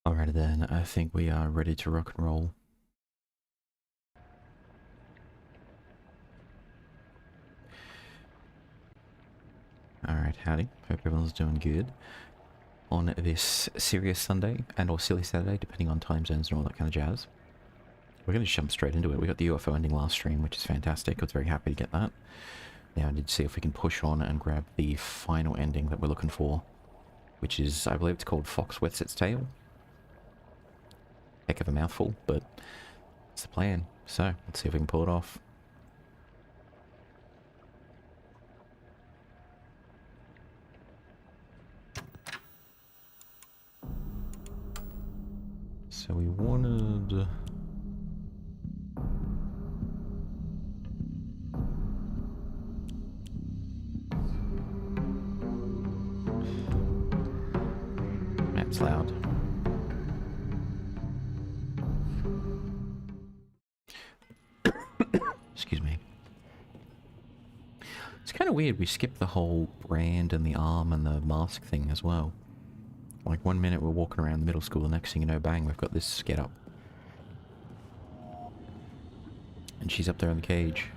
Alrighty then, I think we are ready to rock and roll. Alright, howdy. Hope everyone's doing good on this serious Sunday and or silly Saturday, depending on time zones and all that kind of jazz. We're going to jump straight into it. We got the UFO ending last stream, which is fantastic. I was very happy to get that. Now I need to see if we can push on and grab the final ending that we're looking for, which is, I believe it's called Fox Wets Its Tail. Heck of a mouthful, but it's the plan. So, let's see if we can pull it off. So we wanted... That's loud. Excuse me. It's kind of weird, we skipped the whole brand and the arm and the mask thing as well. Like, 1 minute we're walking around the middle school, the next thing you know, bang, we've got this get up. And she's up there in the cage.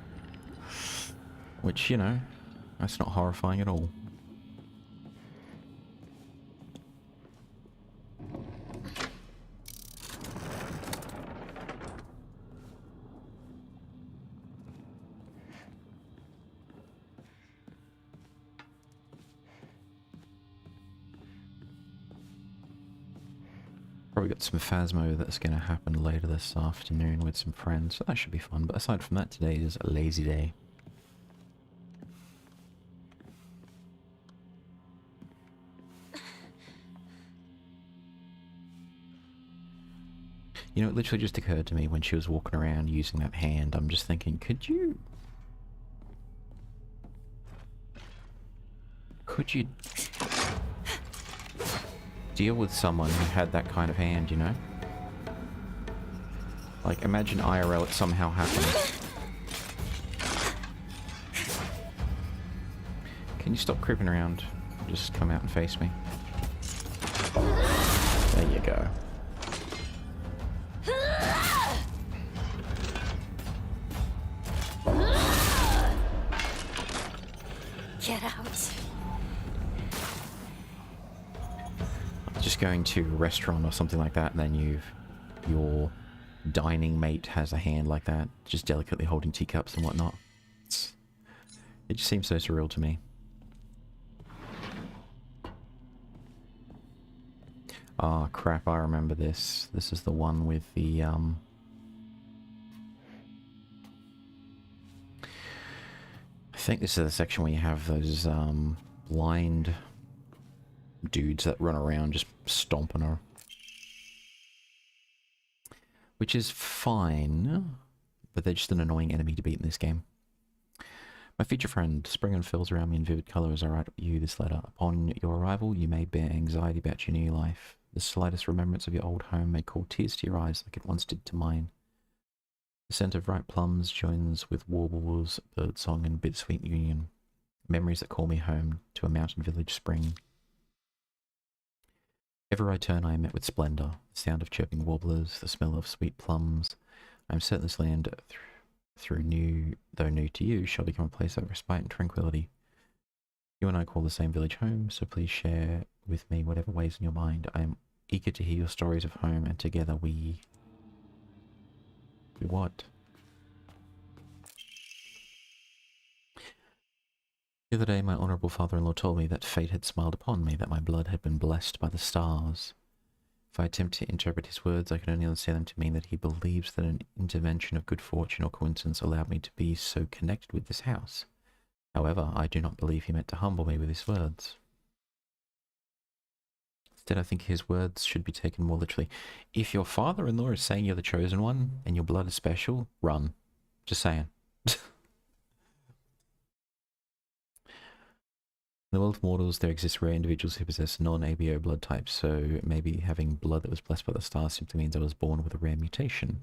Which, you know, that's not horrifying at all. Probably got some Phasmo that's going to happen later this afternoon with some friends, so that should be fun. But aside from that, today is a lazy day. You know, it literally just occurred to me when she was walking around using that hand, I'm just thinking, could you deal with someone who had that kind of hand, you know? Like, imagine IRL it somehow happened. Can you stop creeping around? Just come out and face me. There you go. Get out. Just going to a restaurant or something like that, and then your dining mate has a hand like that, just delicately holding teacups and whatnot. It just seems so surreal to me. Ah, crap, I remember this. This is the one with the, I think this is the section where you have those, blind dudes that run around just stomping her. Which is fine, but they're just an annoying enemy to beat in this game. My future friend, spring unfurls around me in vivid colour as I write you this letter. Upon your arrival, you may bear anxiety about your new life. The slightest remembrance of your old home may call tears to your eyes like it once did to mine. The scent of ripe plums joins with warbles, birdsong, and bittersweet union. Memories that call me home to a mountain village spring. Ever I turn, I am met with splendour, the sound of chirping warblers, the smell of sweet plums. I am certain this land, though new to you, shall become a place of respite and tranquility. You and I call the same village home, so please share with me whatever weighs in your mind. I am eager to hear your stories of home, and together we what? The other day, my honourable father-in-law told me that fate had smiled upon me, that my blood had been blessed by the stars. If I attempt to interpret his words, I can only understand them to mean that he believes that an intervention of good fortune or coincidence allowed me to be so connected with this house. However, I do not believe he meant to humble me with his words. Instead, I think his words should be taken more literally. If your father-in-law is saying you're the chosen one, and your blood is special, run. Just saying. In the world of mortals, there exist rare individuals who possess non-ABO blood types, so maybe having blood that was blessed by the stars simply means I was born with a rare mutation.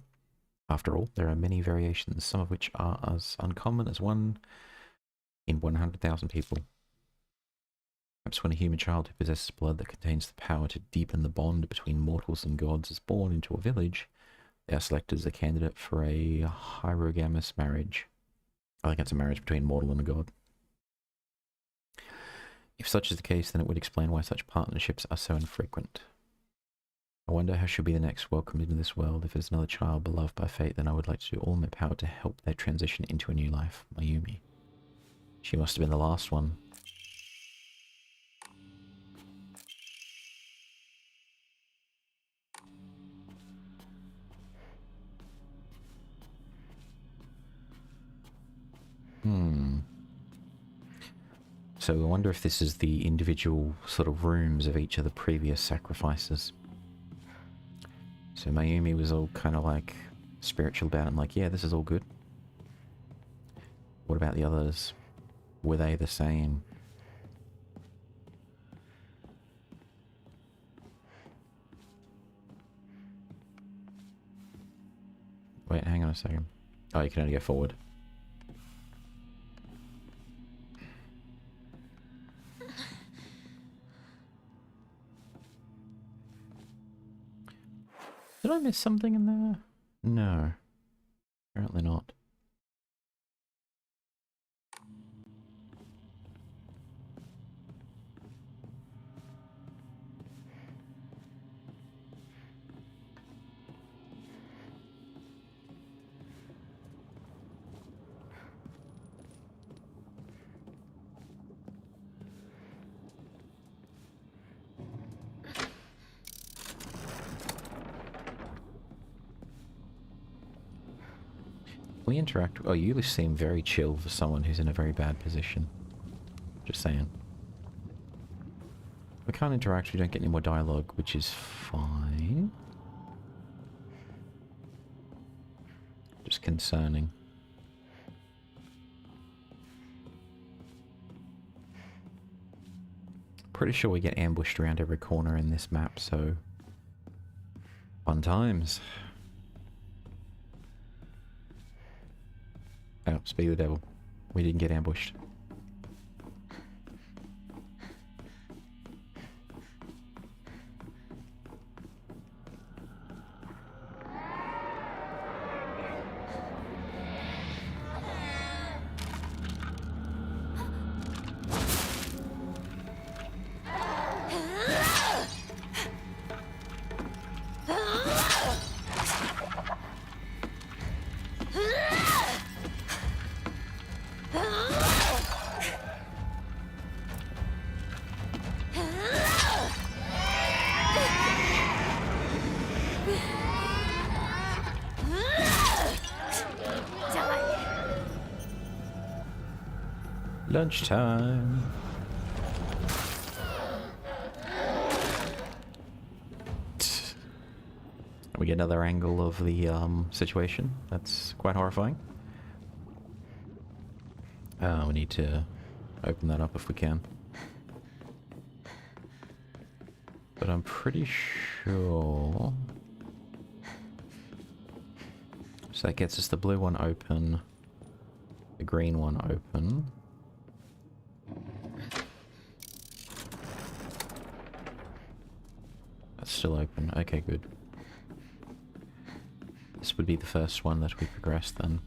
After all, there are many variations, some of which are as uncommon as one in 100,000 people. Perhaps when a human child who possesses blood that contains the power to deepen the bond between mortals and gods is born into a village, they are selected as a candidate for a hierogamous marriage. I think it's a marriage between a mortal and a god. If such is the case, then it would explain why such partnerships are so infrequent. I wonder how she'll be the next welcomed into this world. If there's another child beloved by fate, then I would like to do all in my power to help their transition into a new life. Mayumi. She must have been the last one. So I wonder if this is the individual sort of rooms of each of the previous sacrifices. So Mayumi was all kind of like spiritual about it and like, yeah, this is all good. What about the others? Were they the same? Wait, hang on a second. Oh, you can only go forward. Did I miss something in there? No. Apparently not. We interact... Oh, you seem very chill for someone who's in a very bad position. Just saying. We can't interact, we don't get any more dialogue, which is fine. Just concerning. Pretty sure we get ambushed around every corner in this map, so... Fun times. Oh, speak of the devil. We didn't get ambushed. Lunchtime. We get another angle of the situation. That's quite horrifying. We need to open that up if we can. But I'm pretty sure... So that gets us the blue one open, the green one open. That's still open. Okay, good. This would be the first one that we progress then.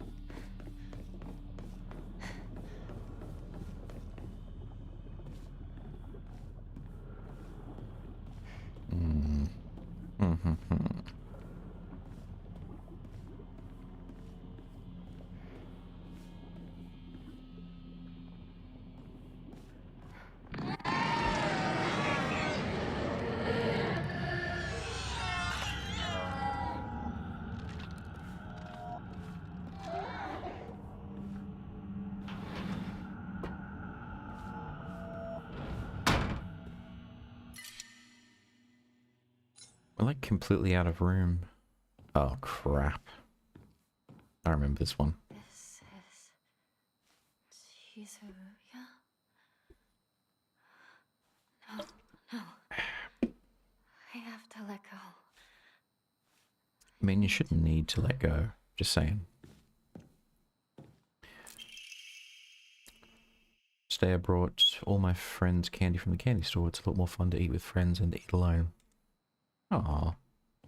We're like completely out of room. Oh crap. I remember this one. This is Shizuya. No, no. I have to let go. I mean, you shouldn't need to let go. Just saying. Today I brought all my friends candy from the candy store. It's a lot more fun to eat with friends than to eat alone. Aw,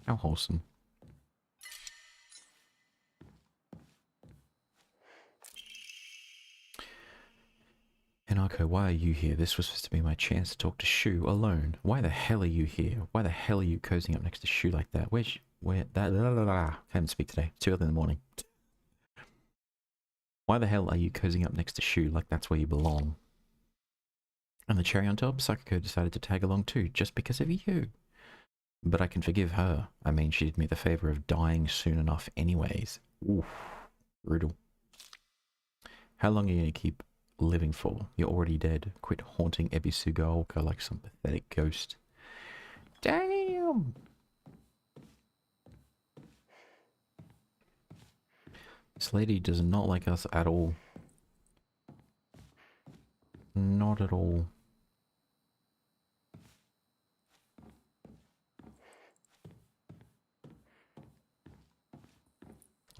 how wholesome. Hinako, why are you here? This was supposed to be my chance to talk to Shu alone. Why the hell are you here? Why the hell are you cozying up next to Shu like that? Can't speak today. It's too early in the morning. Why the hell are you cozying up next to Shu like that's where you belong? And the cherry on top, Sakako decided to tag along too, just because of you. But I can forgive her. I mean, she did me the favor of dying soon enough anyways. Oof. Brutal. How long are you gonna keep living for? You're already dead. Quit haunting Ebisugaoka like some pathetic ghost. Damn! This lady does not like us at all. Not at all.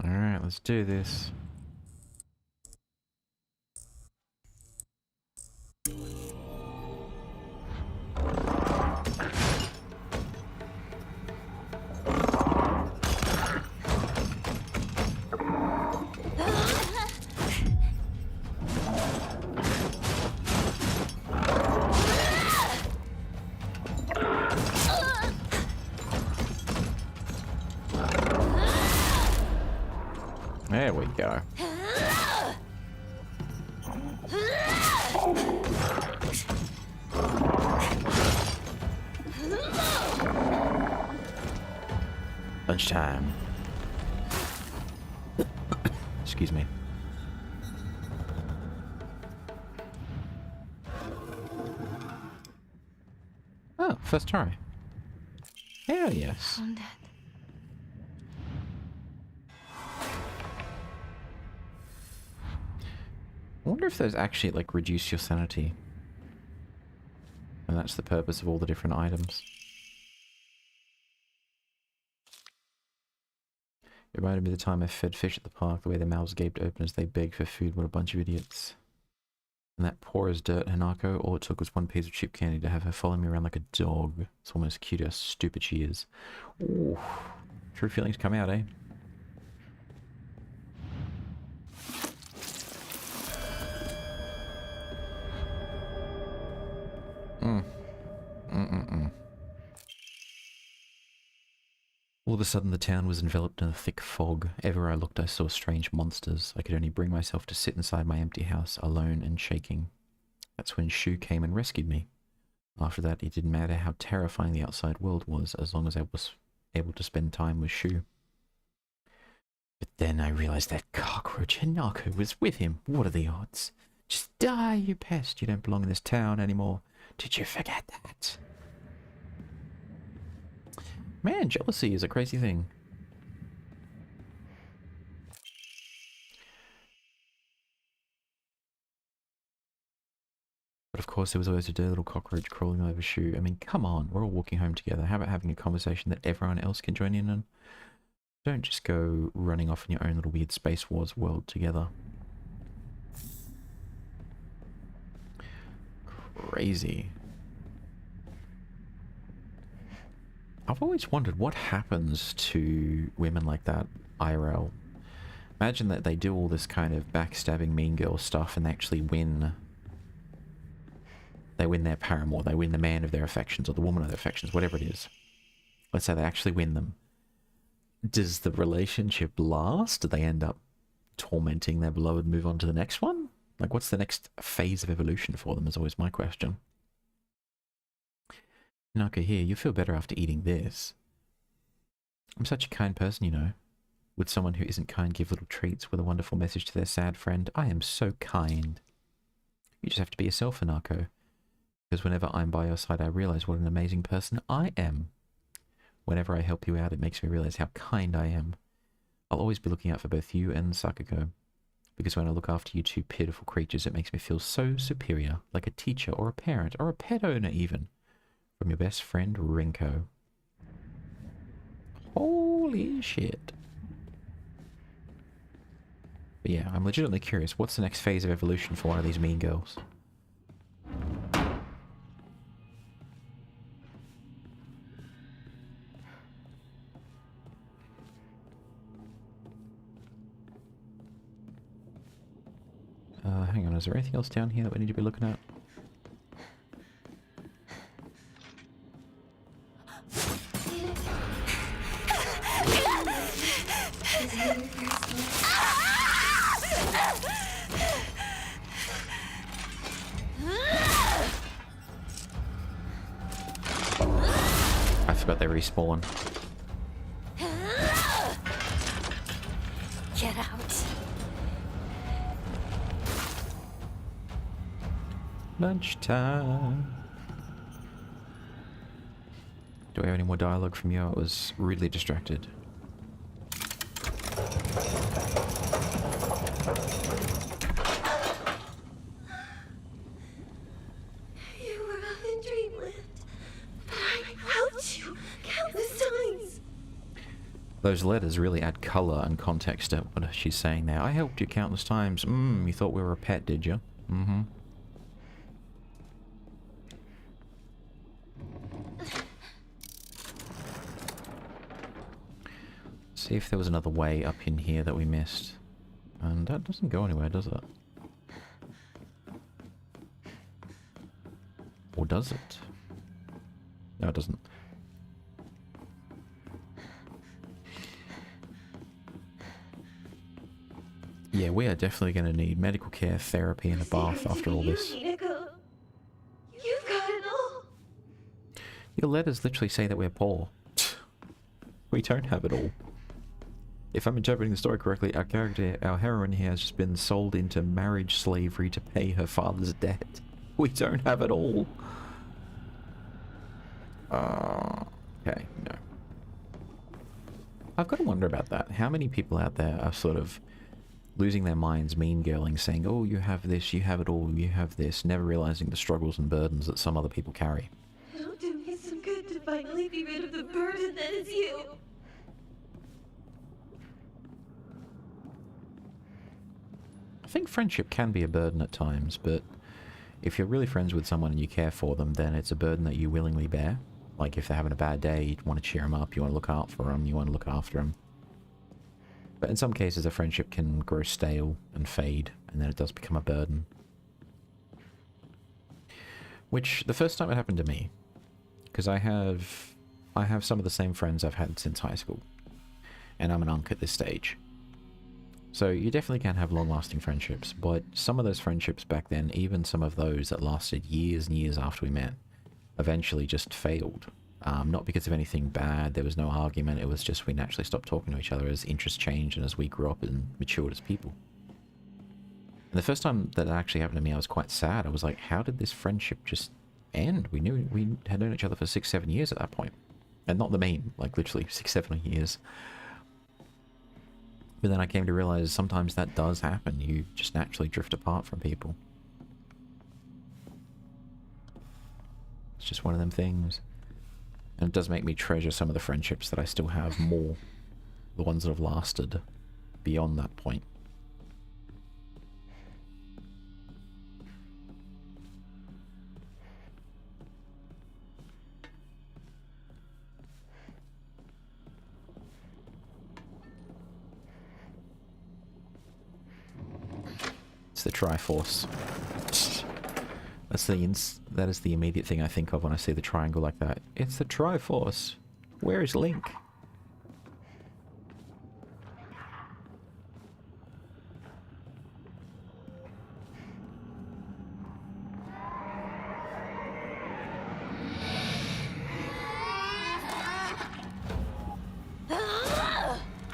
Alright, let's do this. There we go. Lunchtime. Excuse me. Oh, first try. Hell yes. Found it. I wonder if those actually, like, reduce your sanity. And that's the purpose of all the different items. It reminded me of the time I fed fish at the park, the way their mouths gaped open as they begged for food. What a bunch of idiots. And that poor as dirt Hanako, all it took was one piece of cheap candy to have her follow me around like a dog. It's almost cute how stupid she is. Ooh. True feelings come out, eh? All of a sudden the town was enveloped in a thick fog. Everywhere I looked I saw strange monsters. I could only bring myself to sit inside my empty house, alone and shaking. That's when Shu came and rescued me. After that, it didn't matter how terrifying the outside world was, as long as I was able to spend time with Shu. But then I realized that cockroach Hinako was with him. What are the odds? Just die, you pest. You don't belong in this town anymore. Did you forget that? Man, jealousy is a crazy thing. But of course there was always a dirty little cockroach crawling over Shu. I mean, come on, we're all walking home together. How about having a conversation that everyone else can join in on? Don't just go running off in your own little weird Space Wars world together. Crazy. I've always wondered what happens to women like that, IRL. Imagine that they do all this kind of backstabbing mean girl stuff and they actually win. They win their paramour, they win the man of their affections or the woman of their affections, whatever it is. Let's say they actually win them. Does the relationship last? Do they end up tormenting their beloved, move on to the next one? Like, what's the next phase of evolution for them is always my question. Naka, here, you feel better after eating this. I'm such a kind person, you know. Would someone who isn't kind give little treats with a wonderful message to their sad friend? I am so kind. You just have to be yourself, Hanako. Because whenever I'm by your side, I realize what an amazing person I am. Whenever I help you out, it makes me realize how kind I am. I'll always be looking out for both you and Sakako. Because when I look after you two pitiful creatures, it makes me feel so superior, like a teacher or a parent or a pet owner even. From your best friend, Rinko. Holy shit. But yeah, I'm legitimately curious. What's the next phase of evolution for one of these mean girls? hang on, is there anything else down here that we need to be looking at? I forgot they respawn. Get out. Lunchtime. Do we have any more dialogue from you? I was rudely distracted. You were up in dreamland. I helped you countless times. Those letters really add colour and context to what she's saying there. I helped you countless times. You thought we were a pet, did you? Mm-hmm. See if there was another way up in here that we missed. And that doesn't go anywhere, does it? Or does it? No, it doesn't. Yeah, we are definitely going to need medical care, therapy, and a bath after all this. You've got it all. Your letters literally say that we're poor. We don't have it all. If I'm interpreting the story correctly, our character, our heroine here, has just been sold into marriage slavery to pay her father's debt. We don't have it all. Okay, no. I've got to wonder about that. How many people out there are sort of losing their minds, mean girling, saying, oh, you have this, you have it all, you have this, never realizing the struggles and burdens that some other people carry. It'll do me some good to finally be rid of the burden that is you. I think friendship can be a burden at times, but if you're really friends with someone and you care for them, then it's a burden that you willingly bear. Like if they're having a bad day, you want to cheer them up, you want to look out for them, you want to look after them. But in some cases, a friendship can grow stale and fade, and then it does become a burden. Which, the first time it happened to me, because I have some of the same friends I've had since high school, and I'm an unk at this stage. So you definitely can have long-lasting friendships, but some of those friendships back then, even some of those that lasted years and years after we met, eventually just failed. Not because of anything bad, there was no argument, it was just we naturally stopped talking to each other as interests changed and as we grew up and matured as people. And the first time that actually happened to me, I was quite sad. I was like, how did this friendship just end? We had known each other for 6-7 years at that point. And not the meme, like literally 6-7 years. But then I came to realize sometimes that does happen. You just naturally drift apart from people. It's just one of them things. And it does make me treasure some of the friendships that I still have more. The ones that have lasted beyond that point. It's the Triforce. That is the immediate thing I think of when I see the triangle like that. It's the Triforce. Where is Link?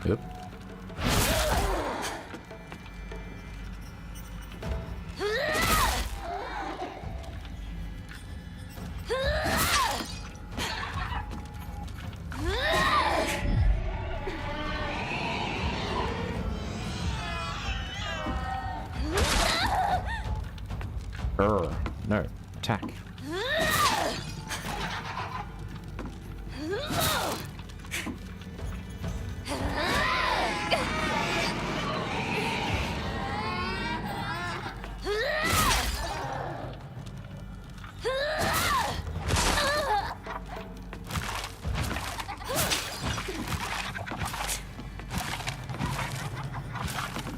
Oop. No. Attack.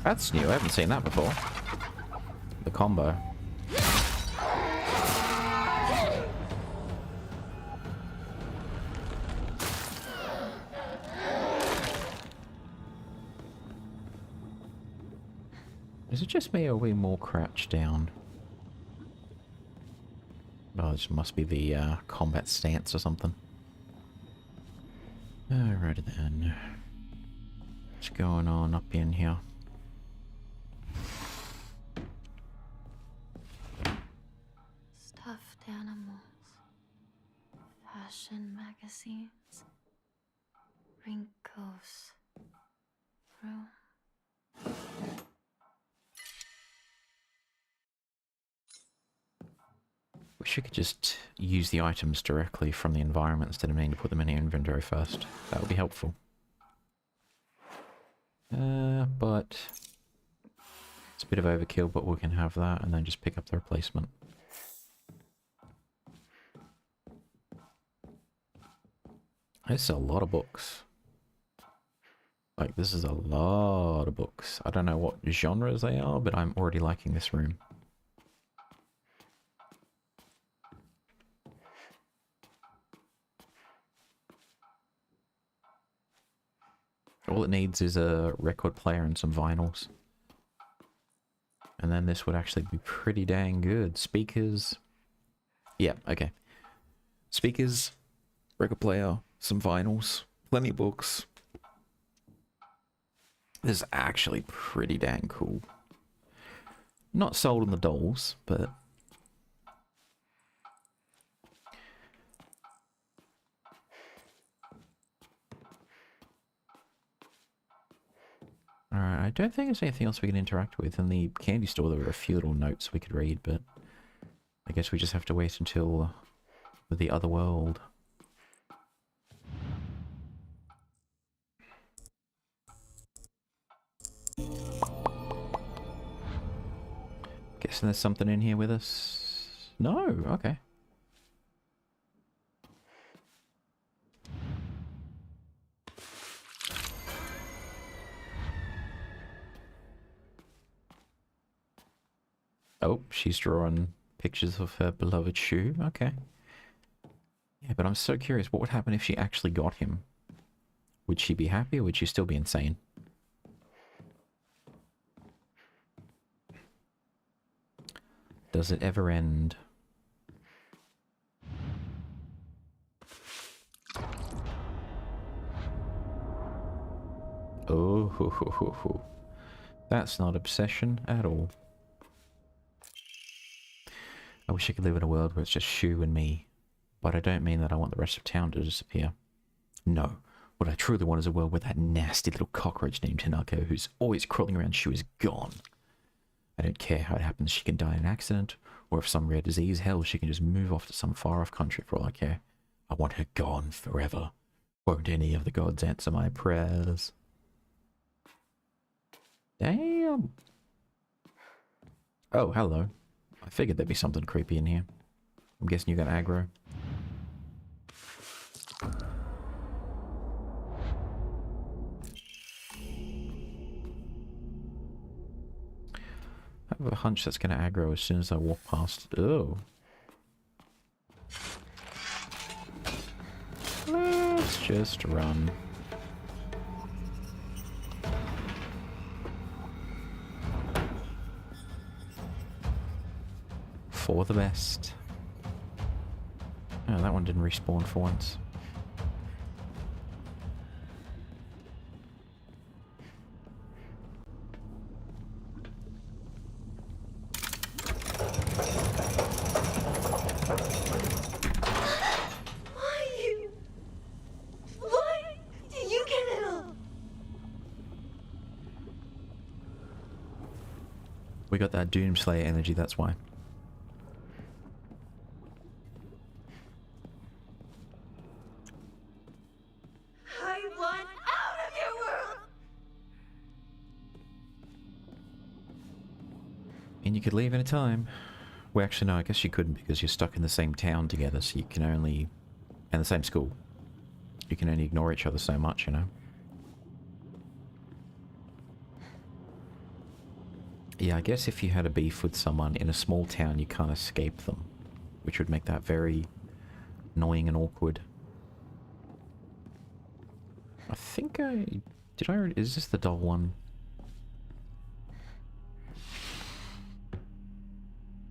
That's new, I haven't seen that before. The combo. Is it just me or are we more crouched down? Oh, it must be the combat stance or something. Alrighty then. What's going on up in here? Stuffed animals, fashion magazines, wrinkles, room. Wish you could just use the items directly from the environment instead of needing to put them in your inventory first. That would be helpful. But it's a bit of overkill, but we can have that and then just pick up the replacement. This is a lot of books. Like, this is a lot of books. I don't know what genres they are, but I'm already liking this room. All it needs is a record player and some vinyls. And then this would actually be pretty dang good. Speakers. Yeah, okay. Speakers, record player, some vinyls, plenty of books. This is actually pretty dang cool. Not sold on the dolls, but... Alright, I don't think there's anything else we can interact with. In the candy store there were a few little notes we could read, but... I guess we just have to wait until the other world. Guessing there's something in here with us? No, okay. Oh, she's drawing pictures of her beloved shoe. Okay. Yeah, but I'm so curious, what would happen if she actually got him? Would she be happy or would she still be insane? Does it ever end? Oh, ho, ho, ho, ho. That's not obsession at all. I wish I could live in a world where it's just Shu and me. But I don't mean that I want the rest of town to disappear. No. What I truly want is a world where that nasty little cockroach named Hinako, who's always crawling around Shu, is gone. I don't care how it happens. She can die in an accident, or if some rare disease, hell, she can just move off to some far-off country for all I care. I want her gone forever. Won't any of the gods answer my prayers? Damn. Oh, hello. I figured there'd be something creepy in here. I'm guessing you got aggro. I have a hunch that's going to aggro as soon as I walk past. Oh. Let's just run. For the best. Oh, that one didn't respawn for once. Why do you get it all? We got that Doomslayer energy, that's why. I want out of your world! And you could leave any time. Well, actually, no, I guess you couldn't because you're stuck in the same town together, so you can only... and the same school. You can only ignore each other so much, you know? Yeah, I guess if you had a beef with someone in a small town, you can't escape them, which would make that very annoying and awkward. I think I... Did I... Is this the doll one?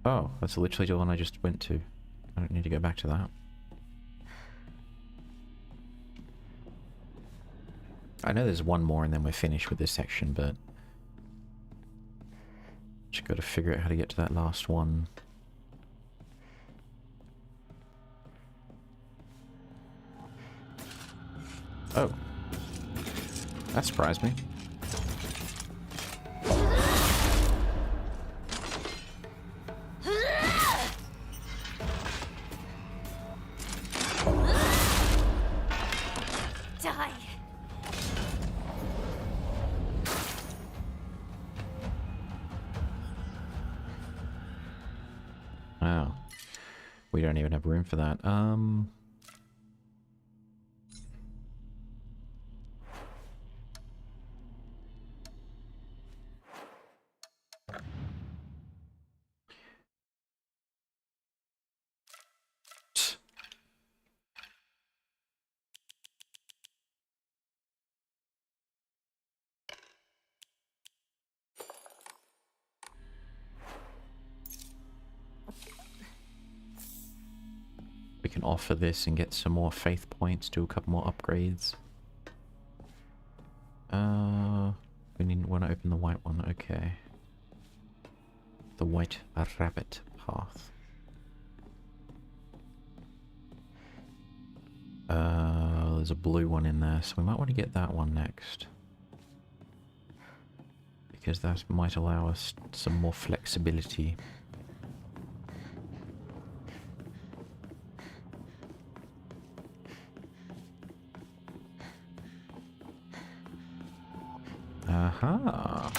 Oh, that's literally the one I just went to. I don't need to go back to that. I know there's one more and then we're finished with this section, but... Just gotta figure out how to get to that last one. Oh. That surprised me. Die. Oh. We don't even have room for that. We can offer this and get some more faith points, do a couple more upgrades. We want to open the white one, okay. The white rabbit path. There's a blue one in there, so we might want to get that one next. Because that might allow us some more flexibility. Aha!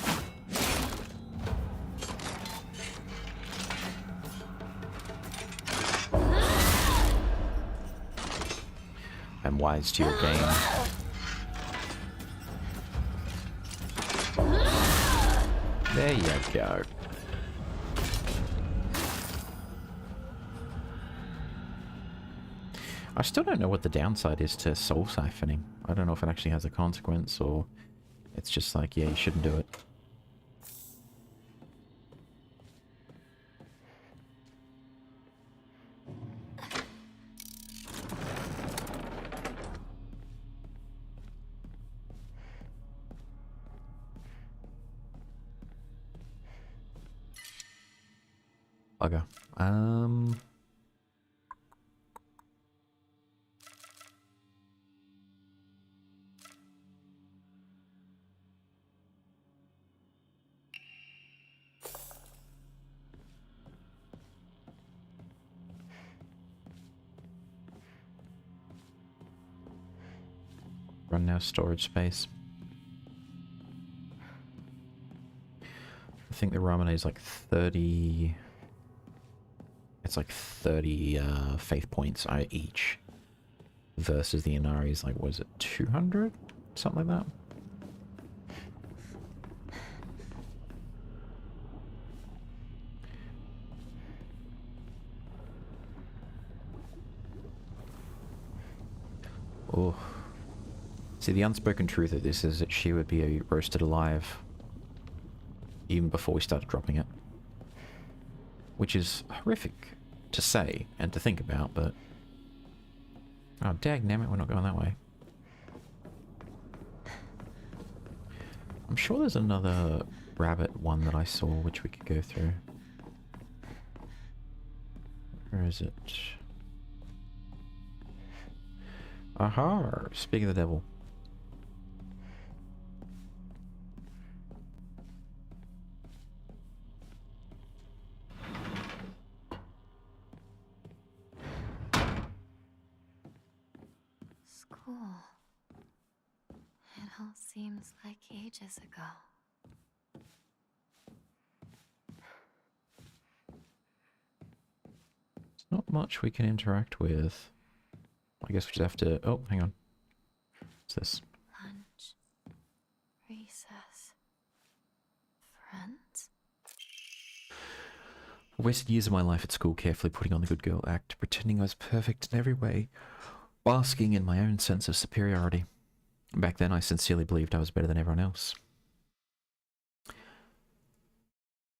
I'm wise to your game. There you go. I still don't know what the downside is to soul siphoning. I don't know if it actually has a consequence or it's just like, yeah, you shouldn't do it. Bugger. Run now storage space. I think the Ramune is like 30... It's like 30 faith points each. Versus the Inari is like, was it 200? Something like that? Oh. See, the unspoken truth of this is that she would be roasted alive even before we started dropping it. Which is horrific to say and to think about, but... Oh, dagnammit, we're not going that way. I'm sure there's another rabbit one that I saw which we could go through. Where is it? Aha! Speak of the devil. School. It all seems like ages ago. There's not much we can interact with. I guess we just have to... Oh, hang on. What's this? Lunch. Recess. Friends? wasted years of my life at school carefully putting on the good girl act, pretending I was perfect in every way, basking in my own sense of superiority. Back then, I sincerely believed I was better than everyone else.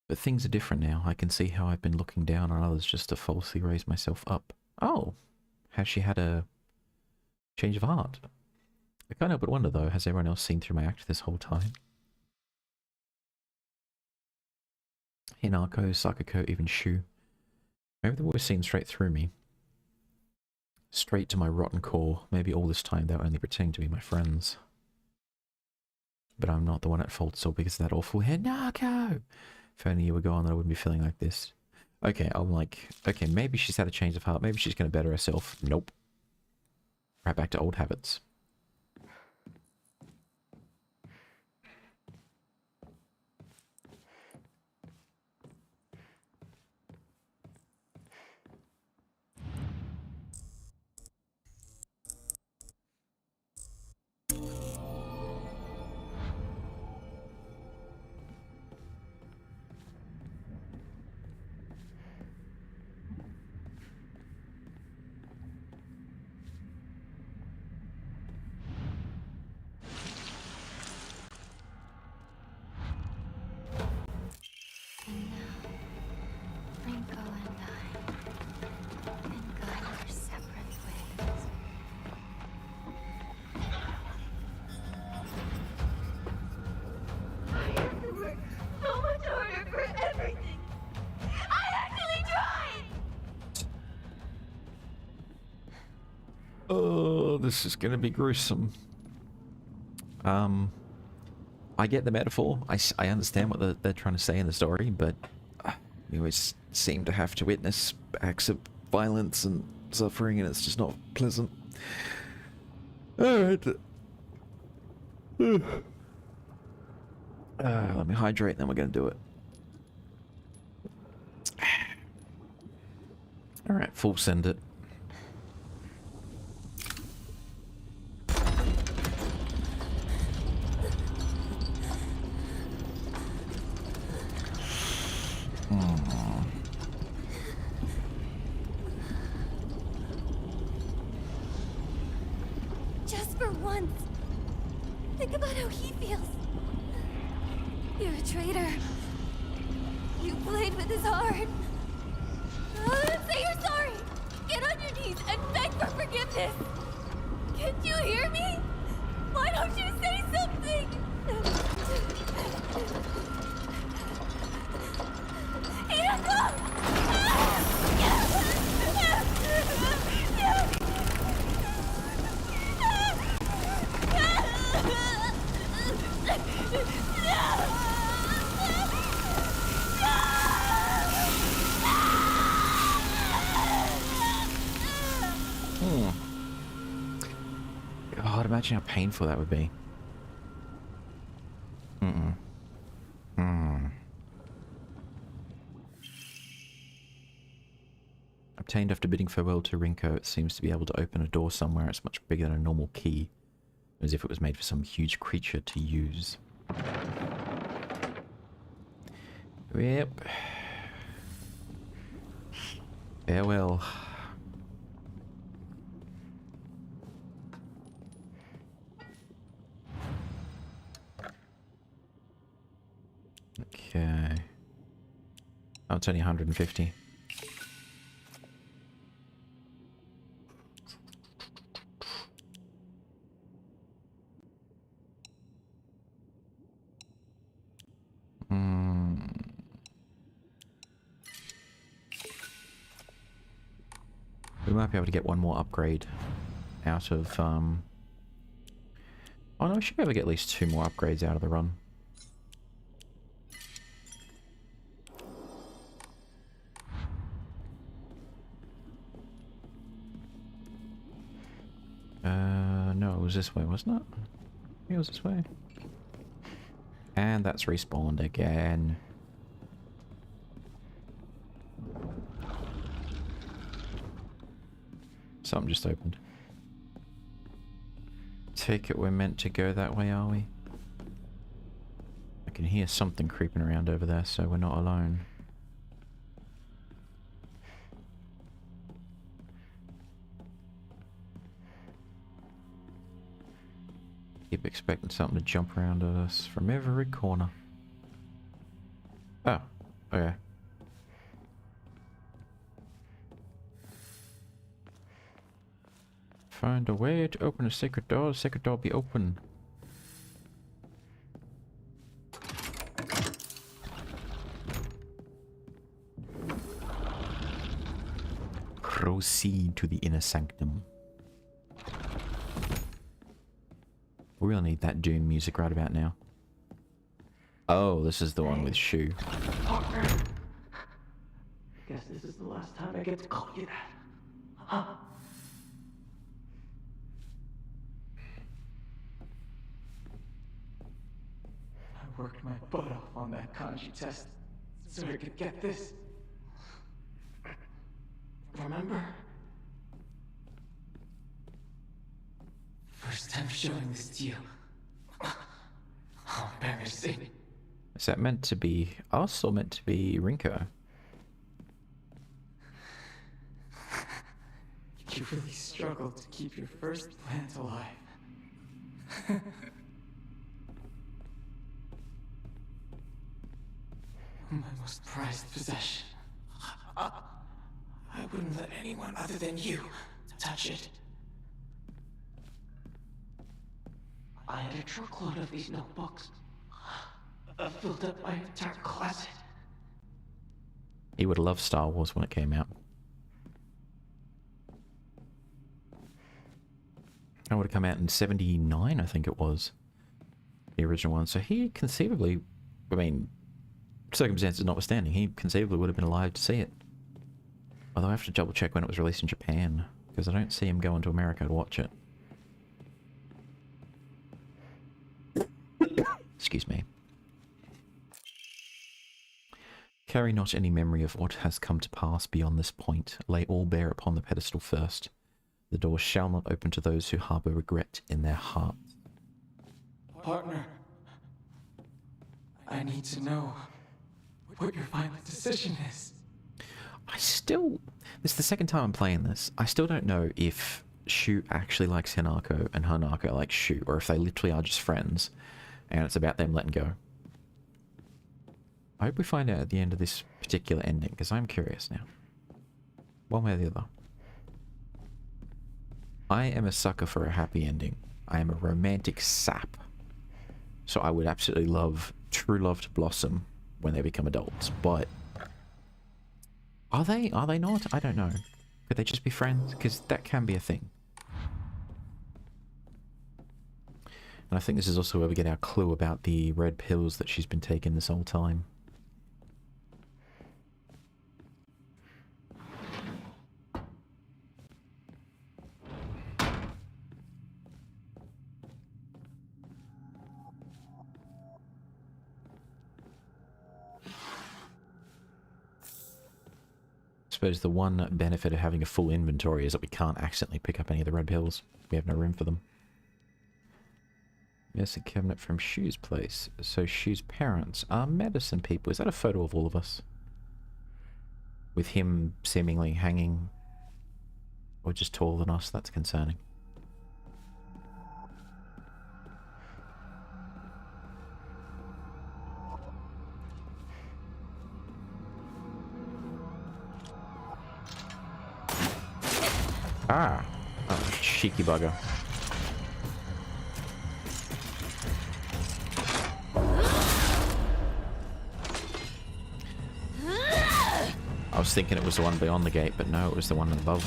But things are different now. I can see how I've been looking down on others just to falsely raise myself up. Oh, has she had a change of heart? I can't help but wonder, though, has everyone else seen through my act this whole time? Hinako, Sakako, even Shu. Maybe they were seen straight through me. Straight to my rotten core. Maybe all this time they were only pretending to be my friends. But I'm not the one at fault, it's all because of that awful Hinako! If only you were gone, then I wouldn't be feeling like this. Okay, I'm like, okay, maybe she's had a change of heart. Maybe she's going to better herself. Nope. Right back to old habits. Oh, this is going to be gruesome. I get the metaphor. I understand what they're trying to say in the story, but we always seem to have to witness acts of violence and suffering, and it's just not pleasant. Alright. Let me hydrate, then we're going to do it. Alright, full send it. Just for once, think about how he feels. You're a traitor. You played with his heart. Say you're sorry. Get on your knees and beg for forgiveness. Can't you hear me? Why don't you say something? God, imagine how painful that would be. Obtained after bidding farewell to Rinko, it seems to be able to open a door somewhere. It's much bigger than a normal key, as if it was made for some huge creature to use. Yep. Farewell. Okay. Oh, it's only 150. We might be able to get one more upgrade out of, oh no, we should be able to get at least 2 more upgrades out of the run. No, it was this way, wasn't it? It was this way. And that's respawned again. Something just opened. Take it we're meant to go that way, are we? I can hear something creeping around over there, so we're not alone. Keep expecting something to jump around at us from every corner. Oh, okay. Find a way to open a secret door. The secret door be open. Proceed to the inner sanctum. We really need that Dune music right about now. Oh, this is the one with Shu. Partner. Guess this is the last time I get to call you that. Huh? I worked my butt off on that kanji test so I could get this. Remember? First time showing this to you. How embarrassing. Is that meant to be us or meant to be Rinko? You really struggled to keep your first plant alive. My most prized possession. I wouldn't let anyone other than you touch it. I had a truckload of these notebooks. Filled up my entire closet. He would have loved Star Wars when it came out. That would have come out in 79, I think it was. The original one. So he conceivably, I mean, circumstances notwithstanding, he conceivably would have been alive to see it. Although I have to double check when it was released in Japan, because I don't see him going to America to watch it. Excuse me. Carry not any memory of what has come to pass beyond this point. Lay all bare upon the pedestal first. The door shall not open to those who harbour regret in their hearts. Partner, I need to know what your final decision is. This is the second time I'm playing this. I still don't know if Shu actually likes Hanako and Hanako likes Shu, or if they literally are just friends, and it's about them letting go. I hope we find out at the end of this particular ending, because I'm curious now. One way or the other. I am a sucker for a happy ending. I am a romantic sap. So I would absolutely love true love to blossom when they become adults, but are they? Are they not? I don't know. Could they just be friends? Because that can be a thing. And I think this is also where we get our clue about the red pills that she's been taking this whole time. I suppose the one benefit of having a full inventory is that we can't accidentally pick up any of the red pills. We have no room for them. Yes, a cabinet from Shu's place. So Shu's parents are medicine people. Is that a photo of all of us? With him seemingly hanging, or just taller than us? That's concerning. Ah! Oh, cheeky bugger. I was thinking it was the one beyond the gate, but no, it was the one above.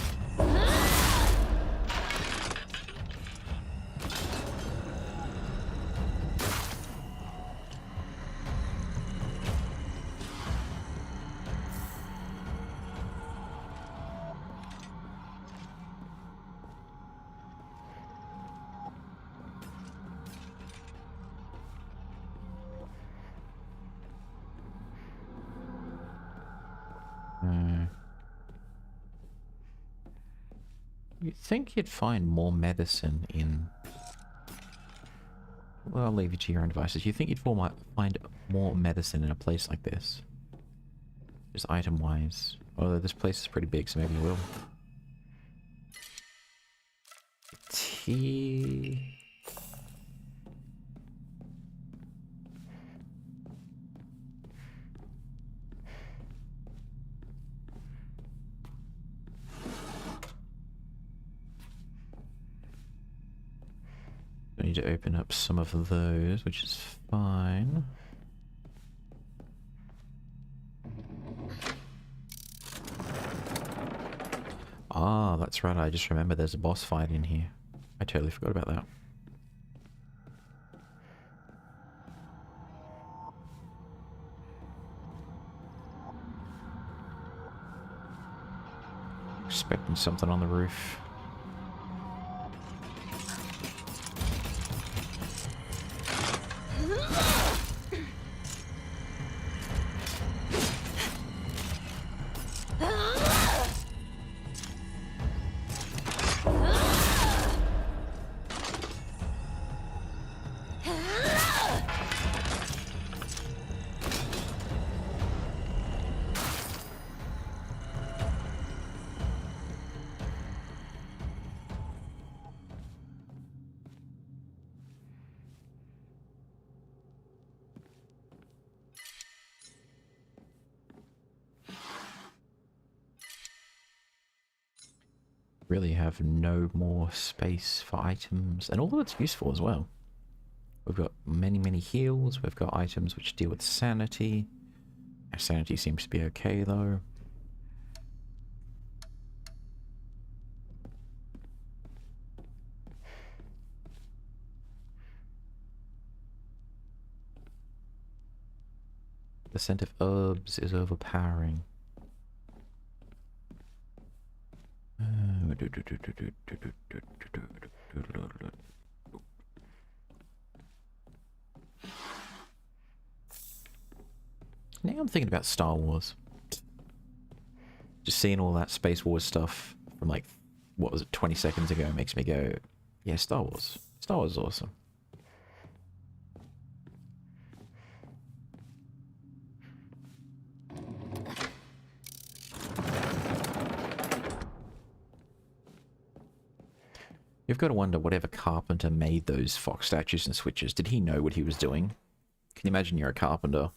You'd think you'd find more medicine in... Well, I'll leave you to your own devices. You think you'd find more medicine in a place like this? Just item-wise. Although this place is pretty big, so maybe you will. Tea... need to open up some of those, which is fine. Ah, that's right, I just remember there's a boss fight in here. I totally forgot about that. Expecting something on the roof. Really have no more space for items, and although it's useful as well. We've got many heals, we've got items which deal with sanity. Our sanity seems to be okay though. The scent of herbs is overpowering. Now I'm thinking about Star Wars. Just seeing all that Space Wars stuff from like, what was it, 20 seconds ago makes me go, yeah, Star Wars. Star Wars is awesome. You've got to wonder, whatever carpenter made those fox statues and switches, did he know what he was doing? Can you imagine you're a carpenter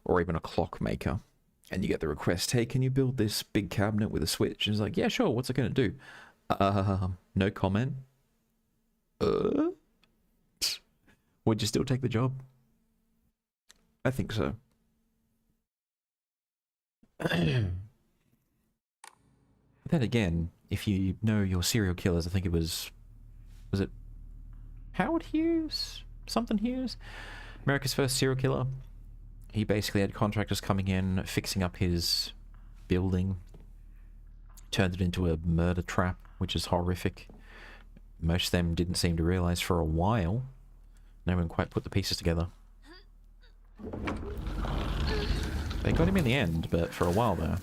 or even a clockmaker and you get the request, hey, can you build this big cabinet with a switch? And it's like, yeah, sure, what's it going to do? No comment. Would you still take the job? I think so. Then again, if you know your serial killers, I think it was it Howard Hughes? Something Hughes? America's first serial killer. He basically had contractors coming in, fixing up his building, turned it into a murder trap, which is horrific. Most of them didn't seem to realize for a while. No one quite put the pieces together. They got him in the end, but for a while there.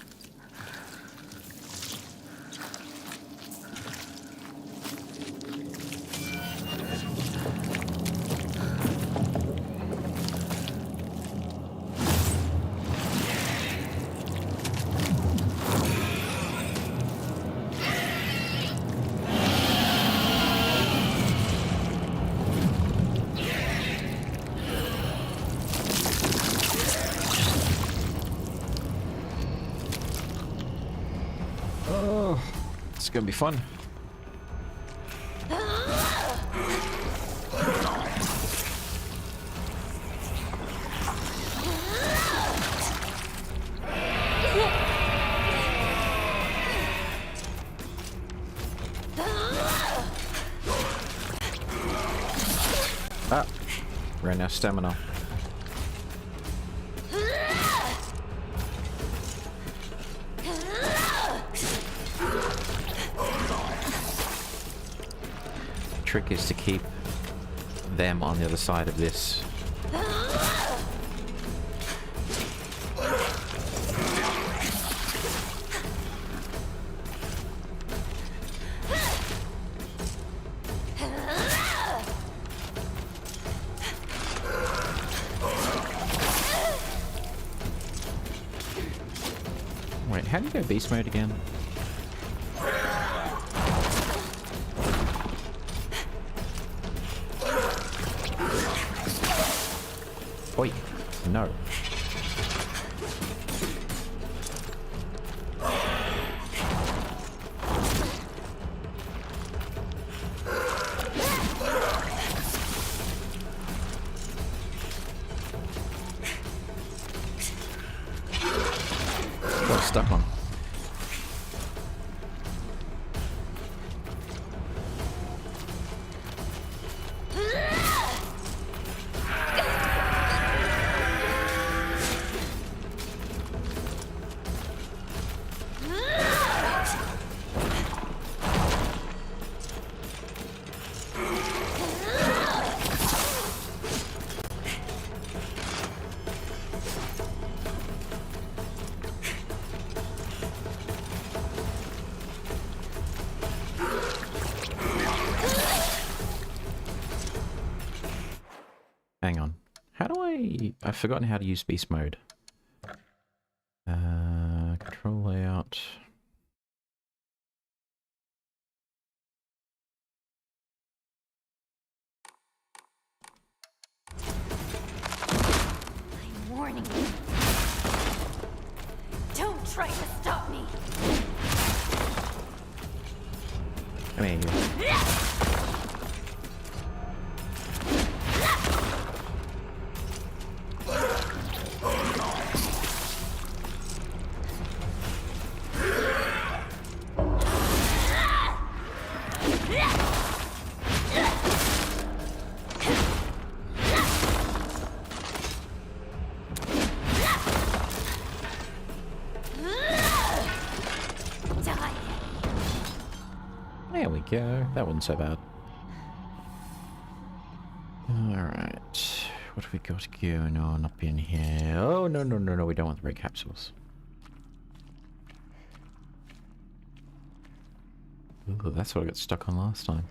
It's gonna be fun. Ah, ran out of stamina. Trick is to keep them on the other side of this. Wait, how do you go beast mode again? Oi, no. Hang on. How do I've forgotten how to use beast mode. Control layout. I'm warning you. Don't try to stop me. I mean, Die. there we go. That wasn't so bad. Alright. What have we got going on up in here? Oh, no, no, no, no. We don't want the red capsules. Ooh, that's what I got stuck on last time.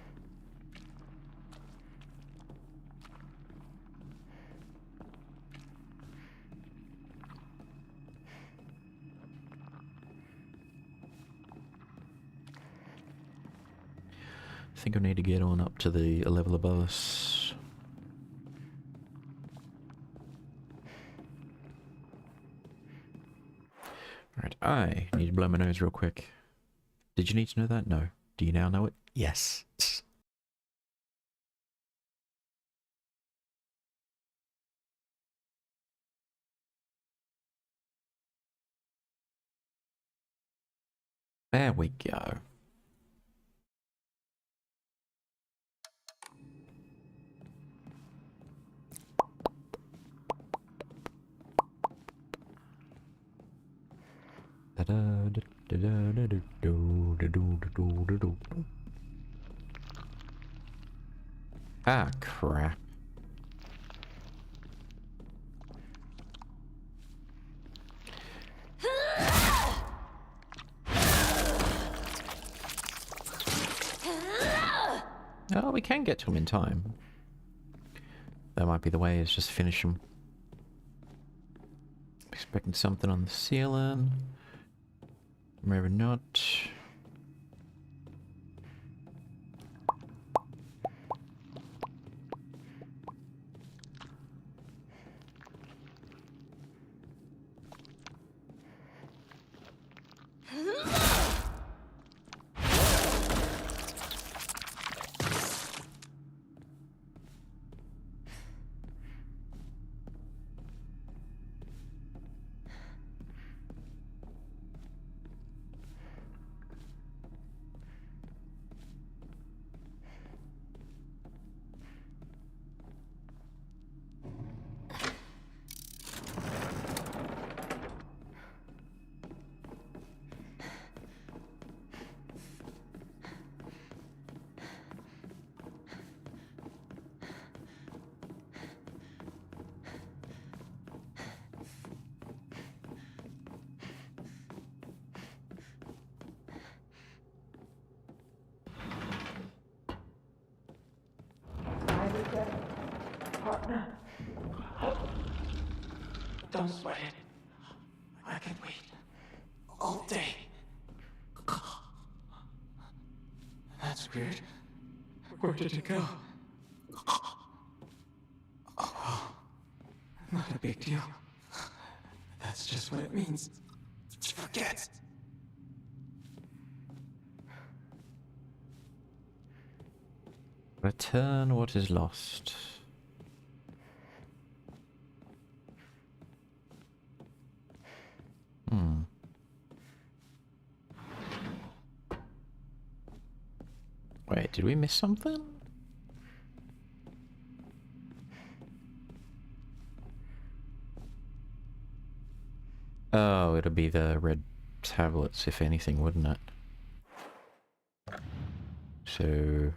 I think I need to get on up to a level above us. Alright, I need to blow my nose real quick. Did you need to know that? No. Do you now know it? Yes. There we go. Ah, crap. Oh, we can get to him in time. That might be the way, is just finish him. Expecting something on the ceiling. Maybe not. Partner. Don't sweat it. I can wait. All day. That's weird. Where did it go? Oh, not a big deal. That's just what it means. To forget. Return what is lost. Wait, did we miss something? Oh, it'll be the red tablets, if anything, wouldn't it? So,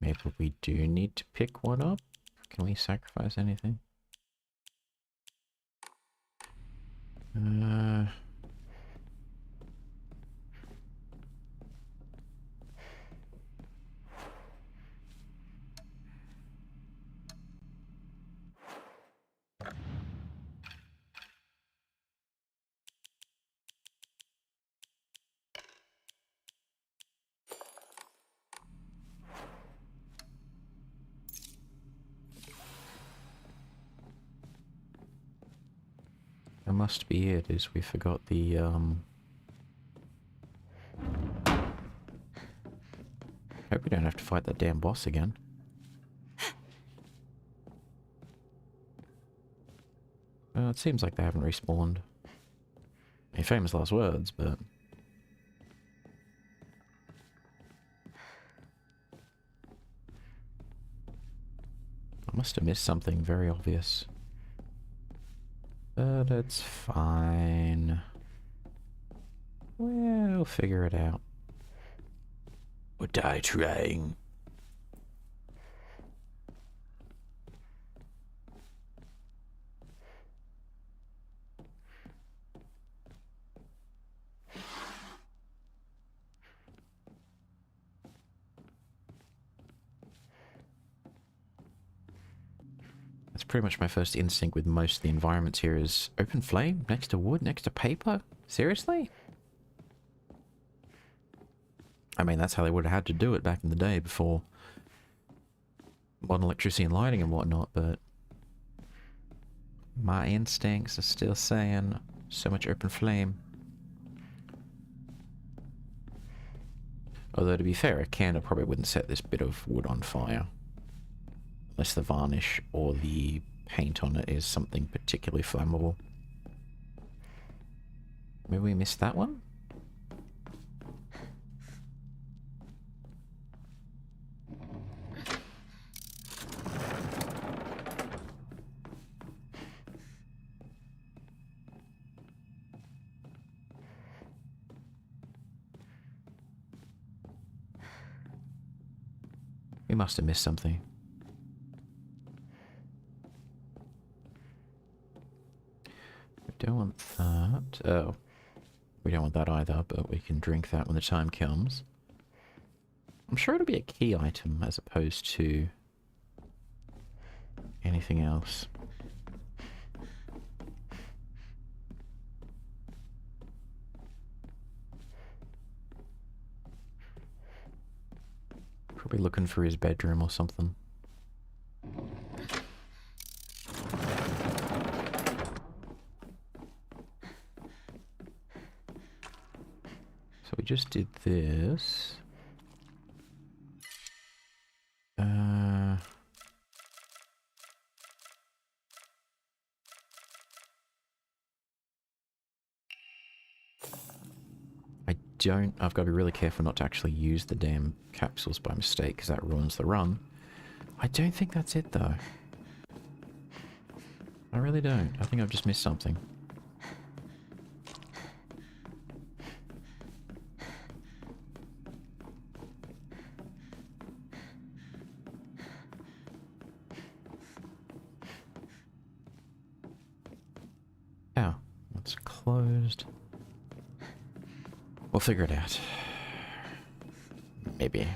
maybe we do need to pick one up? Can we sacrifice anything? must be it, is we forgot the, Hope we don't have to fight that damn boss again. Well, it seems like they haven't respawned. I mean, famous last words, but... I must have missed something very obvious. But it's fine. We'll figure it out. Or die trying. That's pretty much my first instinct with most of the environments here is open flame next to wood, next to paper? Seriously? I mean, that's how they would have had to do it back in the day before modern electricity and lighting and whatnot, but my instincts are still saying so much open flame. Although, to be fair, a candle probably wouldn't set this bit of wood on fire. Unless the varnish or the paint on it is something particularly flammable. Maybe we missed that one? We must have missed something. We don't want that. Oh. We don't want that either, but we can drink that when the time comes. I'm sure it'll be a key item as opposed to anything else. Probably looking for his bedroom or something. So we just did this. I've got to be really careful not to actually use the damn capsules by mistake, because that ruins the run. I don't think that's it, though. I really don't. I think I've just missed something. Oh, that's closed. We'll figure it out. Maybe.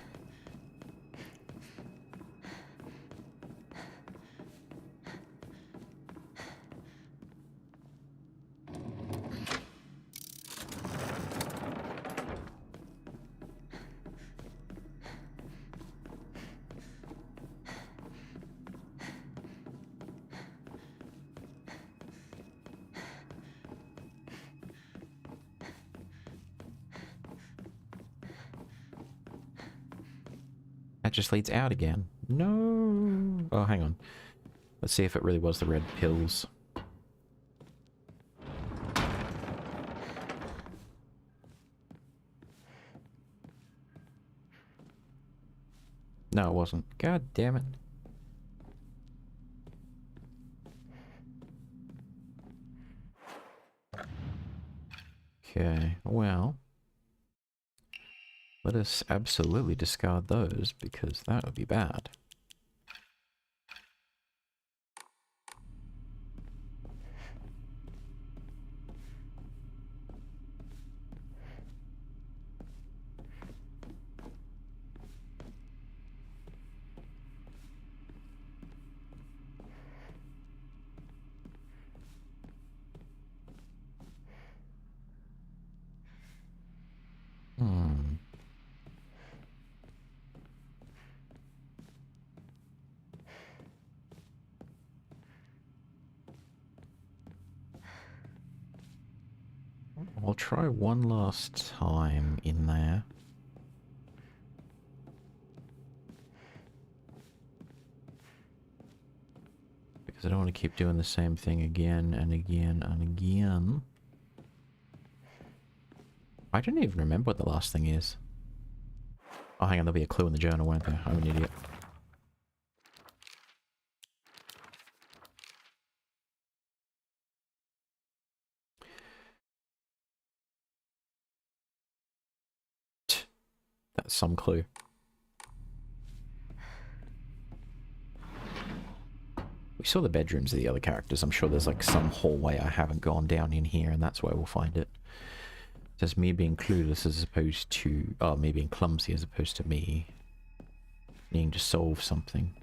That just leads out again. No. Oh, hang on. Let's see if it really was the red pills. No, it wasn't. God damn it. Okay, well. Let us absolutely discard those, because that would be bad. Hmm. try one last time in there. Because I don't want to keep doing the same thing again and again and again. I don't even remember what the last thing is. Oh, hang on, there'll be a clue in the journal, won't there? I'm an idiot. That's some clue. We saw the bedrooms of the other characters. I'm sure there's like some hallway I haven't gone down in here, and that's where we'll find it. Just me being clueless as opposed to... Oh, me being clumsy as opposed to me needing to solve something.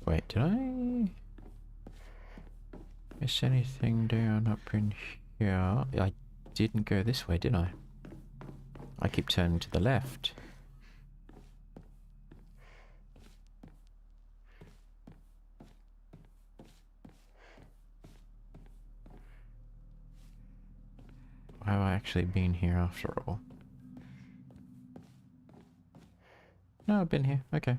Wait, did I miss anything down up in here? I didn't go this way, did I? I keep turning to the left. Why have I actually been here after all? No, I've been here. Okay.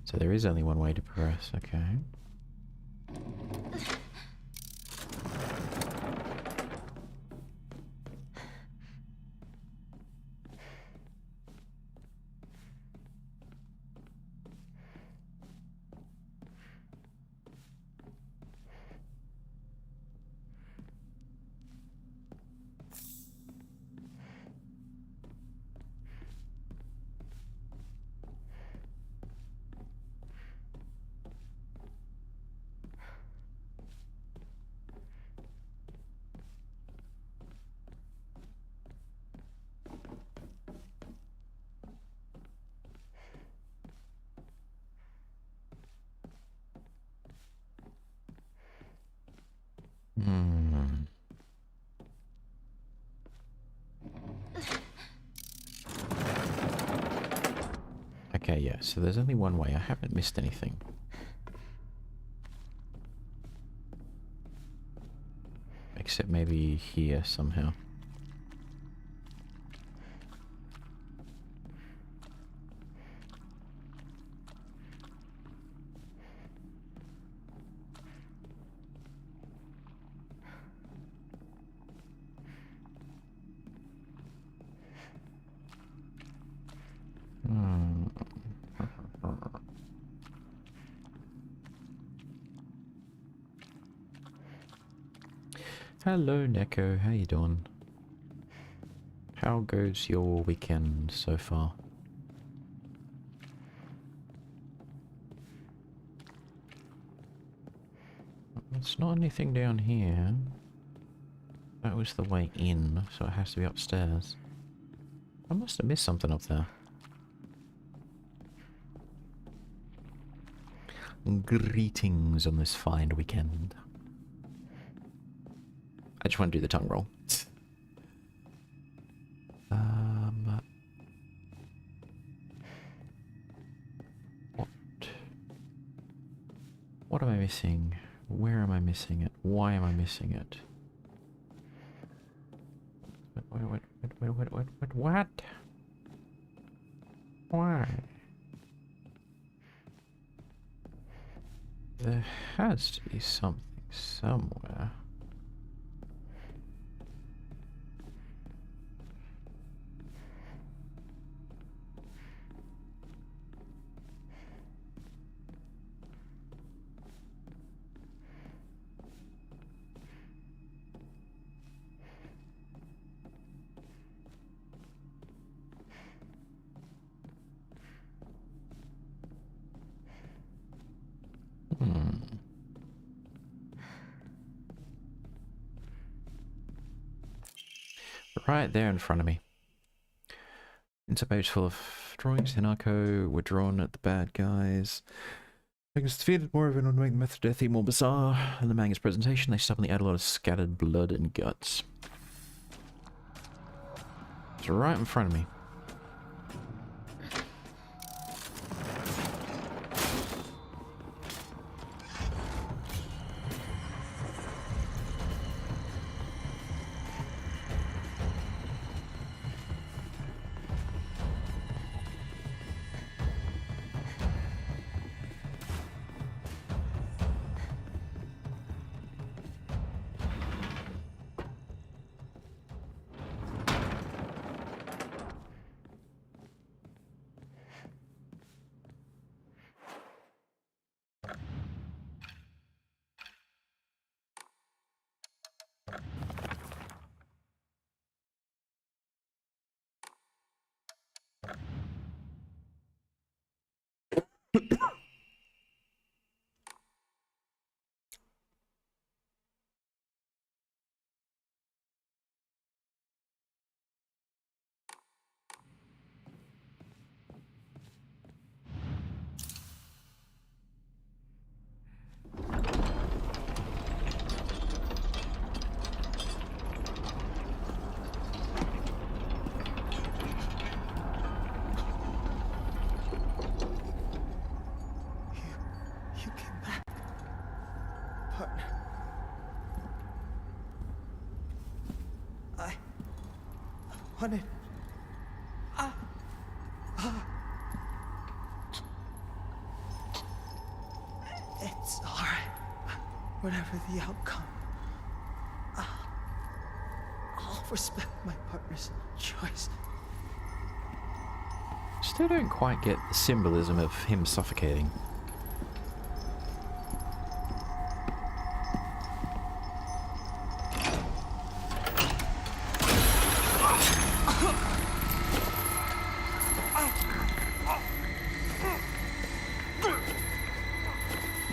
So there is only one way to press, okay. Okay, yeah, so there's only one way. I haven't missed anything. Except maybe here somehow. Hello, Neko. How you doing? How goes your weekend so far? It's not anything down here. That was the way in, so it has to be upstairs. I must have missed something up there. Greetings on this fine weekend. I just want to do the tongue roll. What am I missing? Where am I missing it? Why am I missing it? What? Why? There has to be something somewhere. Right there in front of me. It's a page full of drawings. Hinako were drawn at the bad guys. Things defeated more of it would make the method of death even more bizarre. In the manga's presentation, they suddenly add a lot of scattered blood and guts. It's right in front of me. You came back, partner. I wanted. It's all right. Whatever the outcome, I'll respect my partner's choice. Still don't quite get the symbolism of him suffocating.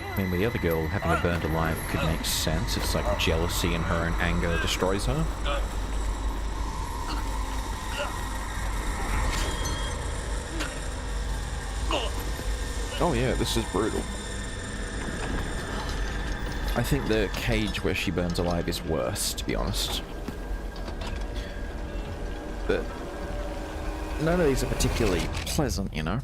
I mean, with the other girl having her burned alive could make sense. It's like jealousy in her and anger destroys her. Oh yeah, this is brutal. I think the cage where she burns alive is worse, to be honest. But none of these are particularly pleasant, you know?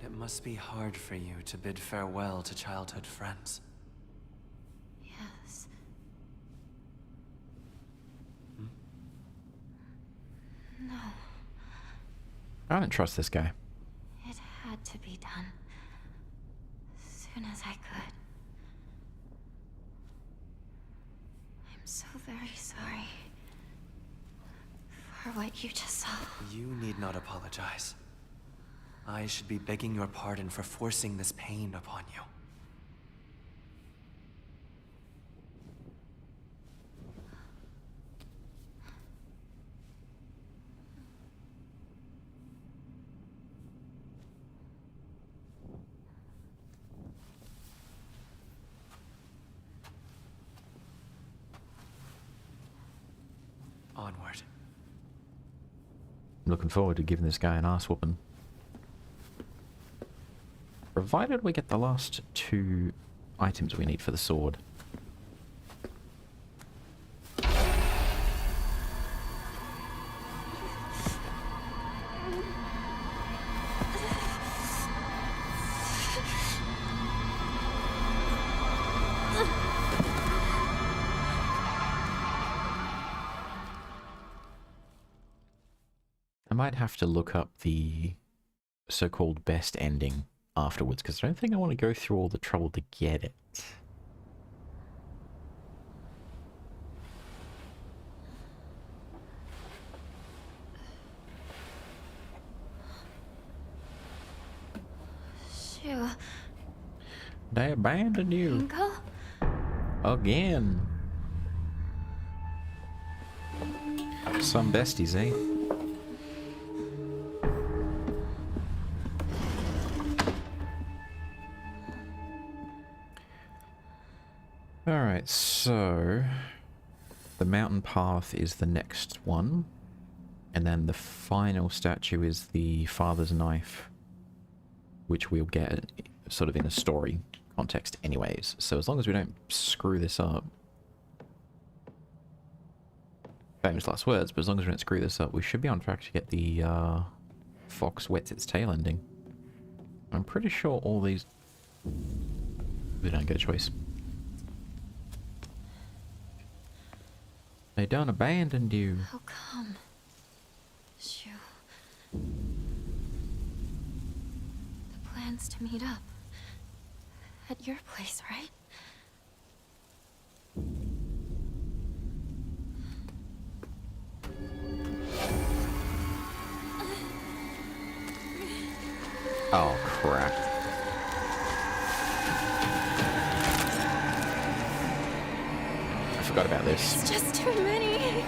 It must be hard for you to bid farewell to childhood friends. Yes. No, I don't trust this guy. it had to be done. As soon as I could. I'm so very sorry for what you just saw. You need not apologize. I should be begging your pardon for forcing this pain upon you. Onward. I'm looking forward to giving this guy an ass whooping. Provided we get the last 2 items we need for the sword. I might have to look up the so-called best ending afterwards, because I don't think I want to go through all the trouble to get it. Shoo. They abandoned you Ingo? again. Some besties, eh? Alright, so The mountain path is the next one. And then the final statue is the father's knife, which we'll get sort of in a story context anyways. So as long as we don't screw this up, famous last words, but as long as we don't screw this up, we should be on track to get the fox wets its tail ending. I'm pretty sure all these... We don't get a choice. They don't abandon you. How come? Shoo. The plan's to meet up. At your place, right? Oh, crap. I forgot about this. It's just too many.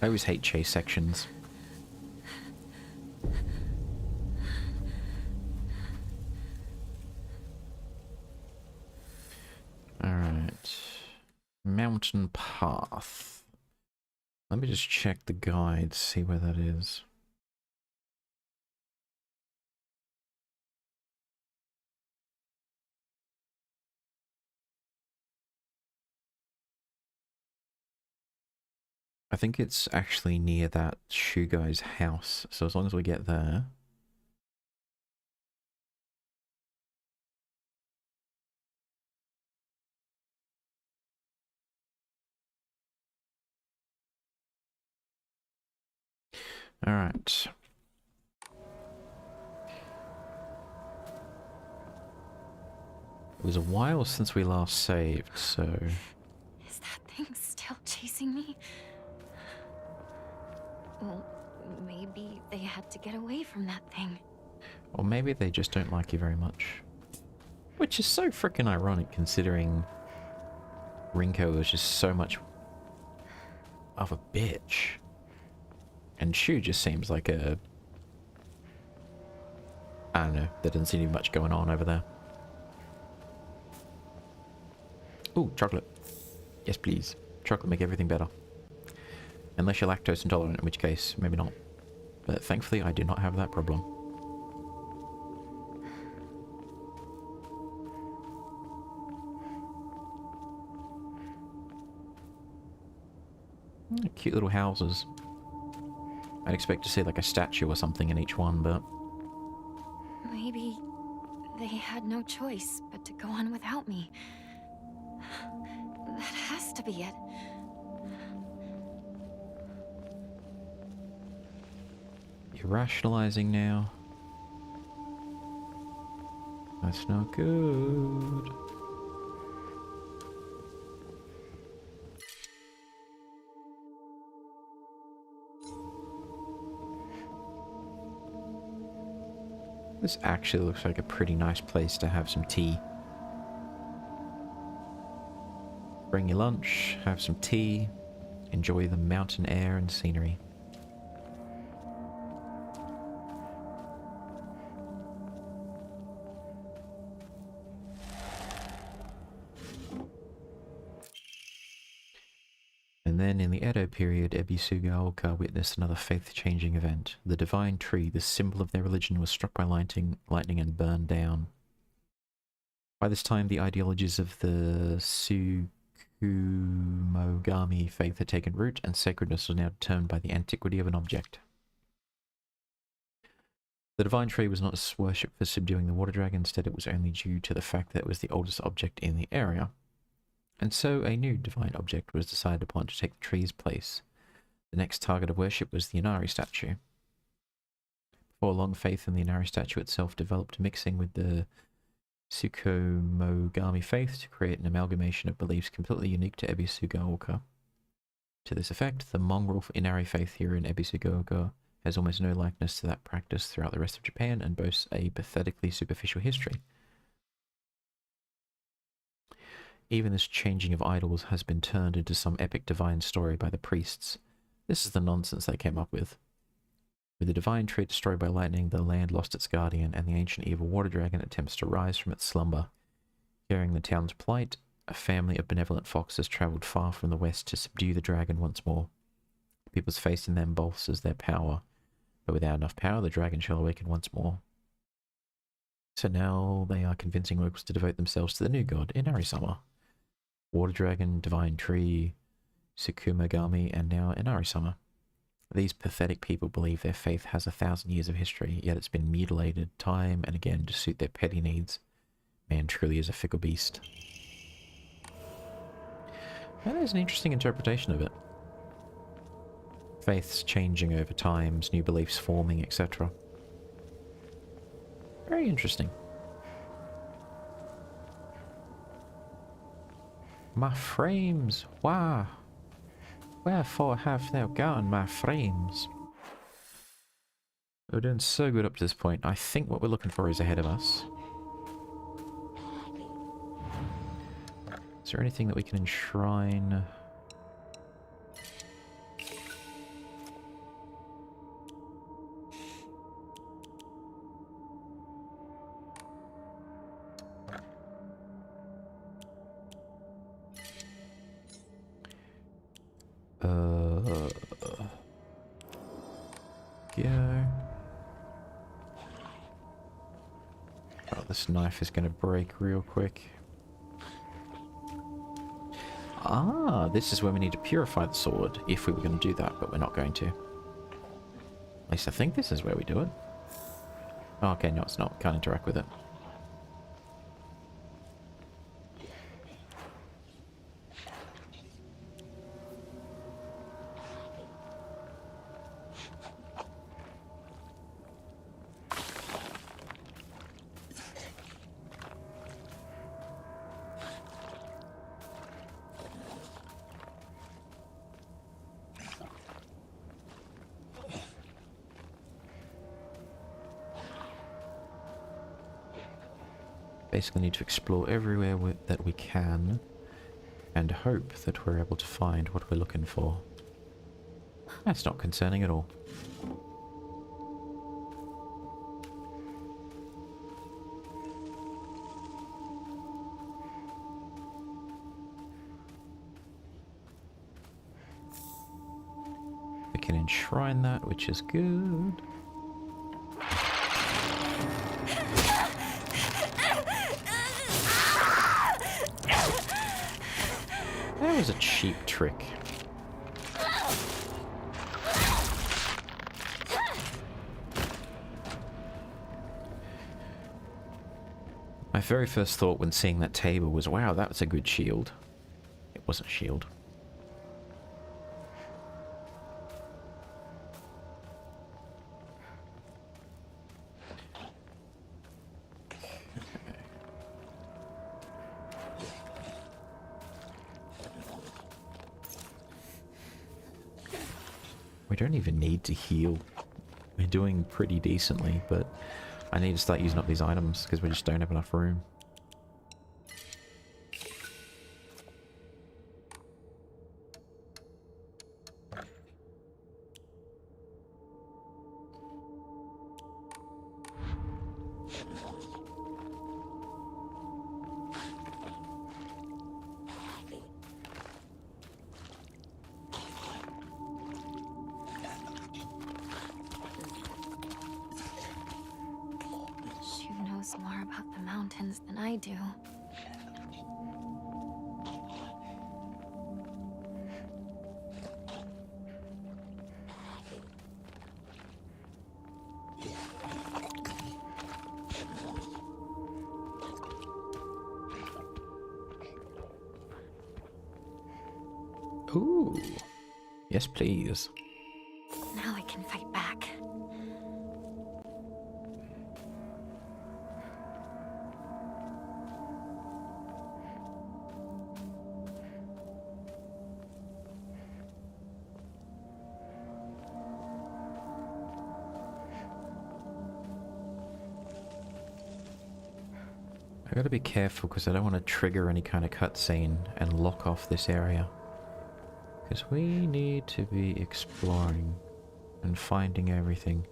I always hate chase sections. Alright. Mountain path. Let me just check the guide, see where that is. I think it's actually near that shoe guy's house, so as long as we get there. Alright. It was a while since we last saved, so... Is that thing still chasing me? Well, maybe they had to get away from that thing. Or maybe they just don't like you very much. Which is so freaking ironic considering Rinko was just so much of a bitch. And Shu just seems like a... I don't know, there doesn't seem to be much going on over there. Ooh, chocolate. Yes, please. Chocolate make everything better. Unless you're lactose intolerant, in which case, maybe not. But thankfully, I do not have that problem. Cute little houses. I'd expect to see like a statue or something in each one, but... Maybe they had no choice but to go on without me. That has to be it. You're rationalizing now. That's not good. This actually looks like a pretty nice place to have some tea. Bring your lunch, have some tea, enjoy the mountain air and scenery. And then in the Edo period, Ebisugaoka witnessed another faith-changing event. The divine tree, the symbol of their religion, was struck by lightning and burned down. By this time, the ideologies of the Tsukumogami faith had taken root, and sacredness was now determined by the antiquity of an object. The divine tree was not worshipped for subduing the water dragon, instead it was only due to the fact that it was the oldest object in the area. And so a new divine object was decided upon to take the tree's place. The next target of worship was the Inari statue. Before long, faith in the Inari statue itself developed, mixing with the Tsukumogami faith to create an amalgamation of beliefs completely unique to Ebisugaoka. To this effect, the mongrel Inari faith here in Ebisugaoka has almost no likeness to that practice throughout the rest of Japan and boasts a pathetically superficial history. Even this changing of idols has been turned into some epic divine story by the priests. This is the nonsense they came up with. With the divine tree destroyed by lightning, the land lost its guardian, and the ancient evil water dragon attempts to rise from its slumber. Hearing the town's plight, a family of benevolent foxes travelled far from the west to subdue the dragon once more. People's faith in them bolsters their power, but without enough power, the dragon shall awaken once more. So now they are convincing locals to devote themselves to the new god, Inari-sama. Water dragon, divine tree, Tsukumagami, and now Inari-sama. These pathetic people believe their faith has 1,000 years of history, yet it's been mutilated time and again to suit their petty needs. Man truly is a fickle beast. That is an interesting interpretation of it. Faiths changing over times, new beliefs forming, etc. Very interesting. My frames, why? Wherefore have thou gone, my frames? We're doing so good up to this point. I think what we're looking for is ahead of us. Is there anything that we can enshrine? Go. Oh, this knife is going to break real quick. Ah, this is where we need to purify the sword, if we were going to do that, but we're not going to. At least I think this is where we do it. Oh, okay, no, it's not. Can't interact with it. Basically need to explore everywhere that we can and hope that we're able to find what we're looking for. That's not concerning at all. We can enshrine that, which is good. That was a cheap trick. My very first thought when seeing that table was, wow, that was a good shield. It wasn't a shield. We don't even need to heal. We're doing pretty decently, but I need to start using up these items because we just don't have enough room. More about the mountains than I do. Ooh. Yes, please. Now I can fight back. I gotta be careful because I don't want to trigger any kind of cutscene and lock off this area. Because we need to be exploring and finding everything.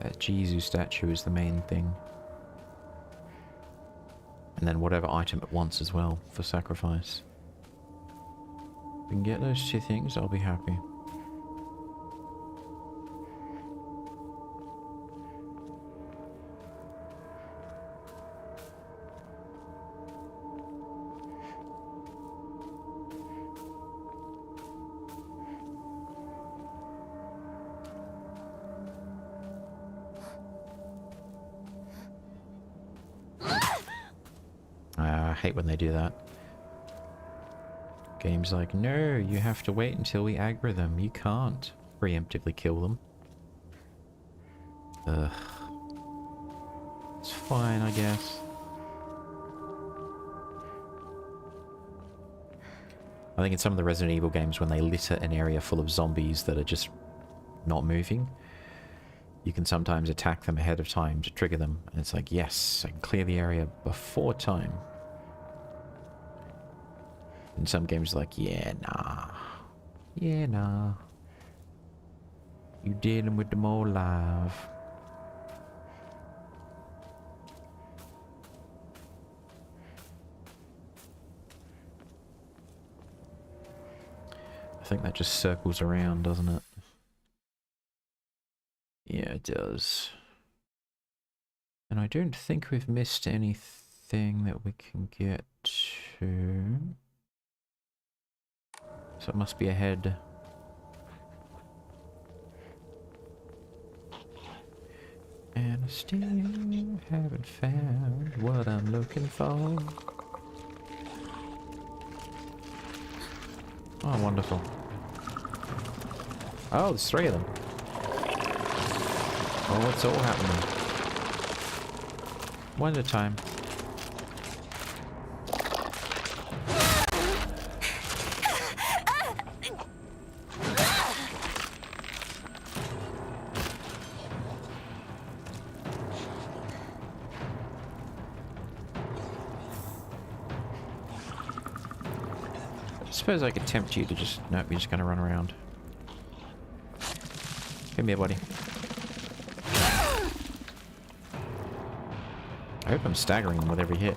That Jesus statue is the main thing. And then whatever item it wants as well for sacrifice. If we can get those two things, I'll be happy. I hate when they do that. Game's like, no, you have to wait until we aggro them. You can't preemptively kill them. Ugh. It's fine, I guess. I think in some of the Resident Evil games, when they litter an area full of zombies that are just not moving, you can sometimes attack them ahead of time to trigger them. And it's like, yes, I can clear the area before time. In some games, like, yeah, nah. Yeah, nah. You dealing with them all live. I think that just circles around, doesn't it? Yeah, it does. And I don't think we've missed anything that we can get to. So it must be ahead. And I still haven't found what I'm looking for. Oh, wonderful. Oh, there's 3 of them. Oh, it's all happening. One at a time. I suppose I could tempt you to just... Nope, you're just gonna run around. Come here, buddy. I hope I'm staggering them with every hit.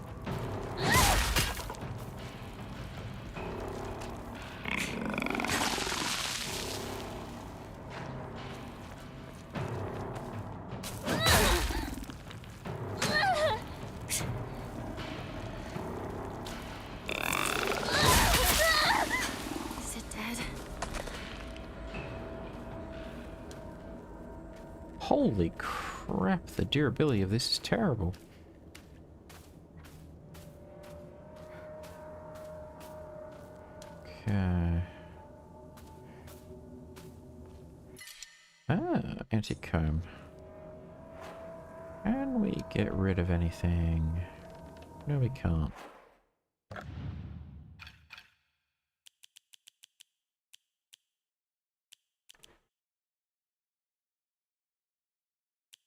Is it dead? Holy crap, the durability of this is terrible. Okay. Ah, anti-comb. Can we get rid of anything? No, we can't.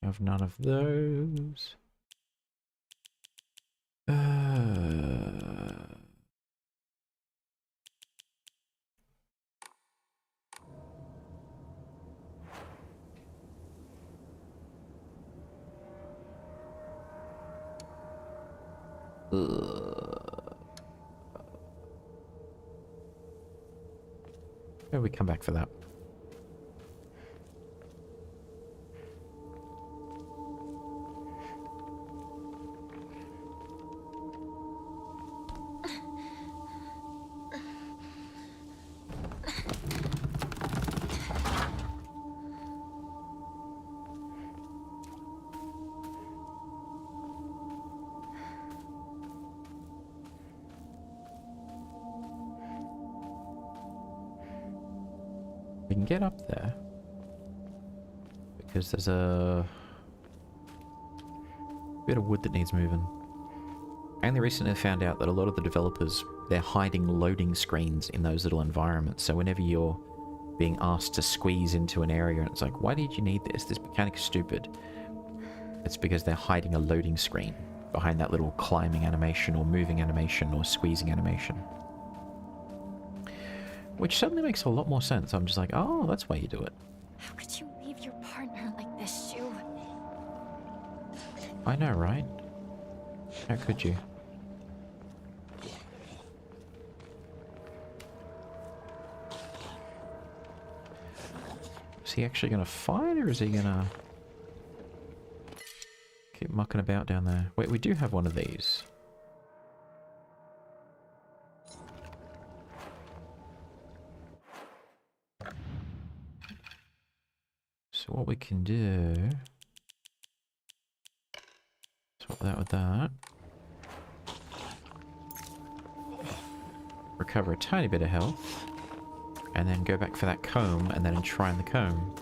Have none of those. Maybe we come back for that. We can get up there because there's a bit of wood that needs moving. I only recently found out that a lot of the developers, they're hiding loading screens in those little environments. So whenever you're being asked to squeeze into an area and it's like, why did you need this? This mechanic's stupid. It's because they're hiding a loading screen behind that little climbing animation or moving animation or squeezing animation. Which suddenly makes a lot more sense. I'm just like, oh, that's why you do it. How could you leave your partner like this, Shu? I know, right? How could you? Is he actually gonna fight, or is he gonna keep mucking about down there? Wait, we do have one of these. So what we can do... swap that with that. Recover a tiny bit of health. And then go back for that comb, and then enshrine the comb.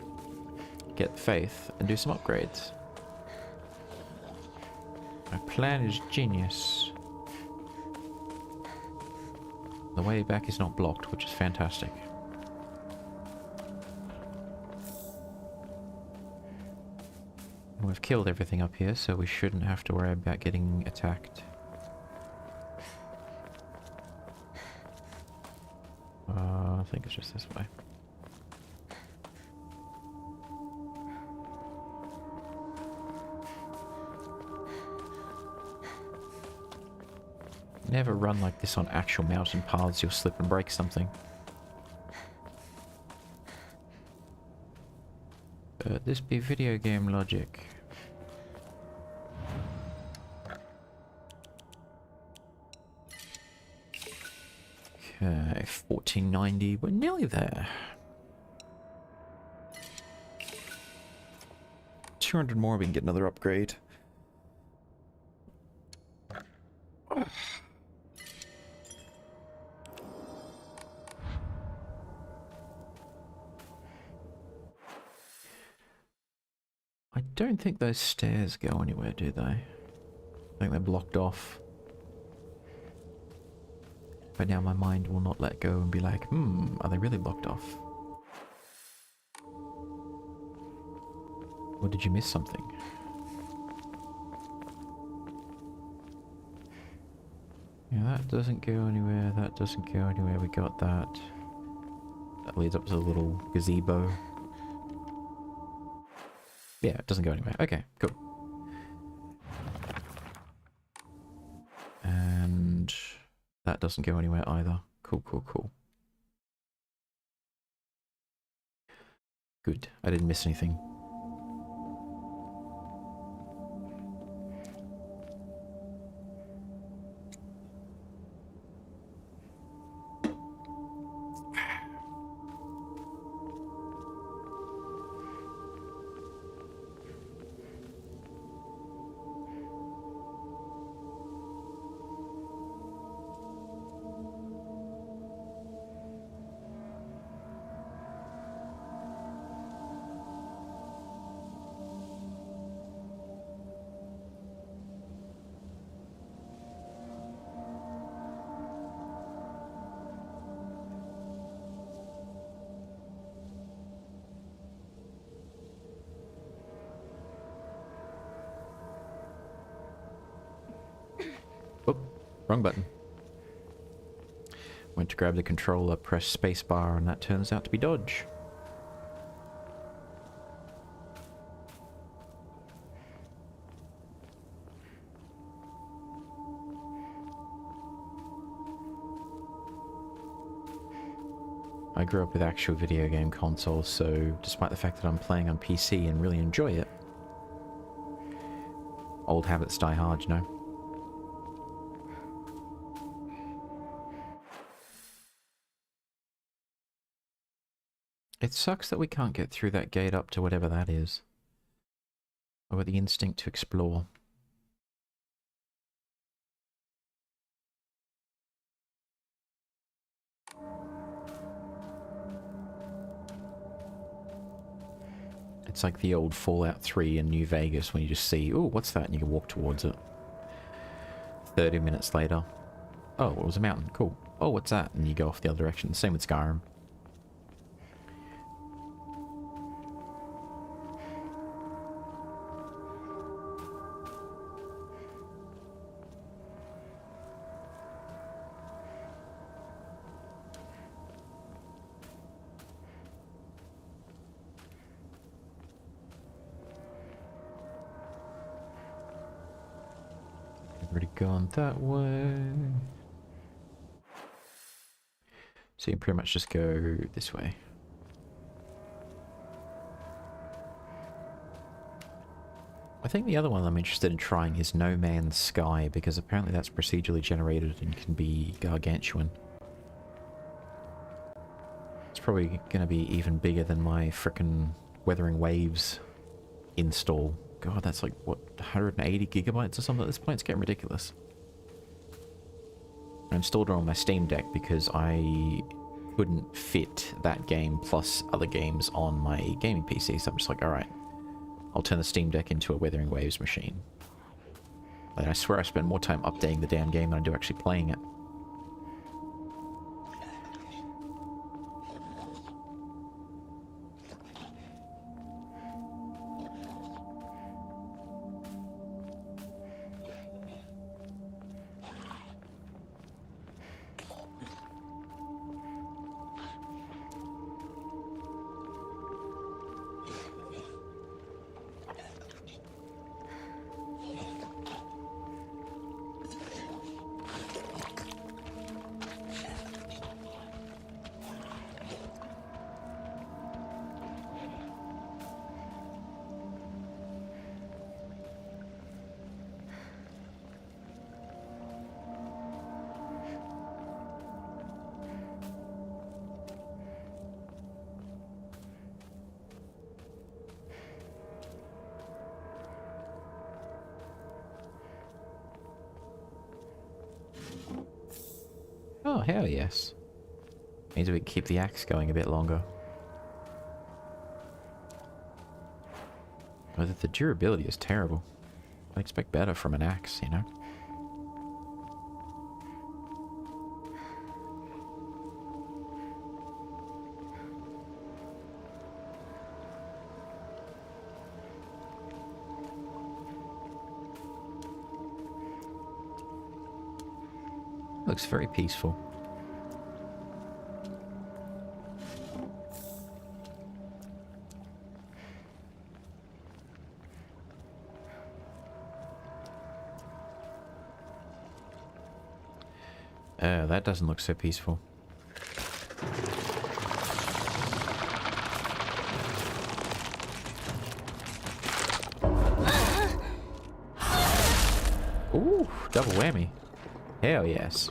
Get faith, and do some upgrades. My plan is genius. The way back is not blocked, which is fantastic. We've killed everything up here, so we shouldn't have to worry about getting attacked. I think it's just this way. Never run like this on actual mountain paths, you'll slip and break something. This be video game logic. Okay, 1490, we're nearly there. 200 more, we can get another upgrade. I don't think those stairs go anywhere, do they? I think they're blocked off. But now my mind will not let go and be like, are they really blocked off? Or did you miss something? Yeah, that doesn't go anywhere, that doesn't go anywhere, we got that. That leads up to the little gazebo. Yeah, it doesn't go anywhere. Okay, cool. And that doesn't go anywhere either. Cool, cool, cool. Good. I didn't miss anything. Oh, wrong button. Went to grab the controller, press spacebar, and that turns out to be dodge. I grew up with actual video game consoles, so despite the fact that I'm playing on PC and really enjoy it, old habits die hard, you know? It sucks that we can't get through that gate up to whatever that is. I've got the instinct to explore. It's like the old Fallout 3 in New Vegas when you just see, oh, what's that? And you can walk towards it. 30 minutes later. Oh, it was a mountain. Cool. Oh, what's that? And you go off the other direction. Same with Skyrim. gone that way. So you can pretty much just go this way. I think the other one I'm interested in trying is No Man's Sky, because apparently that's procedurally generated and can be gargantuan. It's probably going to be even bigger than my frickin' Weathering Waves install. God, that's like, what, 180 gigabytes or something at this point? It's getting ridiculous. I installed it on my Steam Deck because I couldn't fit that game plus other games on my gaming PC, so I'm just like, alright, I'll turn the Steam Deck into a Weathering Waves machine. And I swear I spend more time updating the damn game than I do actually playing it. Oh, hell yes. Means we can keep the axe going a bit longer. But the durability is terrible. I expect better from an axe, you know? Looks very peaceful. That doesn't look so peaceful. Ooh, double whammy. Hell yes.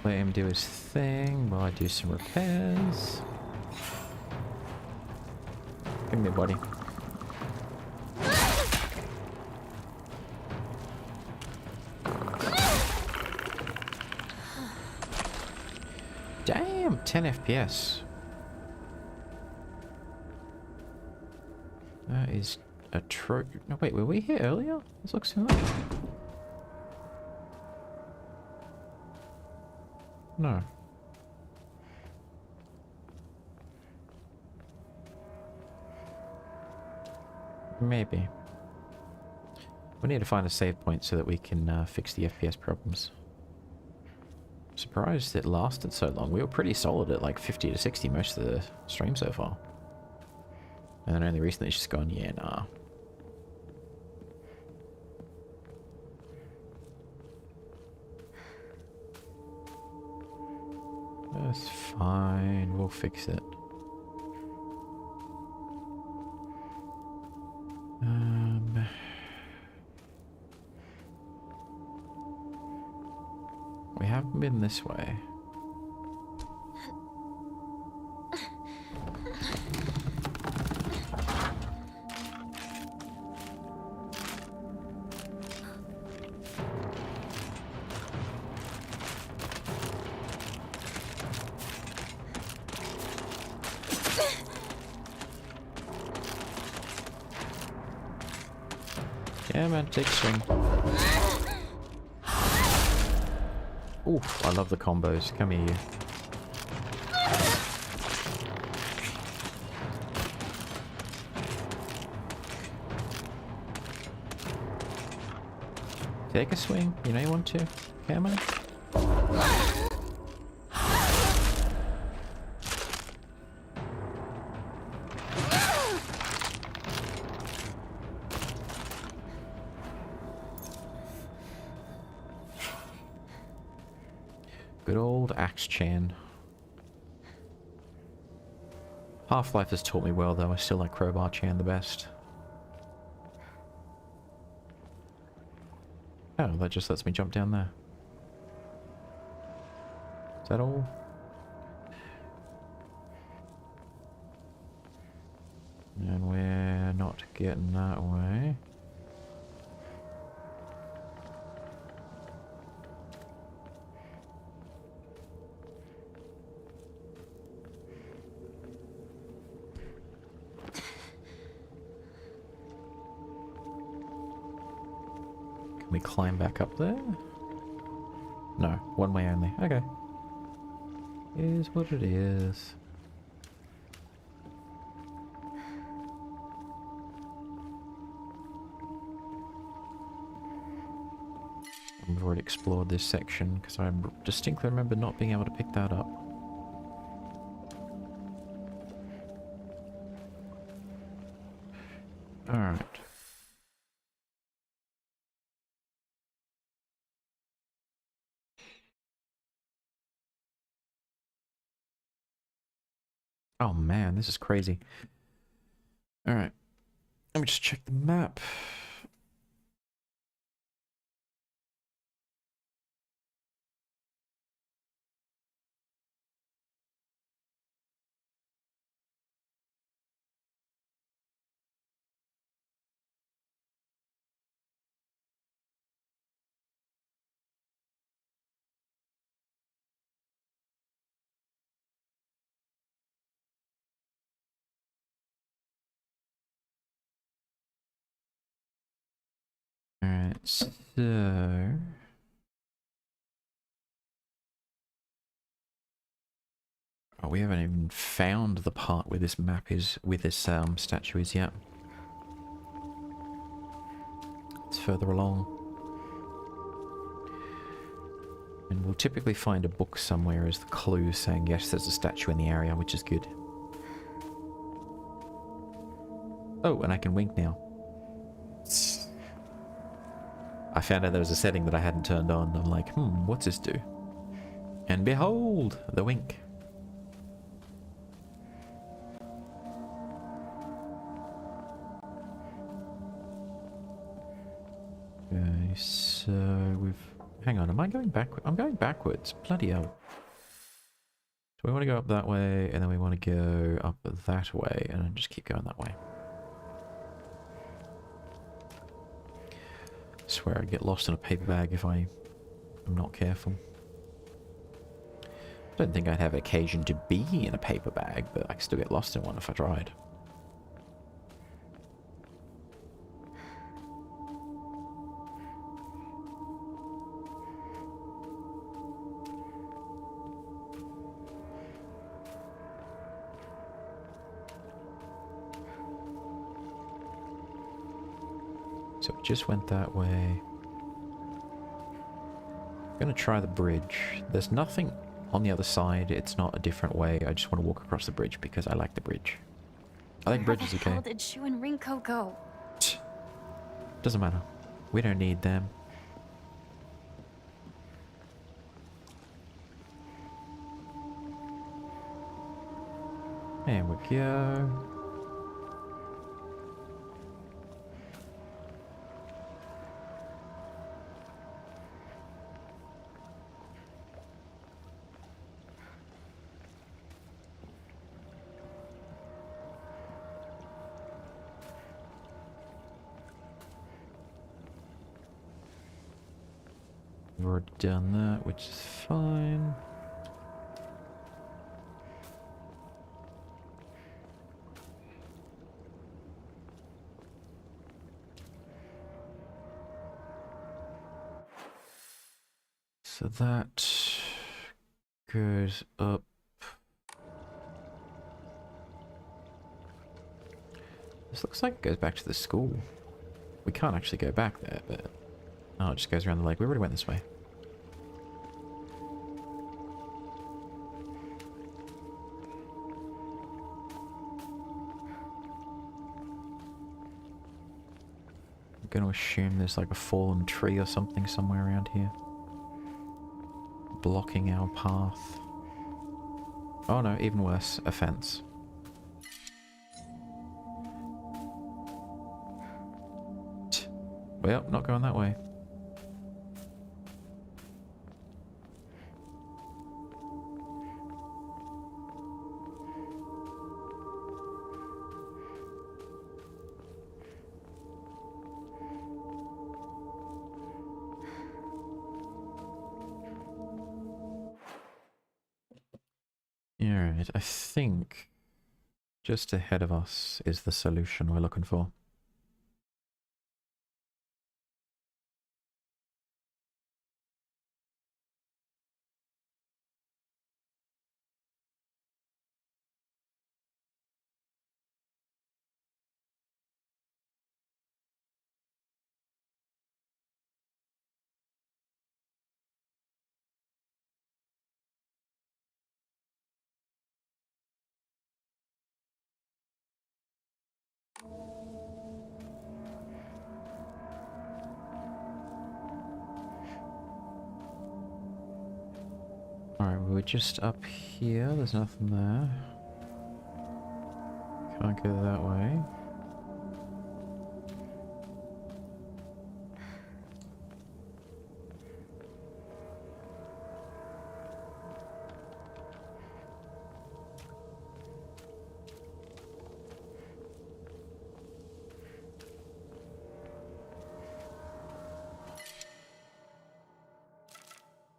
Let him do his thing while I do some repairs. Come here, buddy. Damn, 10 FPS. That is a no, wait, were we here earlier? This looks familiar. No. Maybe. We need to find a save point so that we can fix the FPS problems. I'm surprised it lasted so long. We were pretty solid at like 50 to 60 most of the stream so far. And then only recently it's just gone, yeah, nah. That's fine, we'll fix it. We haven't been this way. Yeah, man, take a swing. Oof, I love the combos. Come here, you. Take a swing. You know you want to. Come on. Good old Axe Chan. Half-Life has taught me well, though. I still like Crowbar Chan the best. Oh, that just lets me jump down there. Is that all? And we're not getting that way. Can we climb back up there? No, one way only. Okay. Is what it is. We've already explored this section because I distinctly remember not being able to pick that up. Alright. Oh man, this is crazy. Alright. Let me just check the map. Alright, so... Oh, we haven't even found the part where this map is, where this statue is yet. It's further along. And we'll typically find a book somewhere as the clue saying, yes, there's a statue in the area, which is good. Oh, and I can wink now. I found out there was a setting that I hadn't turned on. I'm like, what's this do? And behold, the wink. Okay, so we've... Hang on, am I going backward? I'm going backwards. Bloody hell. So we want to go up that way, and then we want to go up that way, and then just keep going that way. I swear I'd get lost in a paper bag if I am not careful. I don't think I'd have occasion to be in a paper bag, but I could still get lost in one if I tried. So we just went that way. I'm gonna try the bridge. There's nothing on the other side. It's not a different way. I just want to walk across the bridge because I like the bridge. I think bridge is okay. Where the hell did Shu and Rinko go? Doesn't matter. We don't need them. There we go. We've already done that, which is fine. So that goes up. This looks like it goes back to the school. We can't actually go back there, but... Oh, it just goes around the lake. We already went this way. I'm going to assume there's like a fallen tree or something somewhere around here. Blocking our path. Oh no, even worse. A fence. Well, not going that way. Alright, I think just ahead of us is the solution we're looking for. Alright, we're just up here. There's nothing there. Can't go that way.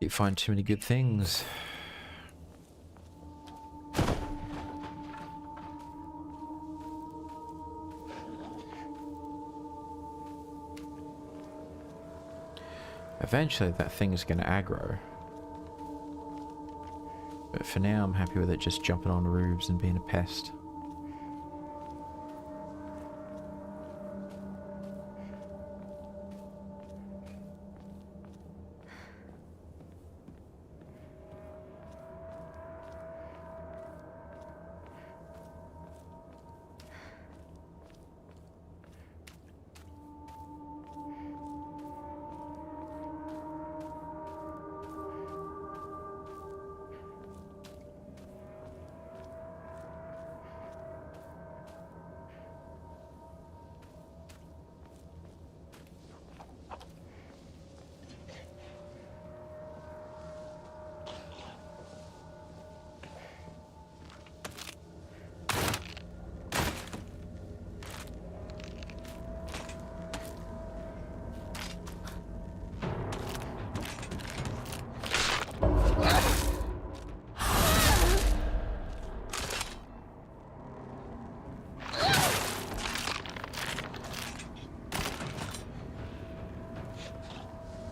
You find too many good things. Eventually that thing's gonna aggro. But for now I'm happy with it just jumping on roofs and being a pest.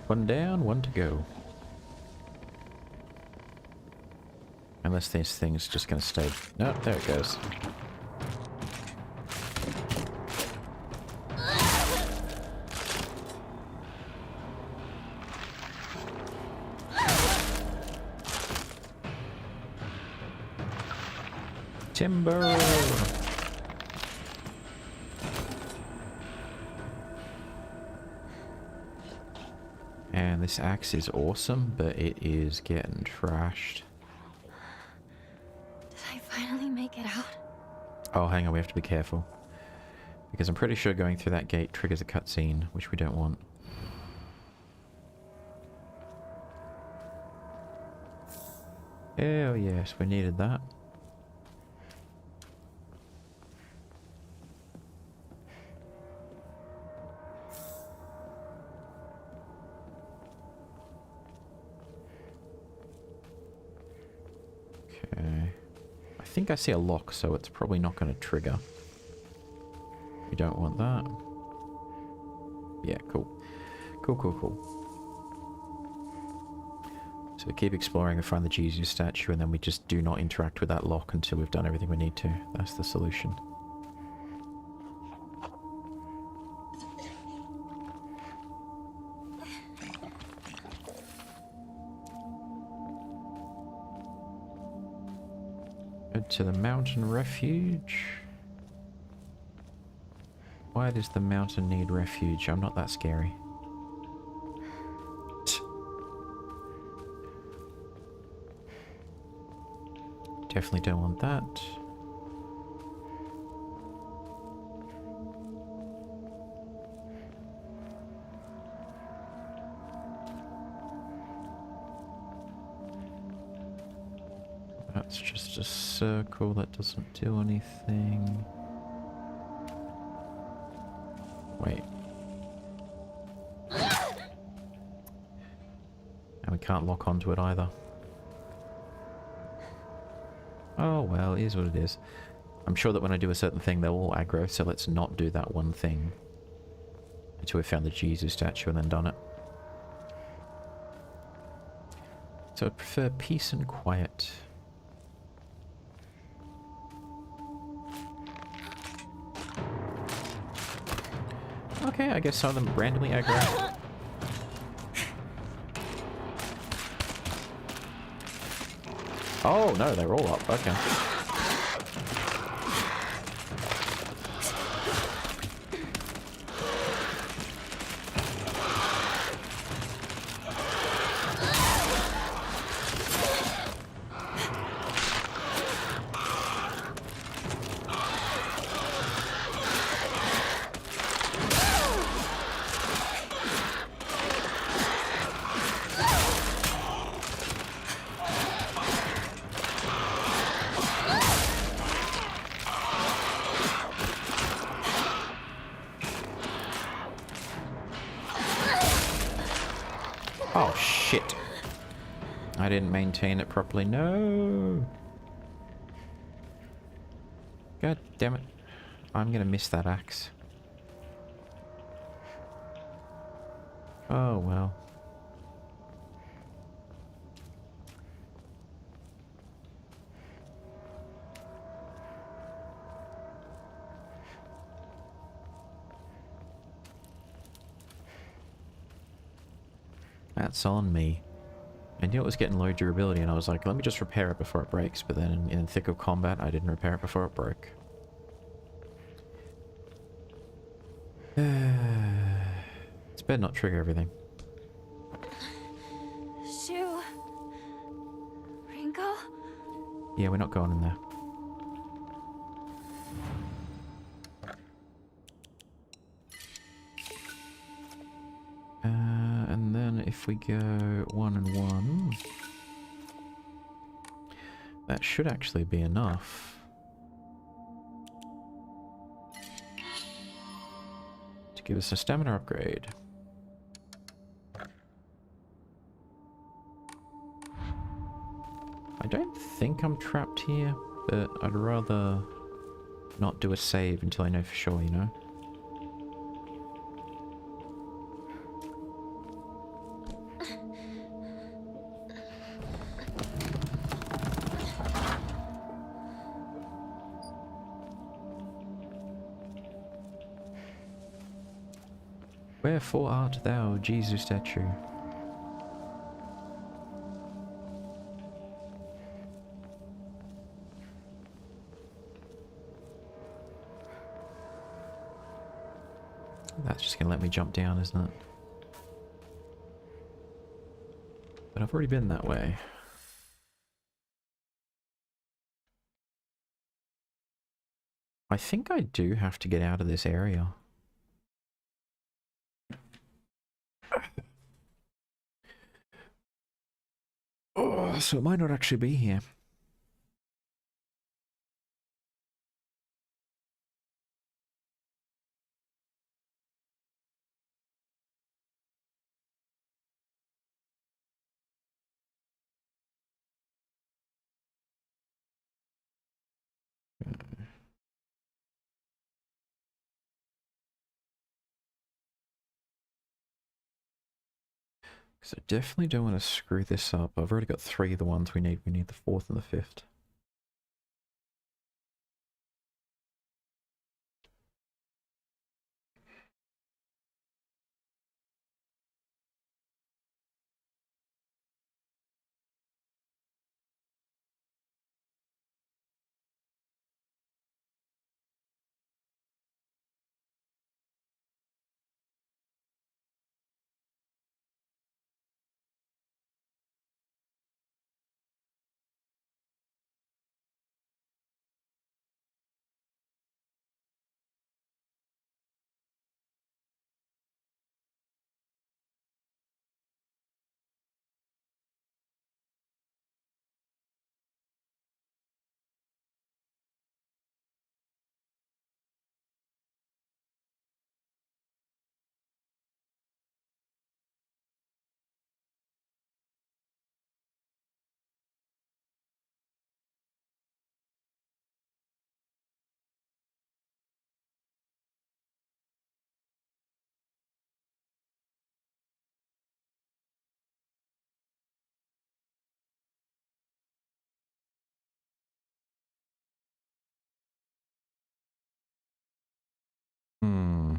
One down, one to go. Unless this thing's just gonna stay... No, there it goes. Timber! And this axe is awesome, but it is getting trashed. Did I finally make it out? Oh, hang on, we have to be careful. Because I'm pretty sure going through that gate triggers a cutscene, which we don't want. Oh yes, we needed that. Okay. I think I see a lock, so it's probably not going to trigger. We don't want that. Yeah, cool. Cool, cool, cool. So keep exploring and find the Jesus statue, and then we just do not interact with that lock until we've done everything we need to. That's the solution. Go to the mountain refuge. Why does the mountain need refuge? I'm not that scary. Definitely don't want that. That's just a circle that doesn't do anything. Wait. And we can't lock onto it either. Oh well, it is what it is. I'm sure that when I do a certain thing they'll all aggro, so let's not do that one thing. Until we've found the Jesus statue and then done it. So I prefer peace and quiet. Okay, I guess some of them randomly aggro. Oh no, they're all up, okay. Oh shit. I didn't maintain it properly. No. God damn it. I'm gonna miss that axe. Oh well. That's on me. I knew it was getting low durability and I was like, let me just repair it before it breaks, but then in the thick of combat I didn't repair it before it broke. It's better not trigger everything. Shoe. Ringo? Yeah, we're not going in there. And then if we go 1 and 1, that should actually be enough to give us a stamina upgrade. I don't think I'm trapped here, but I'd rather not do a save until I know for sure, you know? Wherefore art thou, Jesus statue? That's just gonna let me jump down, isn't it? But I've already been that way. I think I do have to get out of this area. Oh, so it might not actually be here. Because I definitely don't want to screw this up. I've already got 3 of the ones we need. We need the 4th and the 5th. Hmm.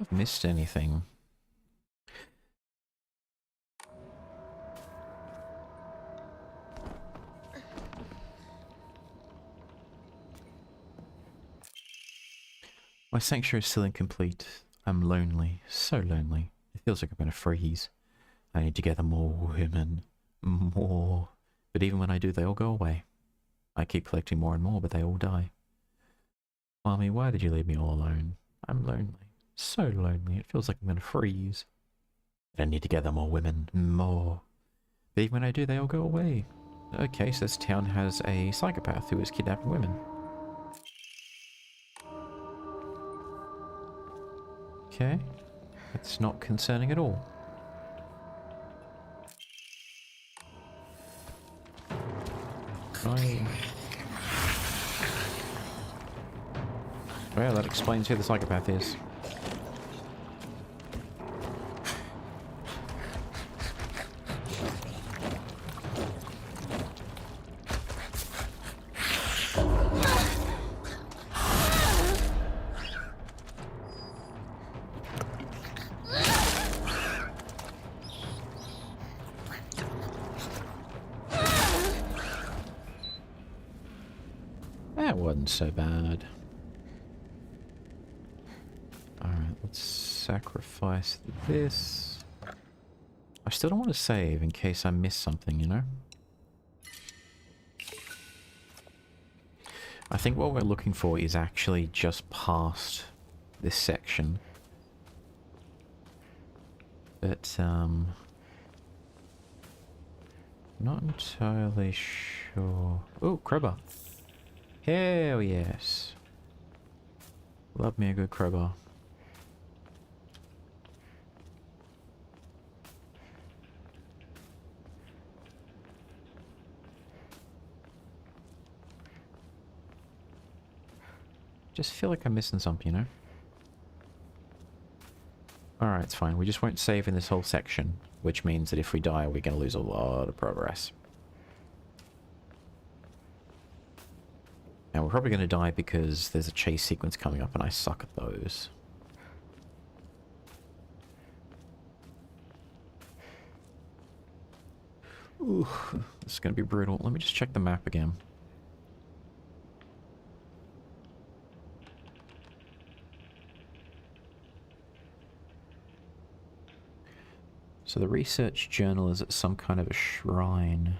I've missed anything. My sanctuary is still incomplete. I'm lonely. So lonely. It feels like I'm gonna freeze. I need to gather more women. More. But even when I do, they all go away. I keep collecting more and more, but they all die. Mommy, why did you leave me all alone? I'm lonely. So lonely. It feels like I'm gonna freeze. But I need to gather more women. More. But even when I do, they all go away. Okay, so this town has a psychopath who is kidnapping women. Okay. That's not concerning at all. Right. Well, that explains who the psychopath is. That wasn't so bad. Alright, let's sacrifice this. I still don't want to save in case I miss something, you know? I think what we're looking for is actually just past this section. But, not entirely sure. Oh, crowbar. Hell yes. Love me a good crowbar. Just feel like I'm missing something, you know? Alright, it's fine. We just won't save in this whole section, which means that if we die, we're going to lose a lot of progress. Now, we're probably going to die because there's a chase sequence coming up and I suck at those. Ooh, this is going to be brutal. Let me just check the map again. So the research journal is at some kind of a shrine.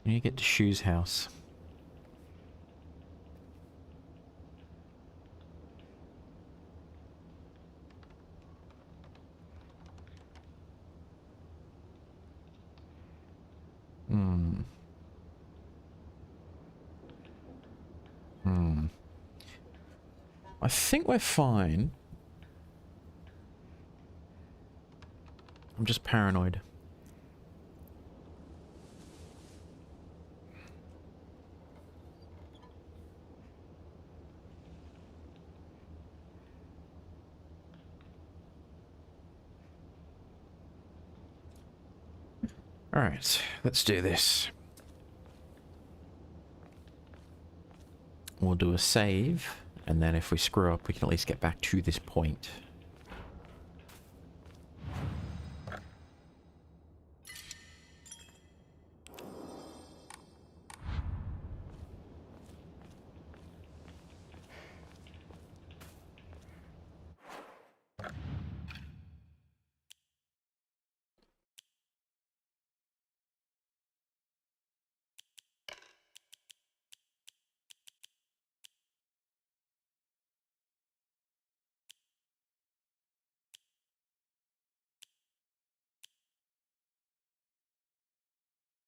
You get to Shu's house. I think we're fine. I'm just paranoid. Alright, let's do this. We'll do a save, and then if we screw up, we can at least get back to this point.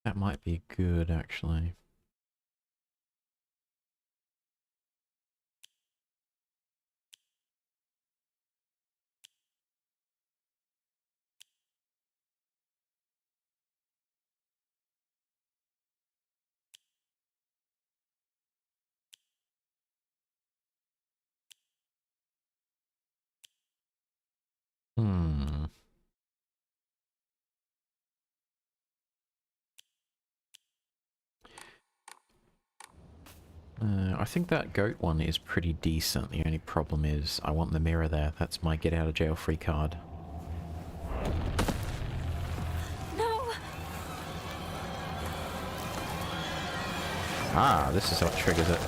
That might be good, actually. I think that goat one is pretty decent. The only problem is I want the mirror there. That's my get out of jail free card. No! Ah, this is what triggers it.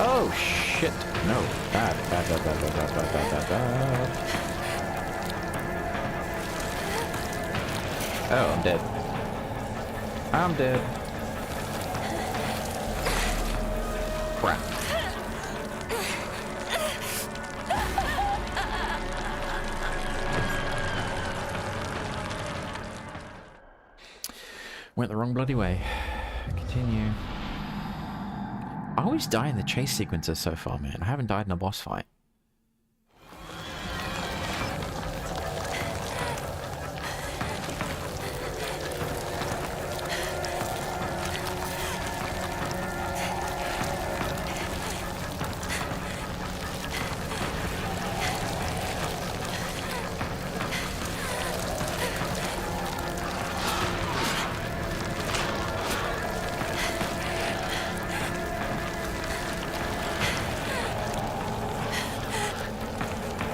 Oh shit! No, bad. Oh, I'm dead. I'm dead. Crap. Went the wrong bloody way. Continue. I always die in the chase sequences so far, man. I haven't died in a boss fight.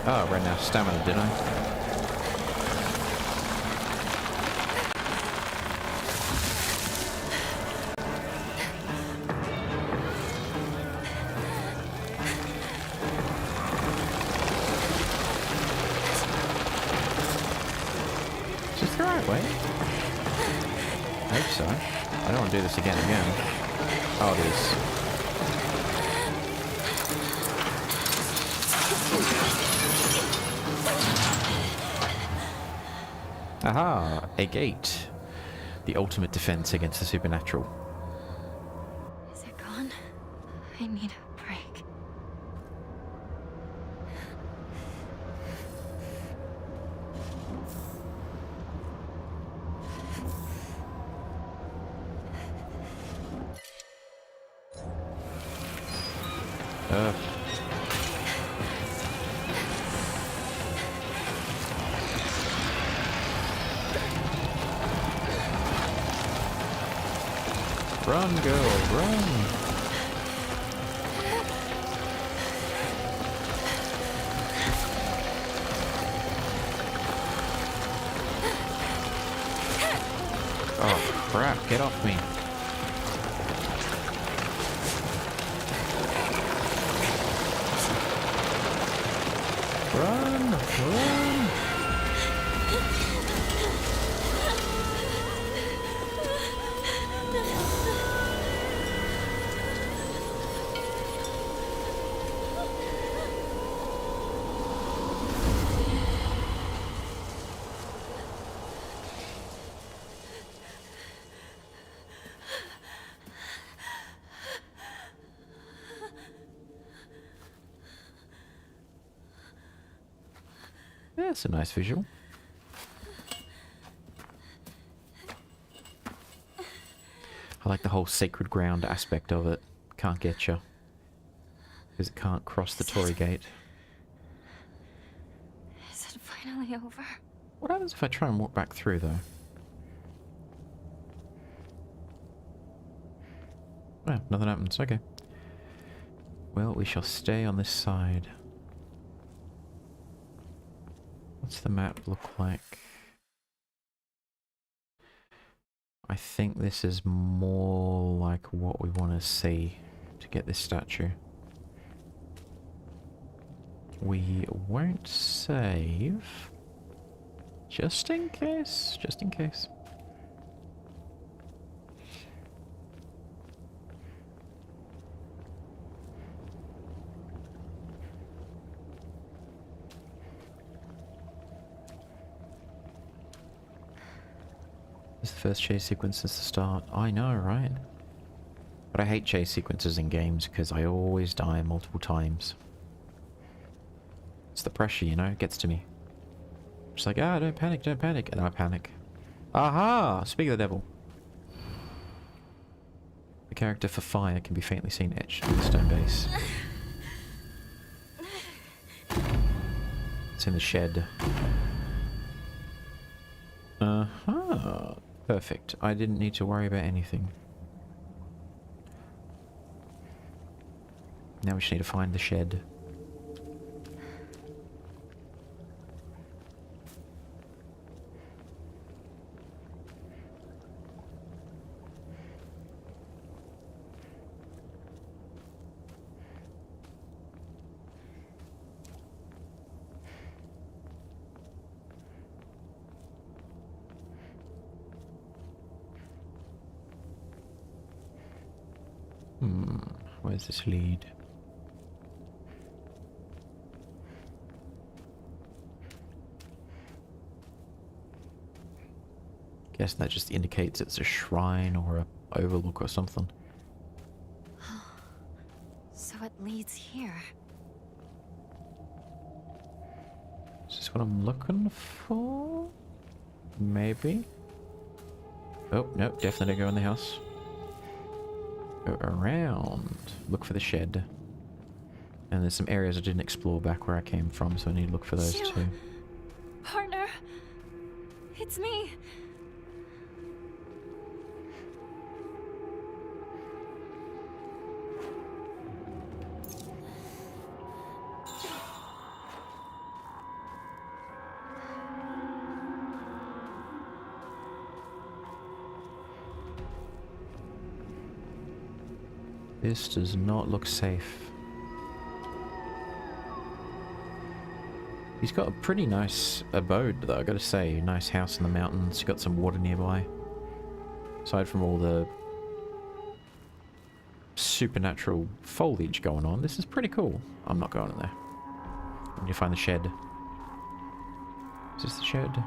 Oh, I ran out of stamina, didn't I? Is this the right way? I hope so. I don't want to do this again. Oh, it is. Aha! A gate. The ultimate defense against the supernatural. Is it gone? I need a break. Run, girl, run! Oh crap, get off me. Run! Run! Yeah, it's a nice visual. I like the whole sacred ground aspect of it. Can't get you. Because it can't cross the Tory gate. Is it finally over? What happens if I try and walk back through, though? Oh, nothing happens. Okay. Well, we shall stay on this side. What's the map look like? I think this is more like what we want to see to get this statue. We won't save. Just in case. Just in case. This is the first chase sequence since the start. I know, right? But I hate chase sequences in games because I always die multiple times. It's the pressure, you know, it gets to me. Just like, ah, don't panic, and then I panic. Aha! Speak of the devil. The character for fire can be faintly seen etched on the stone base. It's in the shed. Uh-huh. Perfect. I didn't need to worry about anything. Now we just need to find the shed. Where's this lead? Guess that just indicates it's a shrine or a overlook or something. So it leads here. Is this what I'm looking for? Maybe? Oh, no, definitely don't go in the house. Go around. Look for the shed. And there's some areas I didn't explore back where I came from, so I need to look for those Jill. too. Partner, it's me. This does not look safe. He's got a pretty nice abode though, I gotta say. Nice house in the mountains, got some water nearby. Aside from all the supernatural foliage going on, this is pretty cool. I'm not going in there. I need to find the shed. Is this the shed?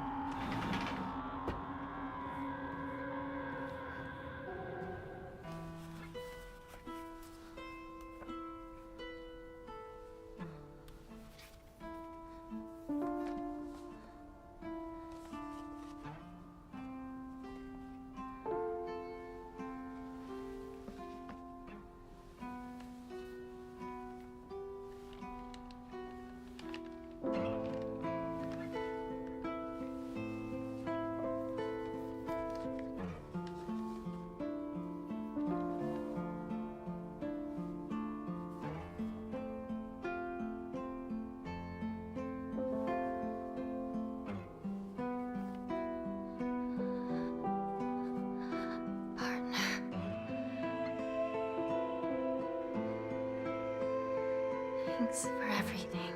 Thanks for everything.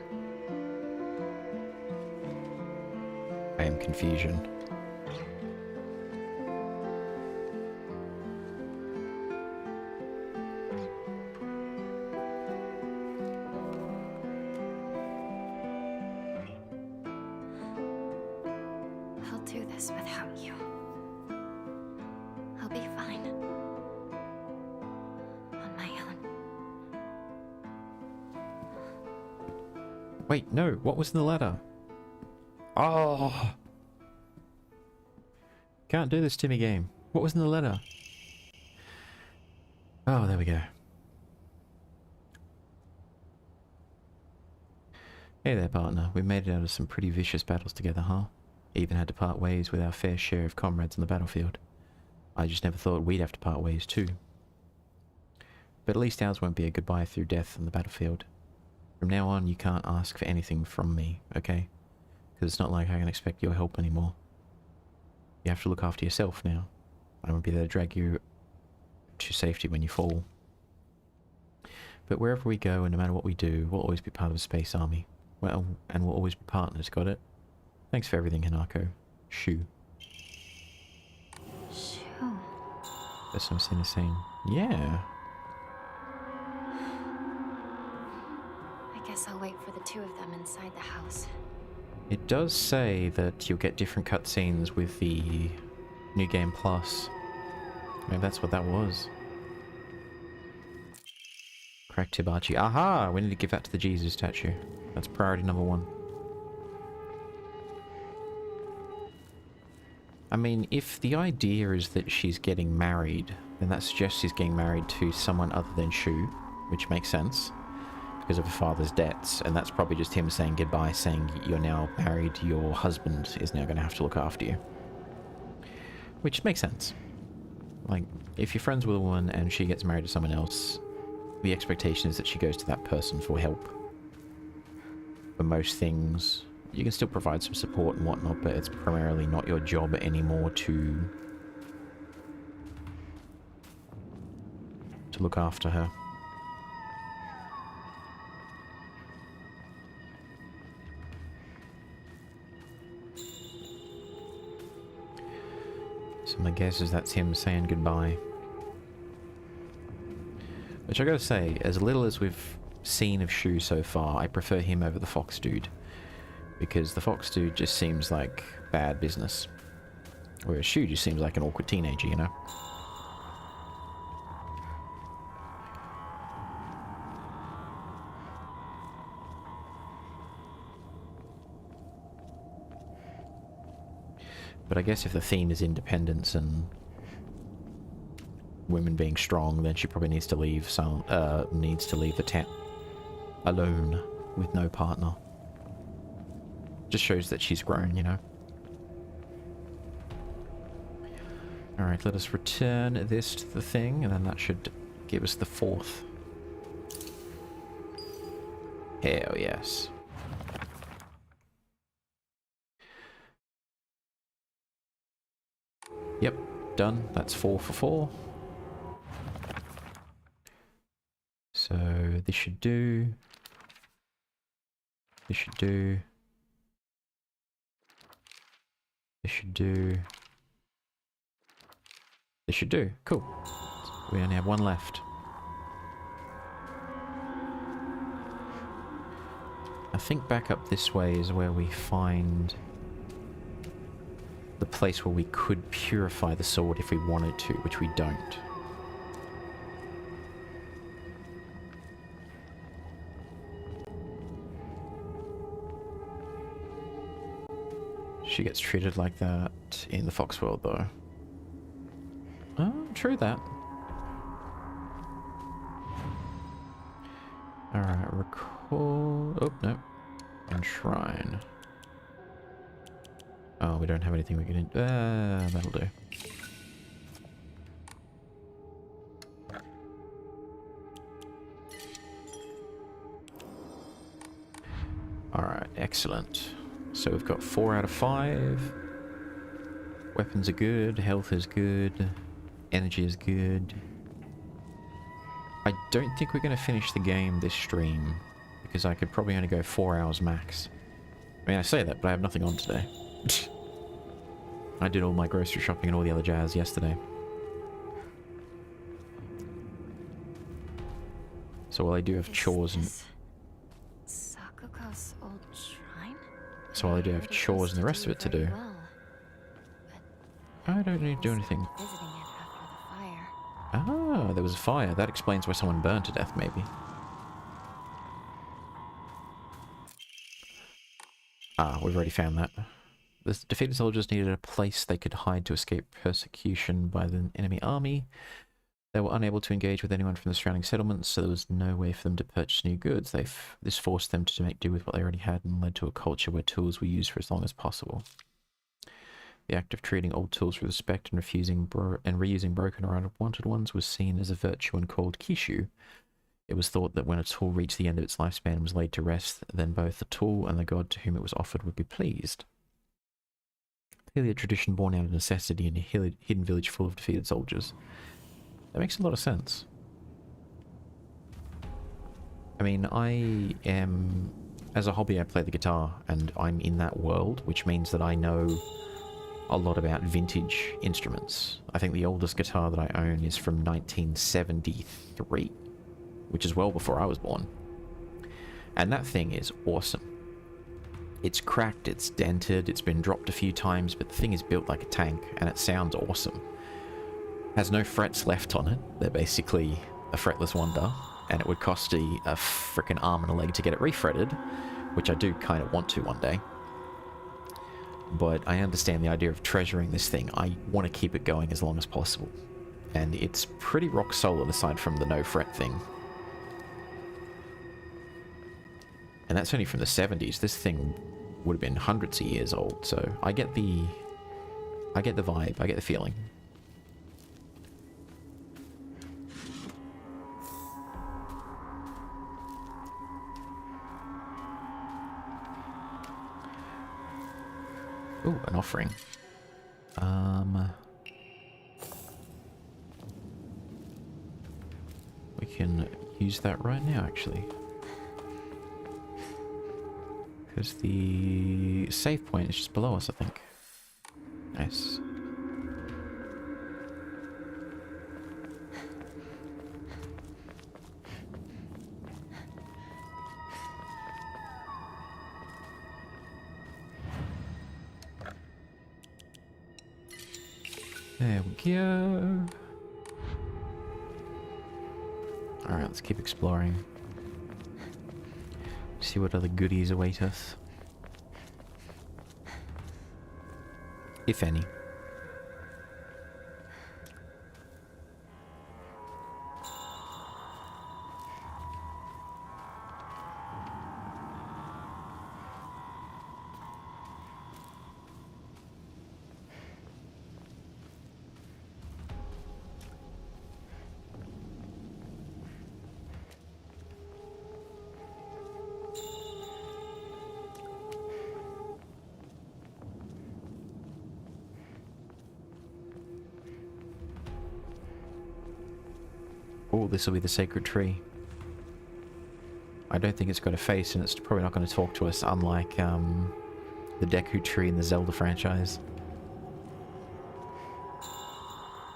I am confusion. I'll do this without you. I'll be fine. On my own. Wait, no, what was in the letter? Oh! Can't do this to me, game. What was in the letter? Oh, there we go. Hey there, partner. We made it out of some pretty vicious battles together, huh? Even had to part ways with our fair share of comrades on the battlefield. I just never thought we'd have to part ways too. But at least ours won't be a goodbye through death on the battlefield. From now on, you can't ask for anything from me, okay? Because it's not like I can expect your help anymore. You have to look after yourself now. I won't be there to drag you to safety when you fall. But wherever we go, and no matter what we do, we'll always be part of the Space Army. Well, and we'll always be partners, got it? Thanks for everything, Hanako. Shoo. Shoo. That's what I'm saying. Yeah. I guess I'll wait for the two of them inside the house. It does say that you'll get different cutscenes with the New Game Plus. Maybe that's what that was. Crack Tibachi. Aha! We need to give that to the Jesus statue. That's priority number 1. I mean, if the idea is that she's getting married, then that suggests she's getting married to someone other than Shu, which makes sense, because of her father's debts, and that's probably just him saying goodbye, saying you're now married, your husband is now going to have to look after you. Which makes sense. Like, if you're friends with a woman and she gets married to someone else, the expectation is that she goes to that person for help. For most things, you can still provide some support and whatnot, but it's primarily not your job anymore to look after her. So my guess is that's him saying goodbye. Which I gotta say, as little as we've seen of Shu so far, I prefer him over the Fox dude. Because the Fox dude just seems like bad business. Whereas Shu just seems like an awkward teenager, you know? But I guess if the theme is independence and women being strong, then she probably needs to leave the tent alone with no partner. Just shows that she's grown, you know. Alright, let us return this to the thing, and then that should give us the 4th. Hell yes. Yep, done. That's 4 for 4. So this should do. This should do. This should do. This should do. Cool. We only have 1 left. I think back up this way is where we find the place where we could purify the sword if we wanted to, which we don't. She gets treated like that in the Fox world, though. Oh, true that. Alright, record... Oh, no. Enshrine. Oh, we don't have anything we can... that'll do. Alright, excellent. So we've got 4 out of 5. Weapons are good, health is good, energy is good. I don't think we're going to finish the game this stream, because I could probably only go 4 hours max. I mean, I say that, but I have nothing on today. I did all my grocery shopping and all the other jazz yesterday. So while I do have chores and... Sakuga's old shrine? So while I do have chores and the rest of it to do, I don't need to do anything. Visiting it after the fire. Ah, there was a fire. That explains why someone burned to death, maybe. Ah, we've already found that. The defeated soldiers needed a place they could hide to escape persecution by the enemy army. They were unable to engage with anyone from the surrounding settlements, so there was no way for them to purchase new goods. This forced them to make do with what they already had and led to a culture where tools were used for as long as possible. The act of treating old tools with respect and reusing broken or unwanted ones was seen as a virtue and called kishu. It was thought that when a tool reached the end of its lifespan and was laid to rest, then both the tool and the god to whom it was offered would be pleased. Clearly a tradition born out of necessity in a hidden village full of defeated soldiers. That makes a lot of sense. I mean, I am... As a hobby, I play the guitar, and I'm in that world, which means that I know a lot about vintage instruments. I think the oldest guitar that I own is from 1973, which is well before I was born. And that thing is awesome. It's cracked, it's dented, it's been dropped a few times, but the thing is built like a tank, and it sounds awesome. Has no frets left on it. They're basically a fretless wonder, and it would cost a frickin' arm and a leg to get it refretted, which I do kind of want to one day. But I understand the idea of treasuring this thing. I want to keep it going as long as possible. And it's pretty rock solid aside from the no fret thing. And that's only from the 70s. This thing would have been hundreds of years old, so I get the vibe, I get the feeling. Ooh, an offering. We can use that right now, actually. Because the save point is just below us, I think. Nice. There we go. Alright, let's keep exploring. See what other goodies await us. If any. Oh, this will be the sacred tree. I don't think it's got a face, and it's probably not going to talk to us, unlike the Deku tree in the Zelda franchise.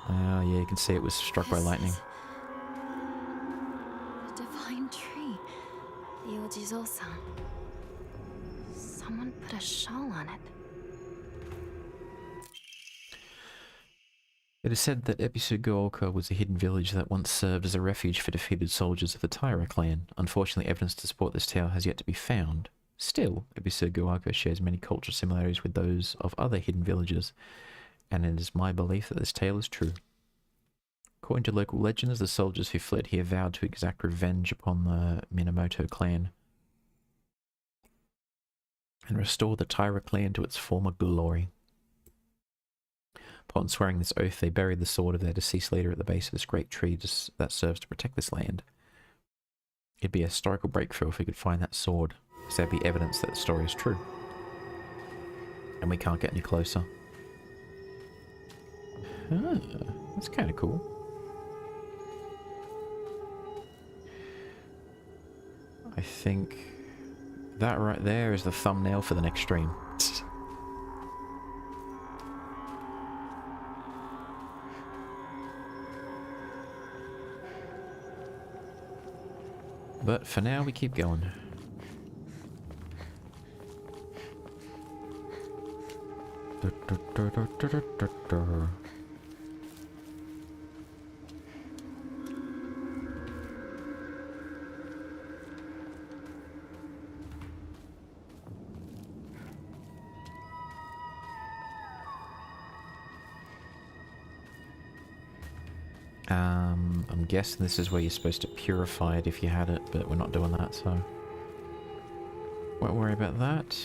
Yeah, you can see it was struck by lightning. The divine tree. The Ojizo-san. Someone put a shawl on it. It is said that Ebisugaoka was a hidden village that once served as a refuge for defeated soldiers of the Taira clan. Unfortunately, evidence to support this tale has yet to be found. Still, Ebisugaoka shares many cultural similarities with those of other hidden villages, and it is my belief that this tale is true. According to local legends, the soldiers who fled here vowed to exact revenge upon the Minamoto clan and restore the Taira clan to its former glory. Upon swearing this oath, they buried the sword of their deceased leader at the base of this great tree that serves to protect this land. It'd be a historical breakthrough if we could find that sword, as there'd be evidence that the story is true. And we can't get any closer. Ah, that's kind of cool. I think that right there is the thumbnail for the next stream. But for now, we keep going. I'm guessing this is where you're supposed to purify it if you had it, but we're not doing that, so... Won't worry about that.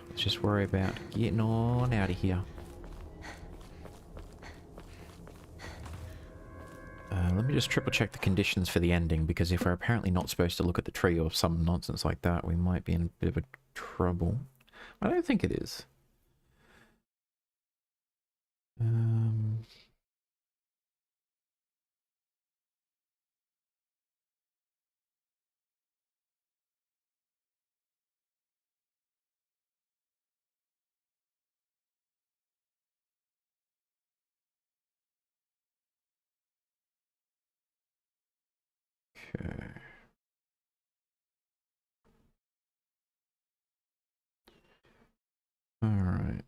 Let's just worry about getting on out of here. Let me just triple check the conditions for the ending, because if we're apparently not supposed to look at the tree or some nonsense like that, we might be in a bit of trouble. I don't think it is. Okay. All right.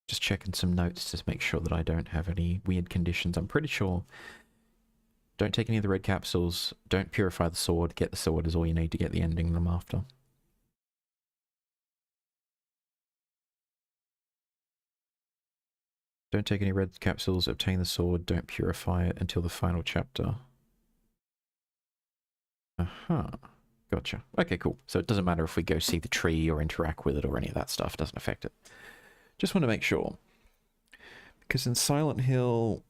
Just checking some notes to make sure that I don't have any weird conditions. I'm pretty sure. Don't take any of the red capsules. Don't purify the sword. Get the sword is all you need to get the ending I'm after. Don't take any red capsules. Obtain the sword. Don't purify it until the final chapter. Aha. Gotcha. Okay, cool. So it doesn't matter if we go see the tree or interact with it or any of that stuff. It doesn't affect it. Just want to make sure. Because in Silent Hill...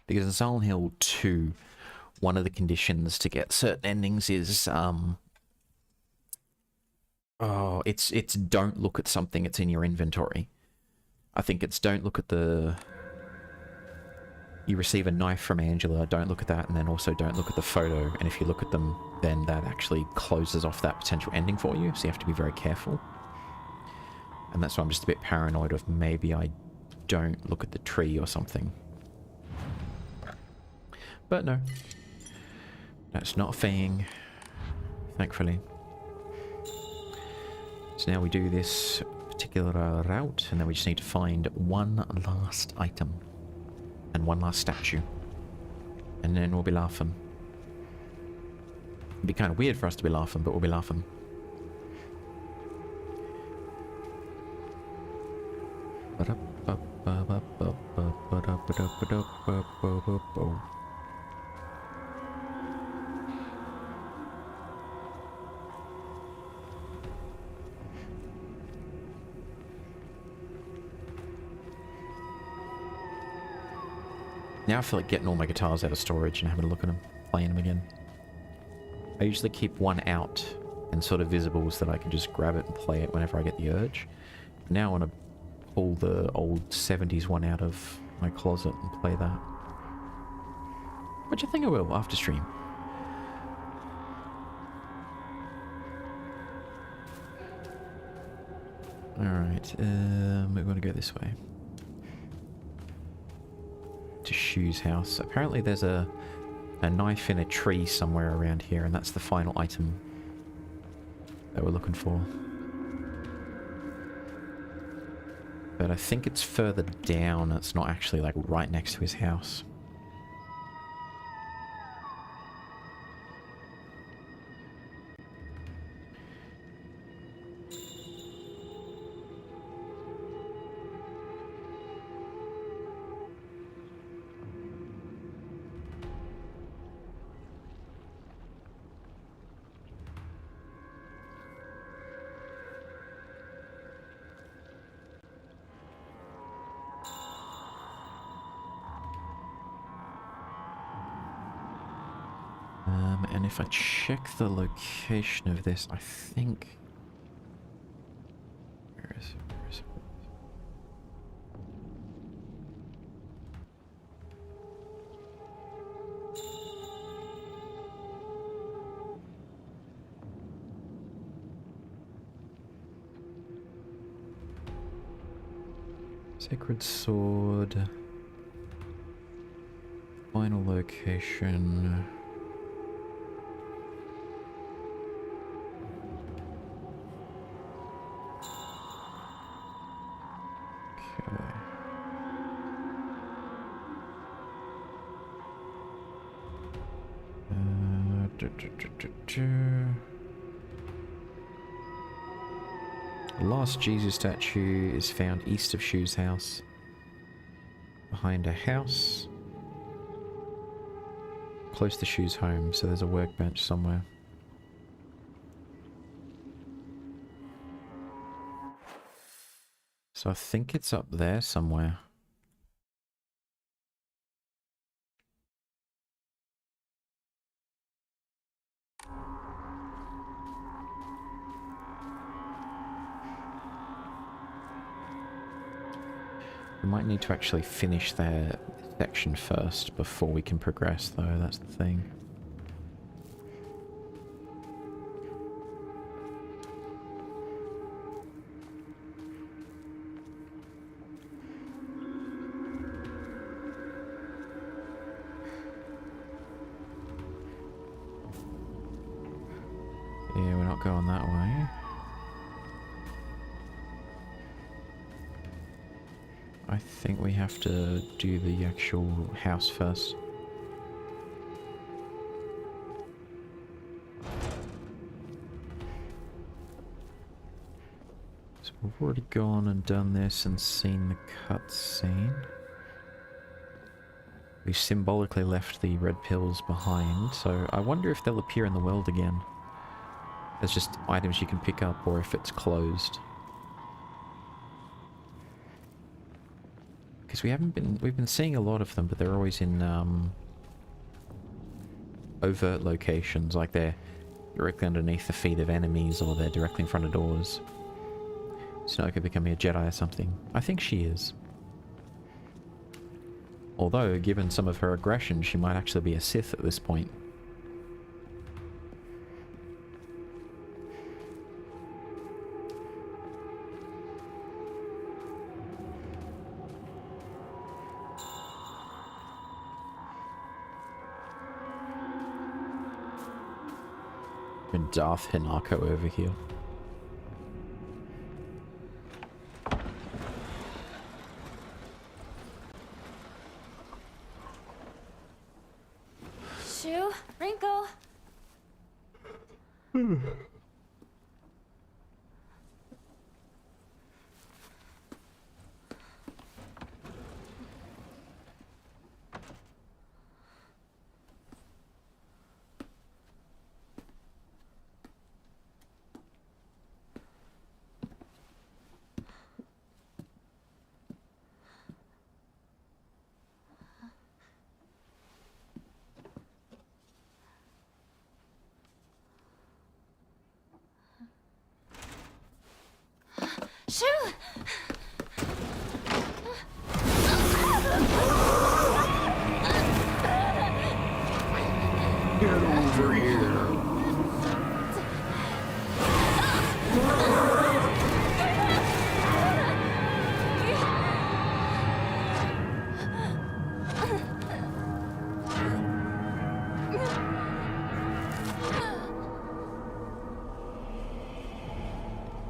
Because in Silent Hill 2, one of the conditions to get certain endings is, it's don't look at something that's in your inventory. I think it's don't look at the... You receive a knife from Angela, don't look at that, and then also don't look at the photo, and if you look at them, then that actually closes off that potential ending for you, so you have to be very careful. And that's why I'm just a bit paranoid of maybe I don't look at the tree or something. But no, that's not a thing, thankfully. So now we do this particular route, and then we just need to find one last item and one last statue, and then we'll be laughing. It'd be kind of weird for us to be laughing, but we'll be laughing. Now I feel like getting all my guitars out of storage and having a look at them, playing them again. I usually keep one out and sort of visible so that I can just grab it and play it whenever I get the urge. Now I want to pull the old 70s one out of my closet and play that. Which I think I will after stream. Alright, we're going to go this way. To Shu's house. Apparently there's a knife in a tree somewhere around here, and that's the final item that we're looking for. But I think it's further down. It's not actually like right next to his house. And if I check the location of this, I think... Where is it? Where is it? Sacred Sword. Final location. Okay. The last Jesus statue is found east of Shu's house. Behind a house. Close to Shu's home, so there's a workbench somewhere. So I think it's up there somewhere. We might need to actually finish their section first before we can progress, though, that's the thing. Yeah, we're not going that way. I think we have to do the actual house first. So we've already gone and done this and seen the cutscene. We've symbolically left the red pills behind, so I wonder if they'll appear in the world again. As just items you can pick up, or if it's closed. Because we've been seeing a lot of them, but they're always in overt locations, like they're directly underneath the feet of enemies, or they're directly in front of doors. Snoke becoming a Jedi or something. I think she is. Although, given some of her aggression, she might actually be a Sith at this point. And Darth Hinako over here. Shu, Rinko. Shu! Get over here!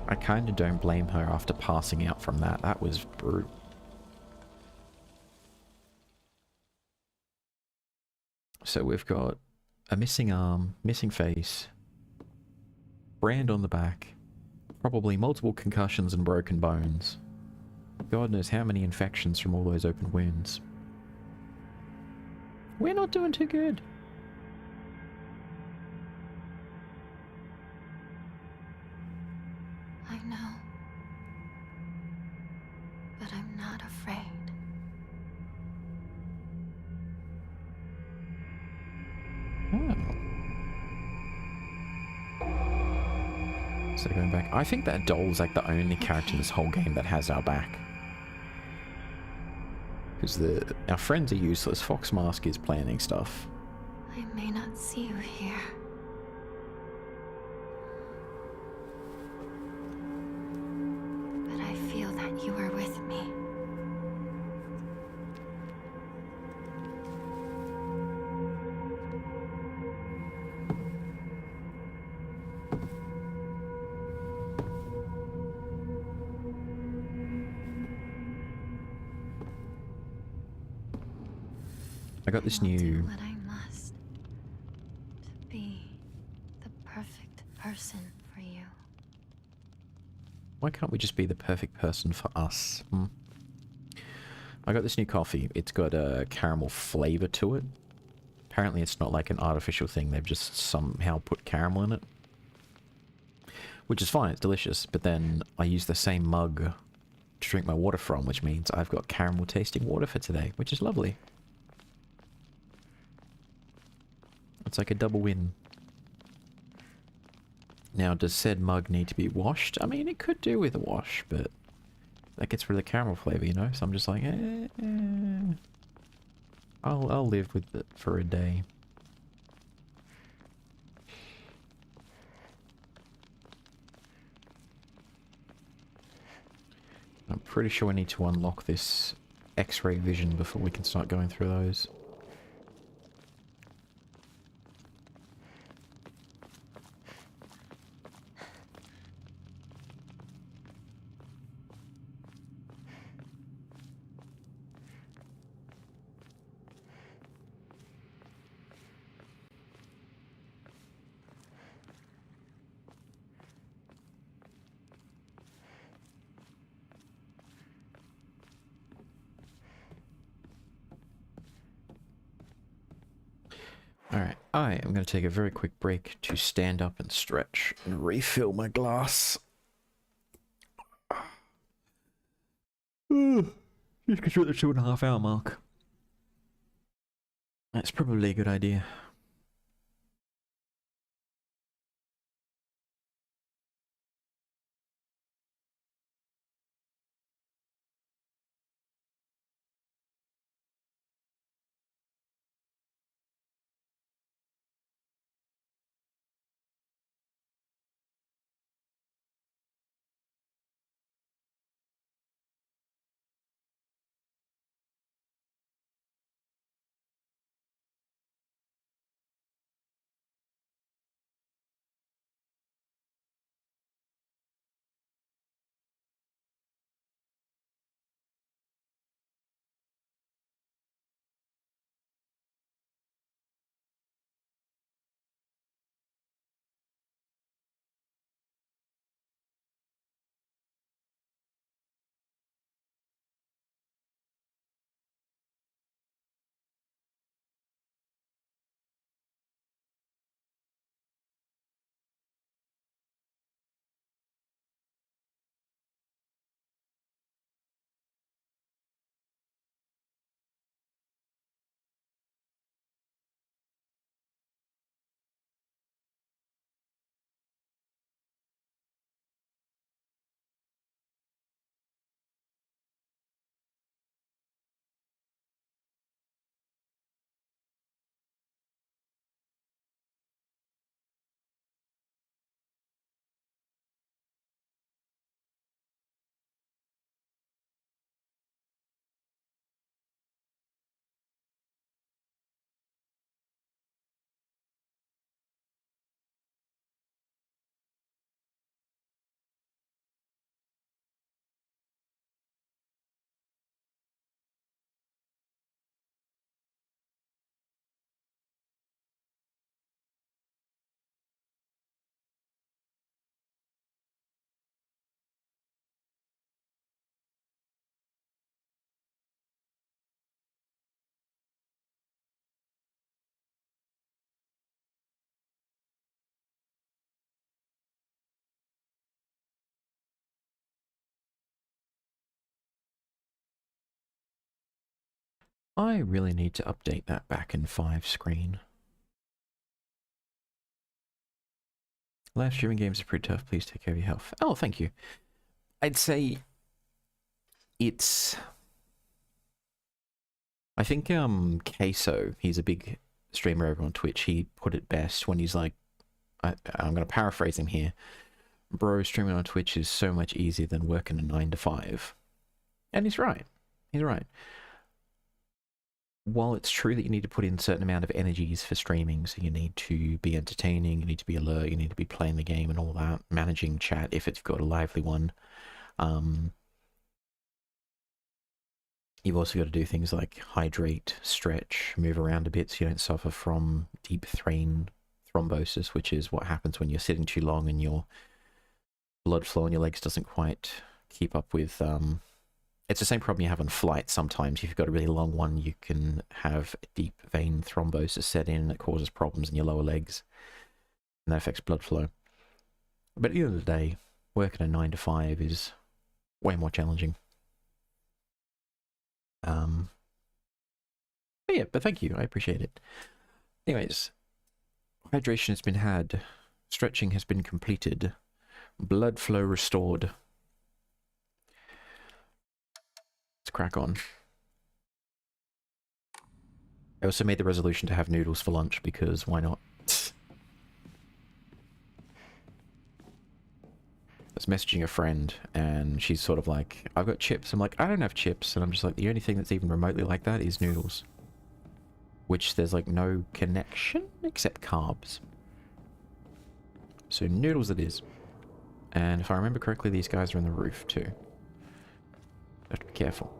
I kind of don't blame her after passing out from that. That was brutal. So we've got a missing arm, missing face, brand on the back, probably multiple concussions and broken bones. God knows how many infections from all those open wounds. We're not doing too good. I know. But I'm not afraid. Oh. So going back, I think that doll's like the only character in this whole game that has our back. Because our friends are useless. Fox Mask is planning stuff. I may not see you here. But I feel that you are with me. I got this I'll new... do what I must to be the perfect person for you. Why can't we just be the perfect person for us? Hmm? I got this new coffee. It's got a caramel flavor to it. Apparently it's not like an artificial thing. They've just somehow put caramel in it. Which is fine. It's delicious. But then I use the same mug to drink my water from, which means I've got caramel tasting water for today, which is lovely. It's like a double win. Now, does said mug need to be washed? I mean, it could do with a wash, but that gets rid of the caramel flavor, you know? So I'm just like, I'll live with it for a day. I'm pretty sure we need to unlock this X-ray vision before we can start going through those. Alright, I am going to take a very quick break to stand up and stretch and refill my glass. Just because we're at the 2.5 hour mark. That's probably a good idea. I really need to update that back in 5 screen. Live streaming games are pretty tough. Please take care of your health. Oh, thank you. I'd say it's... I think Queso, he's a big streamer over on Twitch, he put it best when he's like, I'm going to paraphrase him here, bro, streaming on Twitch is so much easier than working a 9 to 5. And he's right. He's right. While it's true that you need to put in a certain amount of energies for streaming, so you need to be entertaining, you need to be alert, you need to be playing the game and all that, managing chat if it's got a lively one, you've also got to do things like hydrate, stretch, move around a bit so you don't suffer from deep vein thrombosis, which is what happens when you're sitting too long and your blood flow in your legs doesn't quite keep up with... It's the same problem you have on flight sometimes. If you've got a really long one, you can have deep vein thrombosis set in that causes problems in your lower legs, and that affects blood flow. But at the end of the day, working a 9 to 5 is way more challenging. But yeah, but thank you, I appreciate it. Anyways, hydration has been had, stretching has been completed, blood flow restored. Let's crack on. I also made the resolution to have noodles for lunch because why not? I was messaging a friend and she's sort of like, I've got chips. I'm like, I don't have chips. And I'm just like, the only thing that's even remotely like that is noodles. Which there's like no connection except carbs. So noodles it is. And if I remember correctly, these guys are on the roof too. Have to be careful.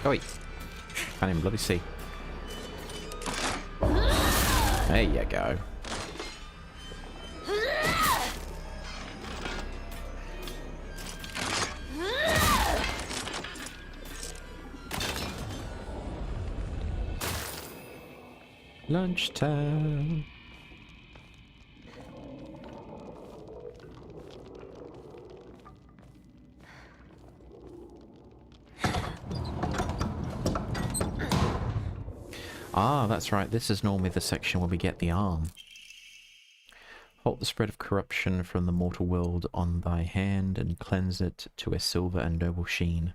Oi! Can't even bloody see. There you go. Lunchtime. Ah, that's right. This is normally the section where we get the arm. Halt the spread of corruption from the mortal world on thy hand and cleanse it to a silver and noble sheen.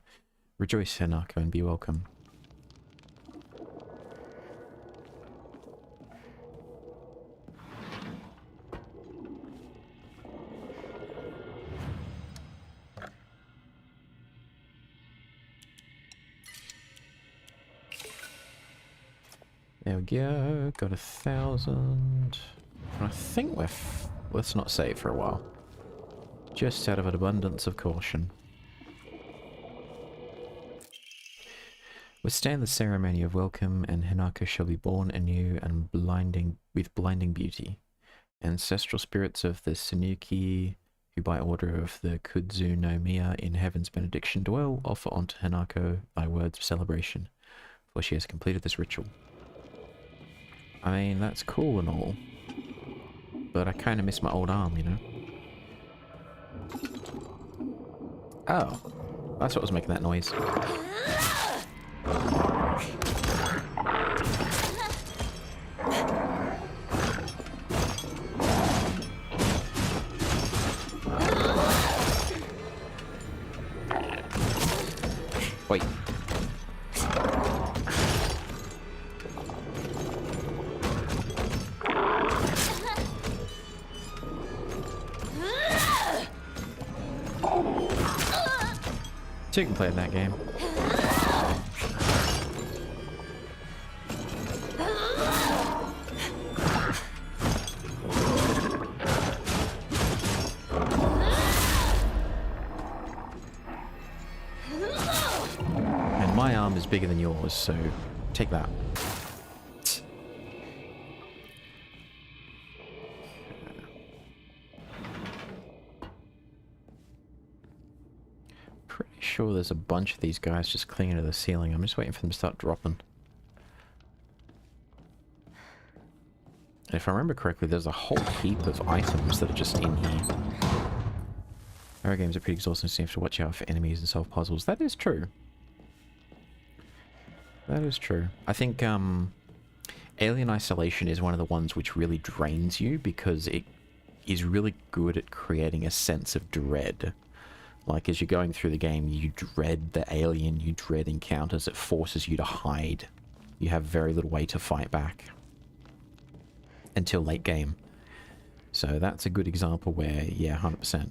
Rejoice, Hanako, and be welcome. There we go, got 1,000. I think we're let's not save for a while. Just out of an abundance of caution. Withstand the ceremony of welcome, and Hanako shall be born anew and with blinding beauty. Ancestral spirits of the Sanuki, who by order of the Kudzu no Miya in heaven's benediction dwell, offer unto Hanako thy words of celebration, for she has completed this ritual. I mean, that's cool and all, but I kind of miss my old arm, you know? Oh, that's what was making that noise. Wait. So you can play in that game. And my arm is bigger than yours, so take that. sure there's a bunch of these guys just clinging to the ceiling. I'm just waiting for them to start dropping. If I remember correctly, there's a whole heap of items that are just in here. Horror games are pretty exhausting, so you have to watch out for enemies and solve puzzles. That is true. That is true. I think Alien Isolation is one of the ones which really drains you because it is really good at creating a sense of dread. Like, as you're going through the game, you dread the alien, you dread encounters, it forces you to hide. You have very little way to fight back. Until late game. So that's a good example where, yeah, 100%.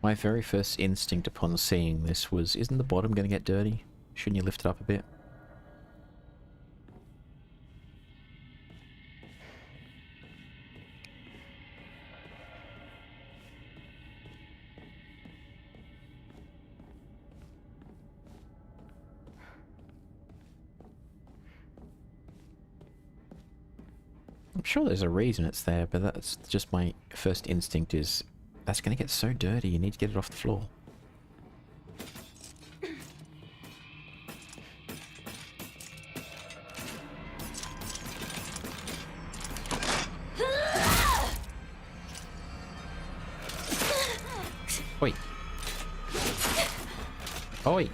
My very first instinct upon seeing this was, isn't the bottom going to get dirty? Shouldn't you lift it up a bit? I'm sure there's a reason it's there, but that's just my first instinct is, that's going to get so dirty, you need to get it off the floor. Oi. Oi.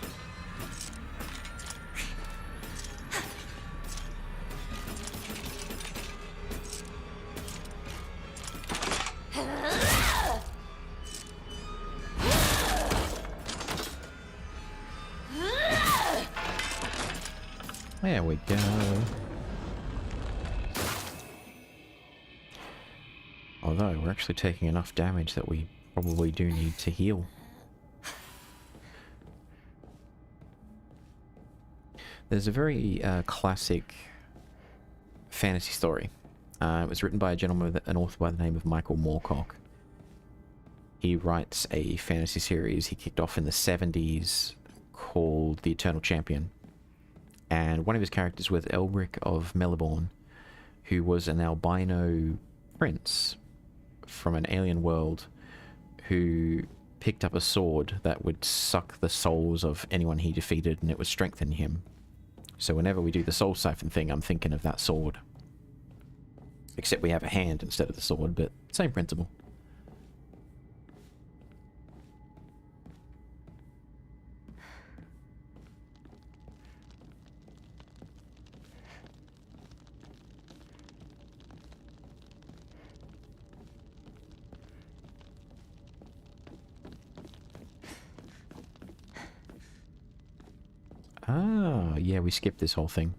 There we go. Although, we're actually taking enough damage that we probably do need to heal. There's a very classic fantasy story. It was written by a gentleman, an author by the name of Michael Moorcock. He writes a fantasy series he kicked off in the 70s called The Eternal Champion. And one of his characters was Elric of Meliborn, who was an albino prince from an alien world who picked up a sword that would suck the souls of anyone he defeated, and it would strengthen him. So whenever we do the soul siphon thing, I'm thinking of that sword. Except we have a hand instead of the sword, but same principle. Ah, yeah, we skipped this whole thing.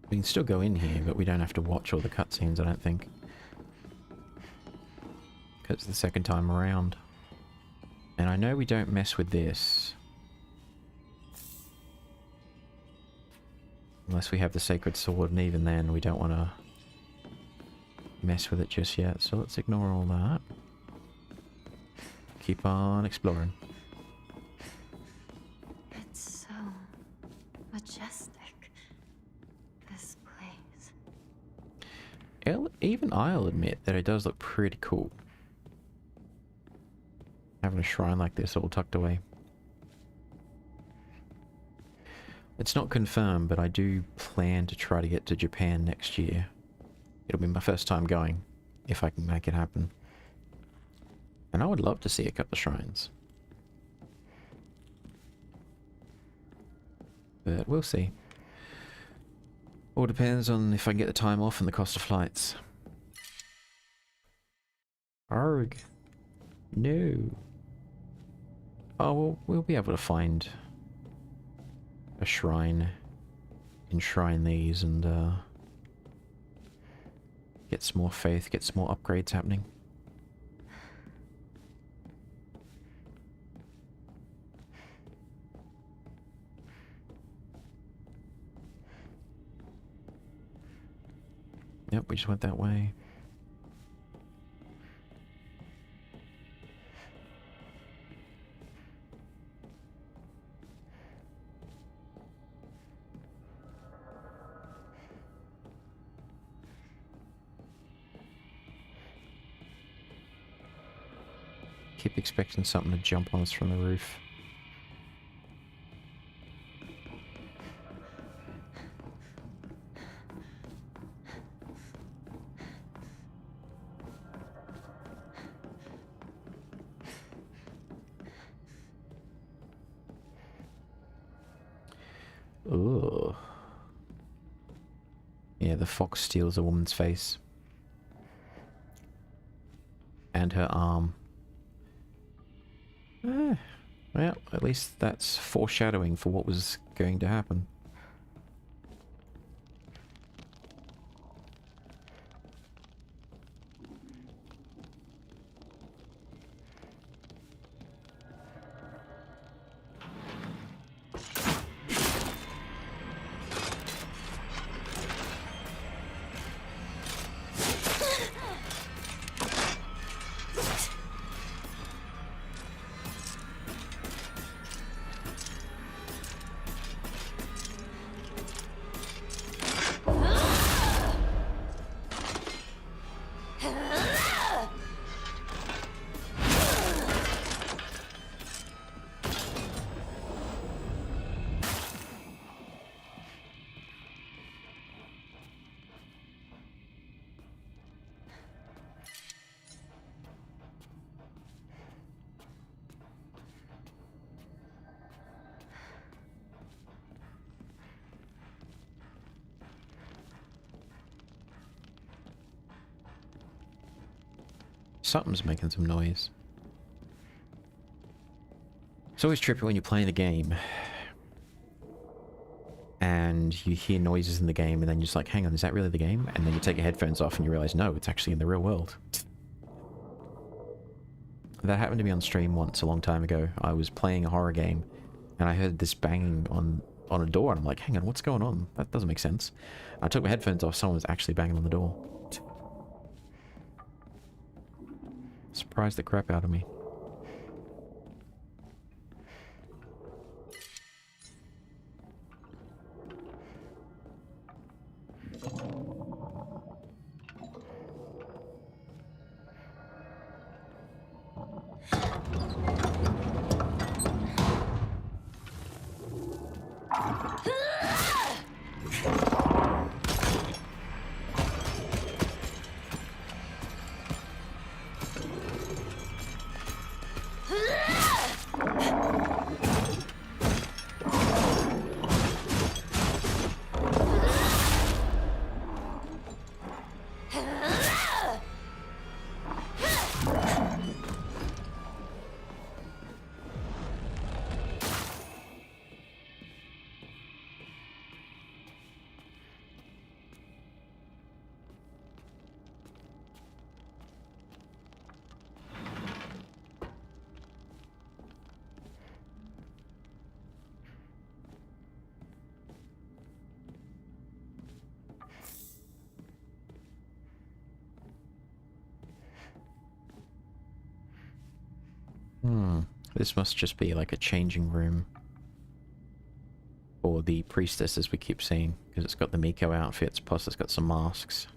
We can still go in here, but we don't have to watch all the cutscenes, I don't think. Because it's the second time around. And I know we don't mess with this. Unless we have the sacred sword, and even then we don't want to mess with it just yet. So let's ignore all that. Keep on exploring. It's so majestic, this place. Even I'll admit that it does look pretty cool. Having a shrine like this all tucked away. It's not confirmed, but I do plan to try to get to Japan next year. It'll be my first time going, if I can make it happen. And I would love to see a couple of shrines. But we'll see. All depends on if I can get the time off and the cost of flights. Arg. No. Oh, well, we'll be able to find a shrine, enshrine these, and get some more faith, get some more upgrades happening. Yep, we just went that way. Keep expecting something to jump on us from the roof. Ugh. Yeah, the fox steals a woman's face. And her arm. Well, at least that's foreshadowing for what was going to happen. Something's making some noise. It's always trippy when you're playing a game and you hear noises in the game and then you're just like, hang on, is that really the game? And then you take your headphones off and you realize, no, it's actually in the real world. That happened to me on stream once a long time ago. I was playing a horror game and I heard this banging on a door and I'm like, hang on, what's going on? That doesn't make sense. I took my headphones off, someone was actually banging on the door. Surprised the crap out of me. This must just be like a changing room for the priestess, as we keep seeing, because it's got the Miko outfits, plus it's got some masks.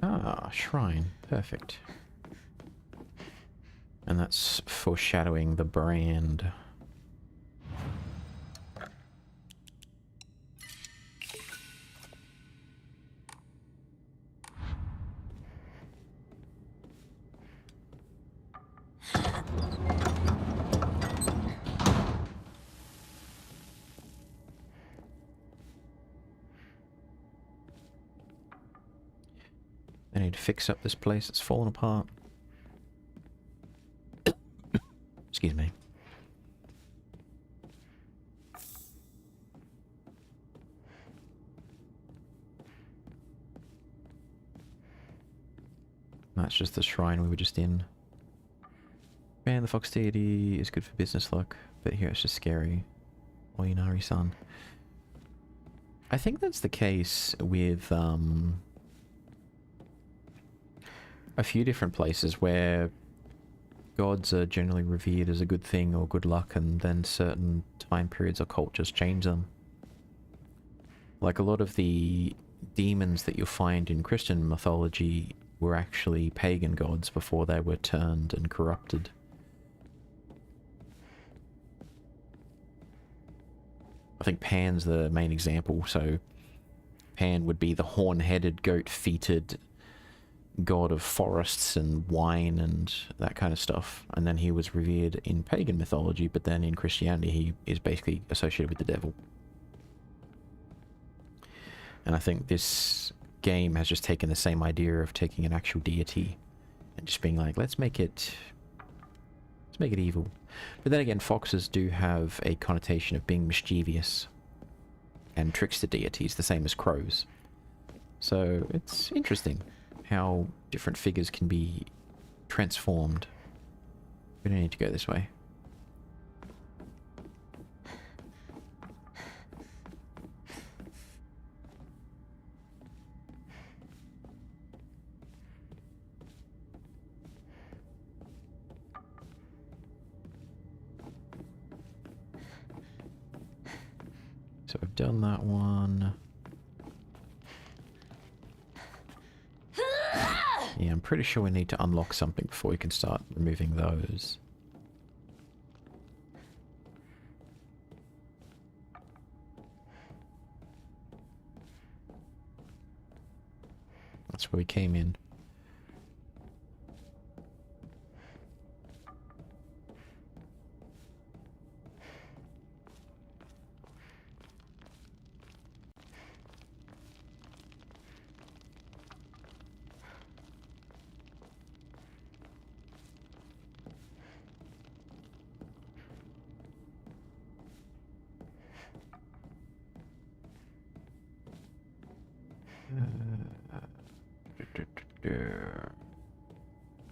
Ah, shrine. Perfect. And that's foreshadowing the brand. need to fix up this place. It's falling apart. Excuse me. That's just the shrine we were just in. Man, the fox deity is good for business luck, but here it's just scary. Oinari-san. I think that's the case with a few different places where gods are generally revered as a good thing or good luck, and then certain time periods or cultures change them. Like a lot of the demons that you'll find in Christian mythology were actually pagan gods before they were turned and corrupted. I think Pan's the main example, so Pan would be the horn-headed, goat-feeted god of forests and wine and that kind of stuff, and then he was revered in pagan mythology, but then in Christianity he is basically associated with the devil. And I think this game has just taken the same idea of taking an actual deity and just being like, let's make it evil. But then again, foxes do have a connotation of being mischievous and trickster deities, the same as crows. So it's interesting how different figures can be transformed. We don't need to go this way. So I've done that one. Yeah, I'm pretty sure we need to unlock something before we can start removing those. That's where we came in.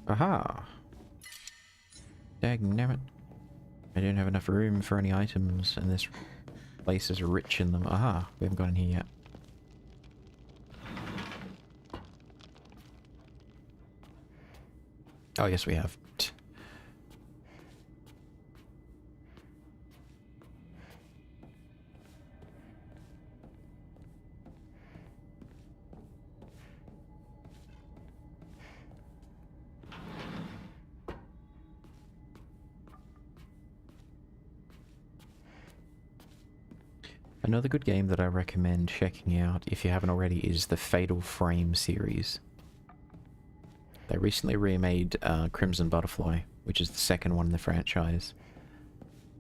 Aha! Dagnabbit. I don't have enough room for any items, and this place is rich in them. Aha! We haven't got in here yet. Oh, yes, we have. Another good game that I recommend checking out, if you haven't already, is the Fatal Frame series. They recently remade Crimson Butterfly, which is the second one in the franchise.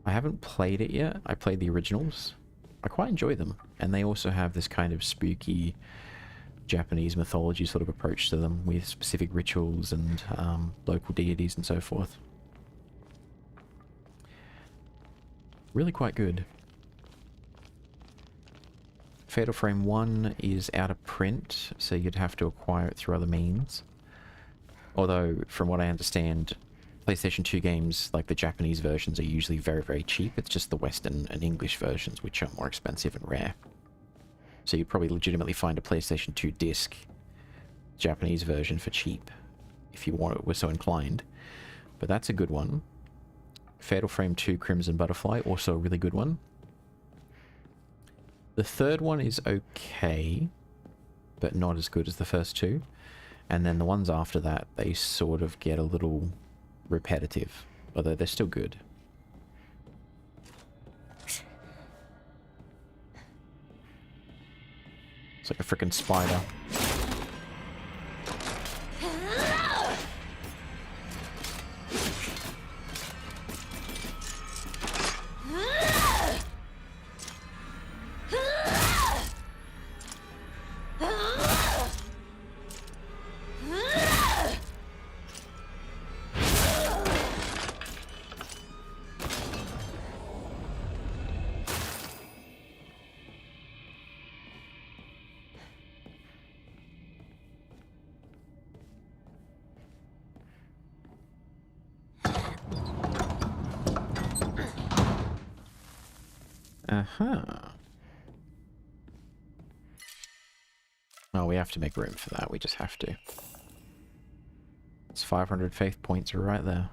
I haven't played it yet. I played the originals. I quite enjoy them. And they also have this kind of spooky Japanese mythology sort of approach to them, with specific rituals and local deities and so forth. Really quite good. Fatal Frame 1 is out of print, so you'd have to acquire it through other means. Although, from what I understand, PlayStation 2 games, like the Japanese versions, are usually very, very cheap. It's just the Western and English versions which are more expensive and rare. So you'd probably legitimately find a PlayStation 2 disc Japanese version for cheap, if you were so inclined. But that's a good one. Fatal Frame 2 Crimson Butterfly, also a really good one. The third one is okay, but not as good as the first two. And then the ones after that, they sort of get a little repetitive, although they're still good. It's like a freaking spider. Uh-huh. Oh, we have to make room for that. We just have to. It's 500 faith points right there.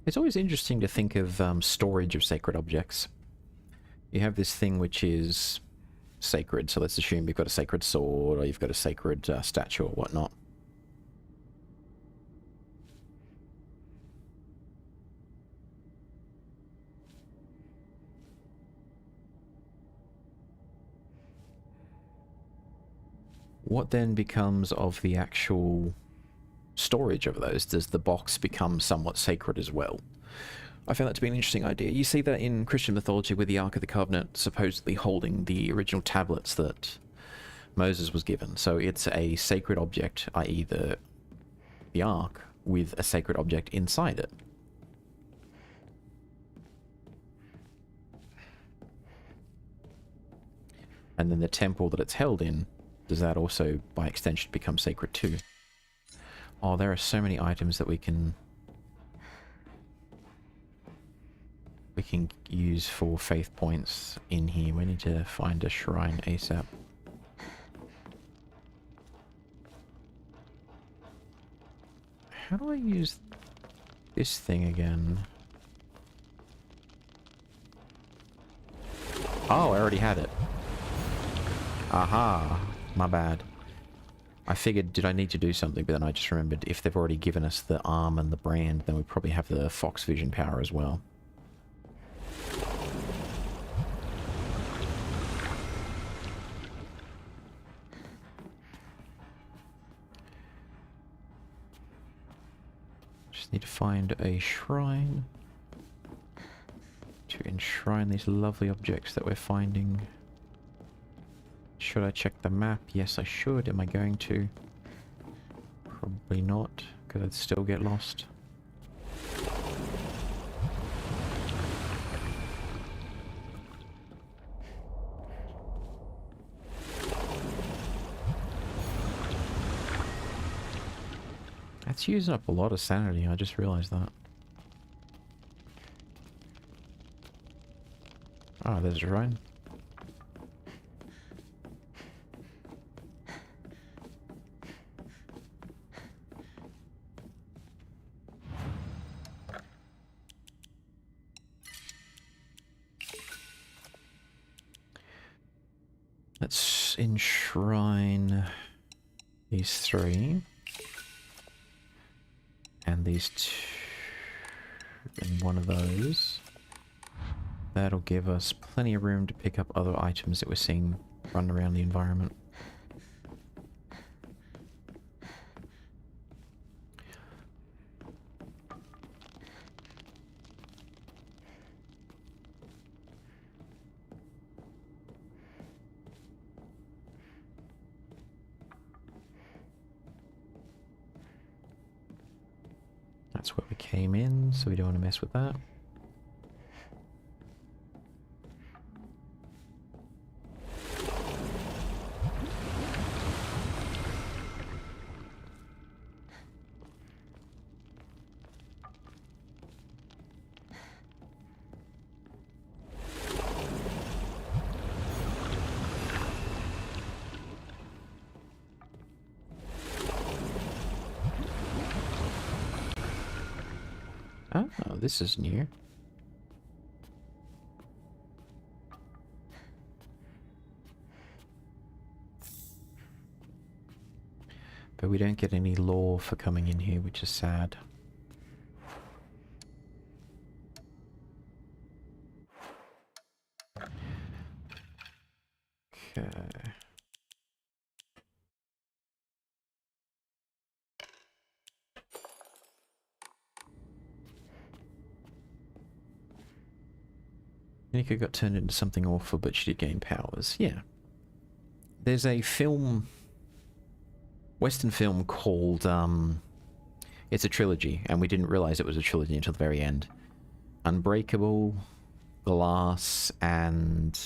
It's always interesting to think of storage of sacred objects. You have this thing which is sacred, so let's assume you've got a sacred sword or you've got a sacred statue or whatnot. What then becomes of the actual storage of those? Does the box become somewhat sacred as well? I found that to be an interesting idea. You see that in Christian mythology with the Ark of the Covenant supposedly holding the original tablets that Moses was given. So it's a sacred object, i.e. the Ark, with a sacred object inside it. And then the temple that it's held in, does that also, by extension, become sacred too? Oh, there are so many items that we can use for faith points in here. We need to find a shrine ASAP. How do I use this thing again? Oh, I already had it. Aha, my bad. I figured, did I need to do something? But then I just remembered, if they've already given us the arm and the brand, then we probably have the Fox Vision power as well. Just need to find a shrine to enshrine these lovely objects that we're finding. Should I check the map? Yes, I should. Am I going to? Probably not, because I'd still get lost. That's using up a lot of sanity, I just realized that. Ah, there's a shrine. Let's enshrine these three. And these two in one of those. That'll give us plenty of room to pick up other items that we're seeing run around the environment. That's where we came in, so we don't want to mess with that. Oh, this is new. But we don't get any lore for coming in here, which is sad. Okay. Nika got turned into something awful, but she did gain powers. Yeah. There's a film, Western film called, it's a trilogy, and we didn't realize it was a trilogy until the very end. Unbreakable, Glass, and,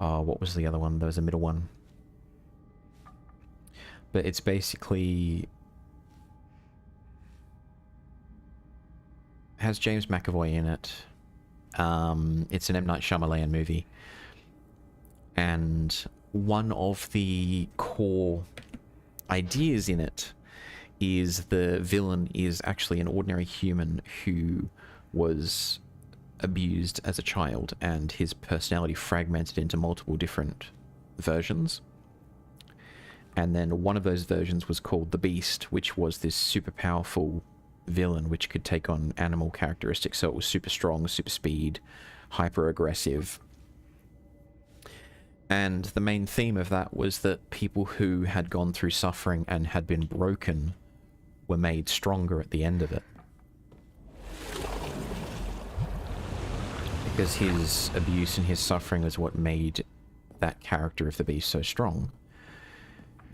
Oh, what was the other one? There was a middle one. But it's basically... has James McAvoy in it. It's an M. Night Shyamalan movie. And one of the core ideas in it is the villain is actually an ordinary human who was abused as a child, and his personality fragmented into multiple different versions. And then one of those versions was called the Beast, which was this super powerful villain which could take on animal characteristics. So it was super strong, super speed, hyper aggressive. And the main theme of that was that people who had gone through suffering and had been broken were made stronger at the end of it. Because his abuse and his suffering was what made that character of the Beast so strong.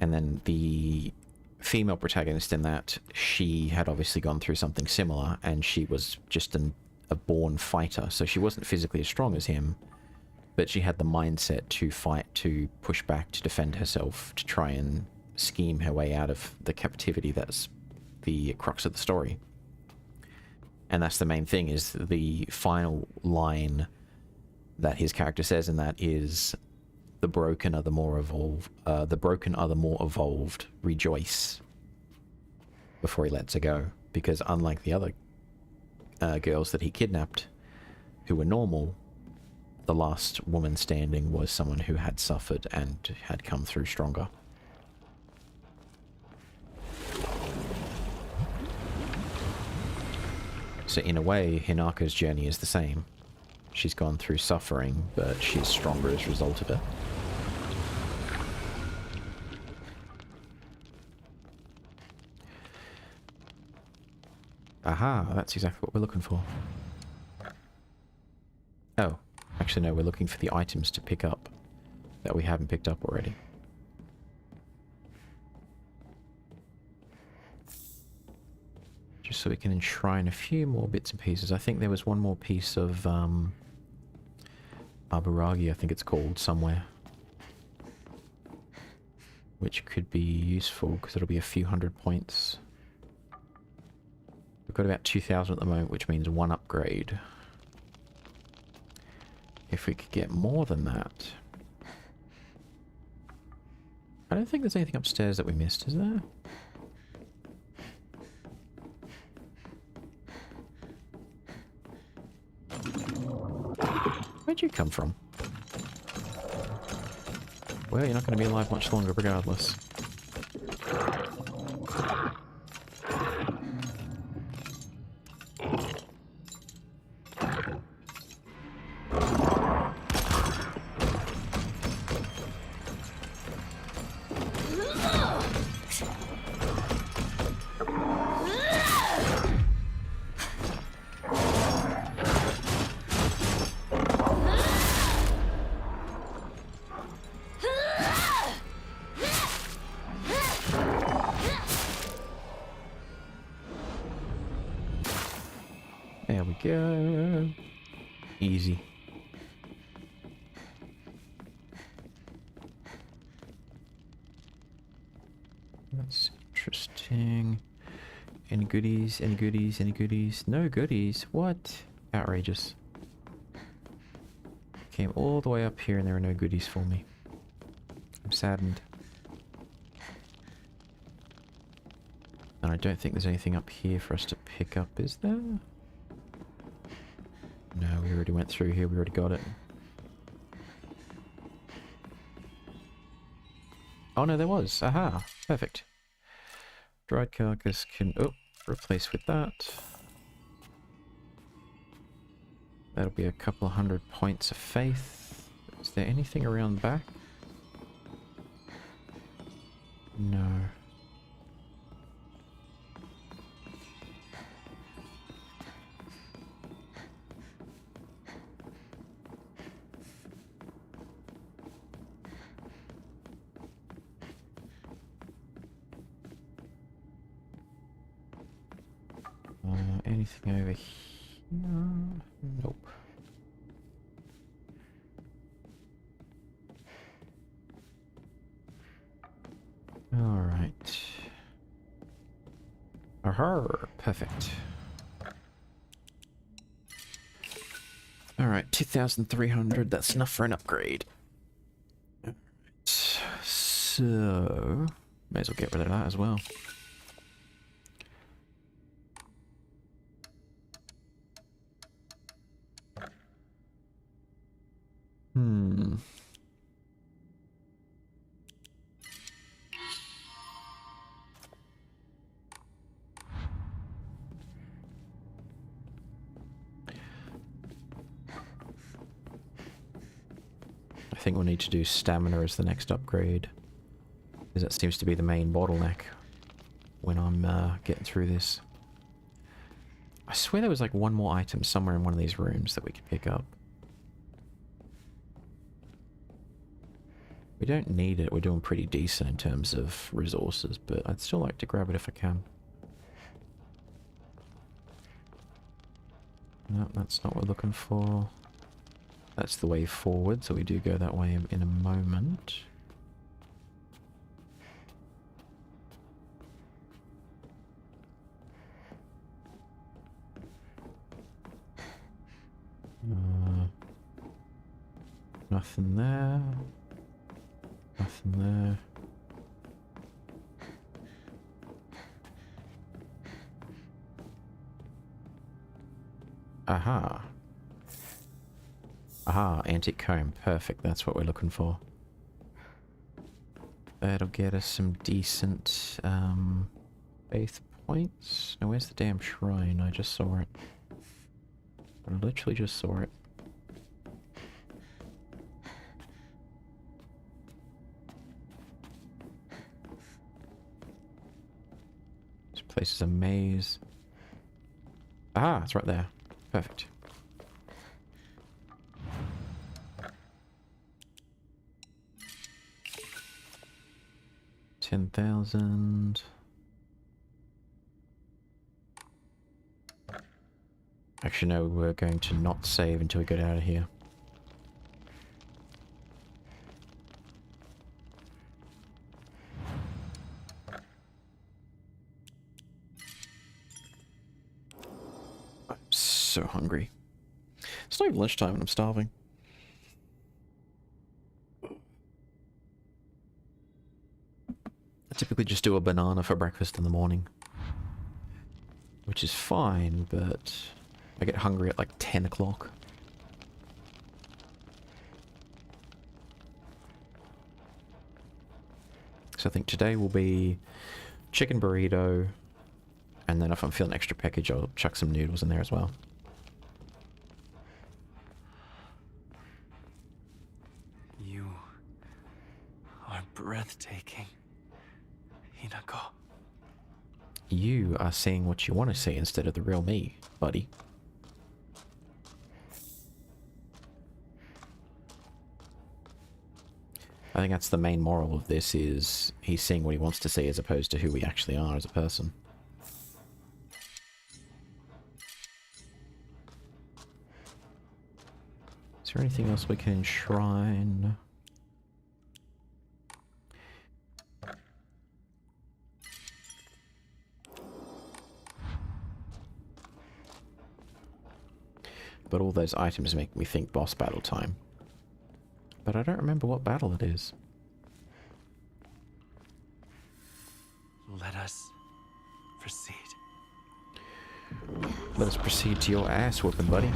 And then the female protagonist in that, she had obviously gone through something similar, and she was just a born fighter. So she wasn't physically as strong as him, but she had the mindset to fight, to push back, to defend herself, to try and scheme her way out of the captivity that's the crux of the story. And that's the main thing, is the final line that his character says in that is, the broken are the more evolved, rejoice, before he lets her go. Because unlike the other girls that he kidnapped, who were normal, the last woman standing was someone who had suffered and had come through stronger. So in a way, Hinako's journey is the same. She's gone through suffering, but she's stronger as a result of it. Aha, that's exactly what we're looking for. Oh, actually no, we're looking for the items to pick up that we haven't picked up already. Just so we can enshrine a few more bits and pieces. I think there was one more piece of Aburagi, I think it's called, somewhere. Which could be useful, because it'll be a few hundred points. We've got about 2,000 at the moment, which means one upgrade. If we could get more than that... I don't think there's anything upstairs that we missed, is there? Where'd you come from? Well, you're not going to be alive much longer regardless. There we go. Easy. That's interesting. Any goodies? Any goodies? Any goodies? No goodies? What? Outrageous. Came all the way up here and there are no goodies for me. I'm saddened. And I don't think there's anything up here for us to pick up, is there? No, we already went through here, we already got it. Oh no, there was. Aha, perfect. Dried carcass can, replace with that. That'll be a couple of 100 points of faith. Is there anything around back? No. Anything over here? Nope. Alright. Aha, perfect. Alright, 2,300, that's enough for an upgrade. Alright, so... may as well get rid of that as well. I think we'll need to do stamina as the next upgrade, because that seems to be the main bottleneck when I'm getting through this. I swear there was like one more item somewhere in one of these rooms that we could pick up. We don't need it, we're doing pretty decent in terms of resources, but I'd still like to grab it if I can. No, that's not what we're looking for. That's the way forward, so we do go that way in a moment. Nothing there. Nothing there. Aha. Aha, antique comb. Perfect, that's what we're looking for. That'll get us some decent faith points. Now where's the damn shrine? I just saw it. I literally just saw it. This place is a maze. Ah, it's right there. Perfect. $10,000. Actually, no, we're going to not save until we get out of here. I'm so hungry. It's not even lunchtime and I'm starving. I typically just do a banana for breakfast in the morning, which is fine, but I get hungry at like 10 o'clock. So I think today will be chicken burrito, and then if I'm feeling extra package, I'll chuck some noodles in there as well. You are breathtaking, Hinako. You are seeing what you want to see instead of the real me, buddy. I think that's the main moral of this, is he's seeing what he wants to see as opposed to who we actually are as a person. Is there anything else we can enshrine? But all those items make me think boss battle time. But I don't remember what battle it is. Let us proceed. Let us proceed to your ass whooping, buddy.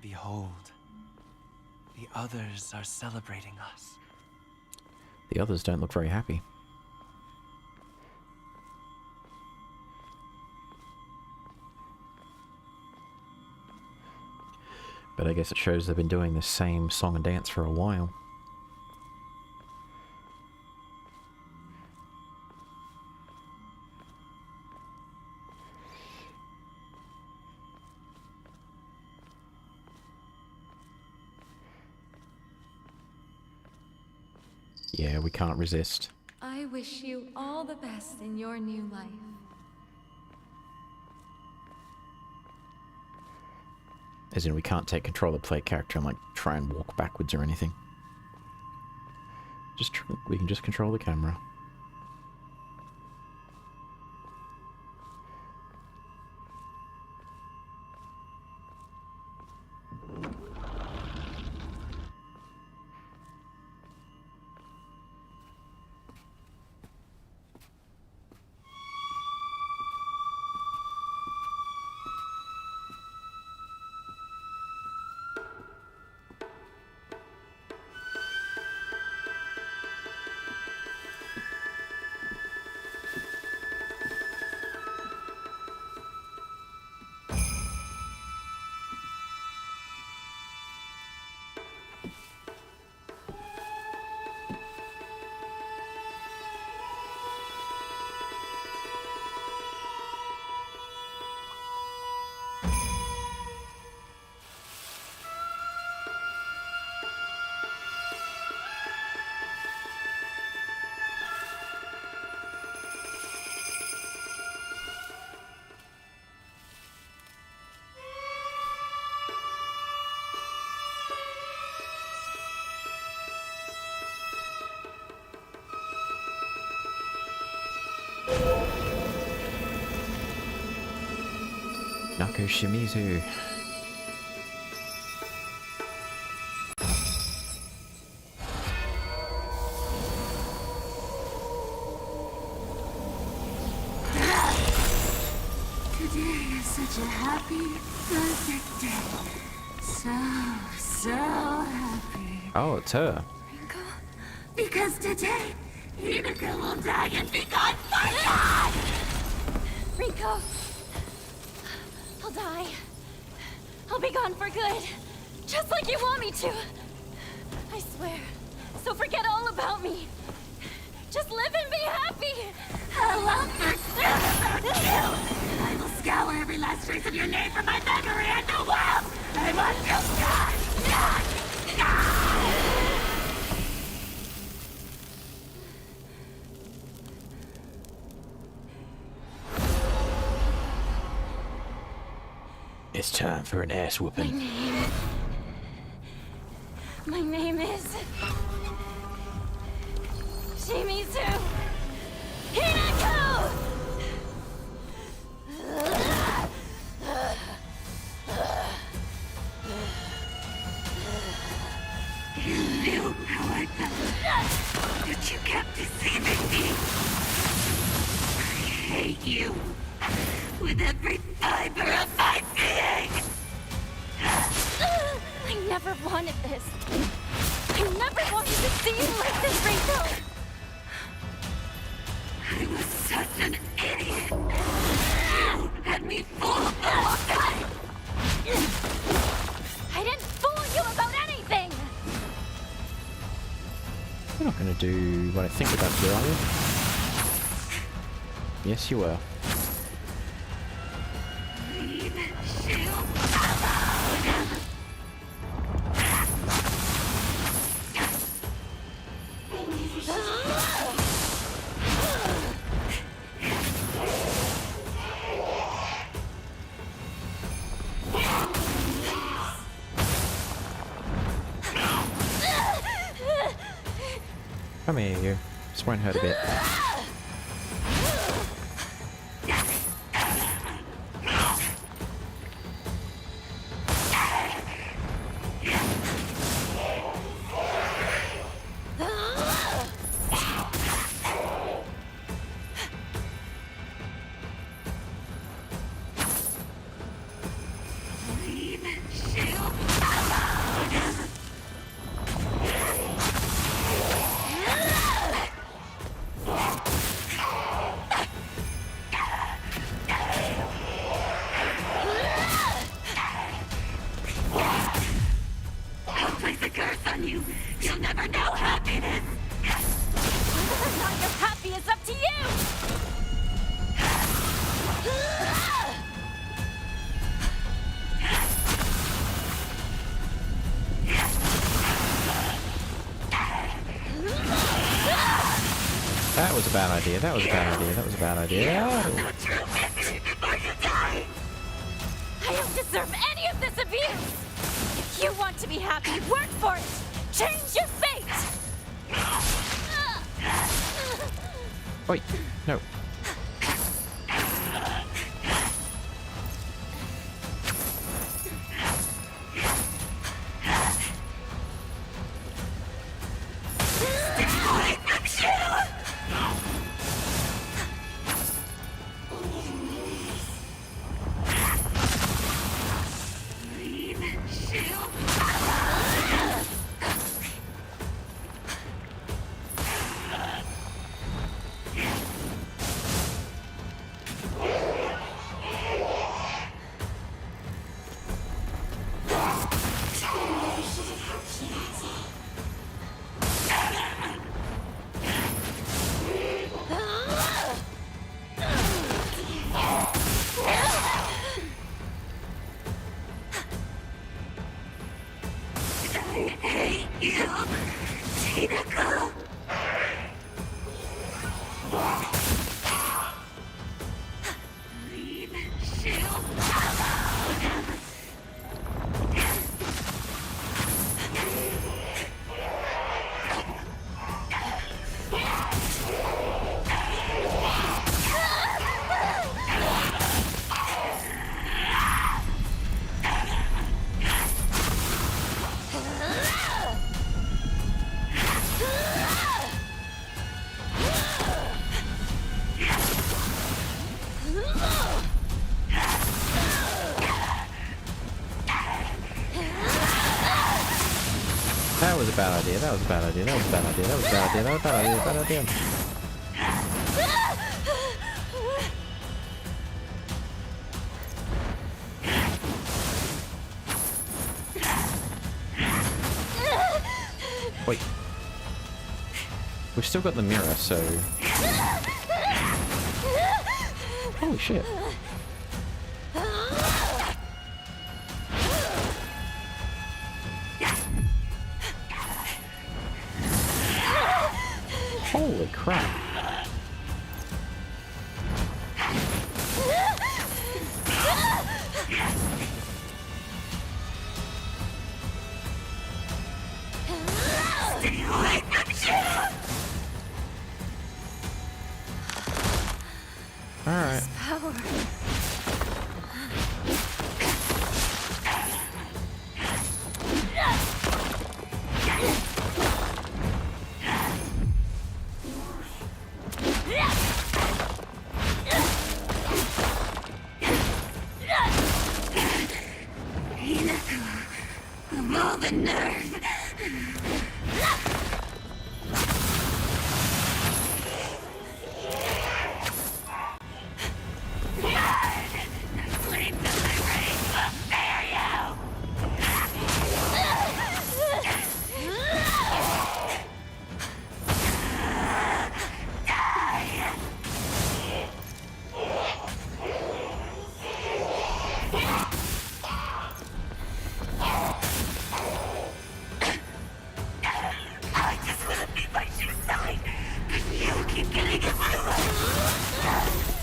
Behold, the others are celebrating us. The others don't look very happy. But I guess it shows they've been doing the same song and dance for a while. Yeah, we can't resist. I wish you all the best in your new life. As in, we can't take control of the play character and like try and walk backwards or anything. We can just control the camera. Nako Shimizu. Today is such a happy, perfect day. So happy. Oh, it's her. Rinko? Because today, Hinako will die and be gone for good! Rinko! I'll die. I'll be gone for good. Just like you want me to. I swear. So forget all about me. Just live and be happy. I will pursue you. I will scour every last trace of your name from my memory and the world. I want you gone. It's time for an ass whooping. My name is Shimizu Hinako! You knew how I felt, but you kept deceiving me. I hate you with every fiber of my being. I never wanted this. I never wanted to see you like this, Rinko. I was such an idiot. You had me fooled the whole time. I didn't fool you about anything. You're not going to do what I think about to do, are you? Yes, you were. Come here, you. This won't hurt a bit. You'll never know happiness. Whether or not you're happy is up to you. That was a bad idea. That was a bad idea. That was a bad idea. I hope to deserve any of this abuse! If you want to be happy, work for it! Change your fate! Wait, no. That was a bad idea, that was a bad idea, that was a bad idea, that was a bad idea, that was a bad idea, bad idea. Wait. We've still got the mirror, so... Holy shit. Holy crap. Alright. Power.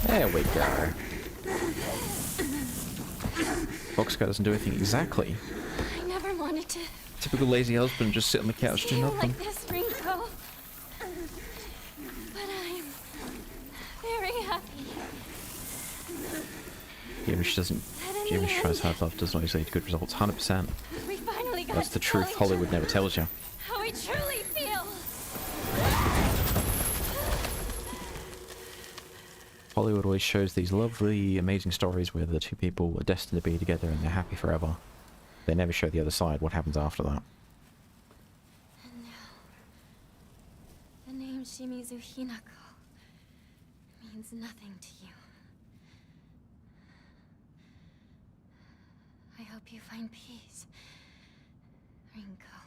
There we go. Boxcar doesn't do anything exactly. I never wanted to Typical lazy husband, just sit on the couch doing feel nothing. like this, Rinko. But I'm very happy. Even if she doesn't, even if she tries hard, love does not always lead to good results. 100%. We finally got That's the to truth tell each Hollywood other never tells you. how we truly feel. Hollywood always shows these lovely, amazing stories where the two people are destined to be together and they're happy forever. They never show the other side, what happens after that. And now, the name Shimizu Hinako means nothing to you. I hope you find peace, Rinko.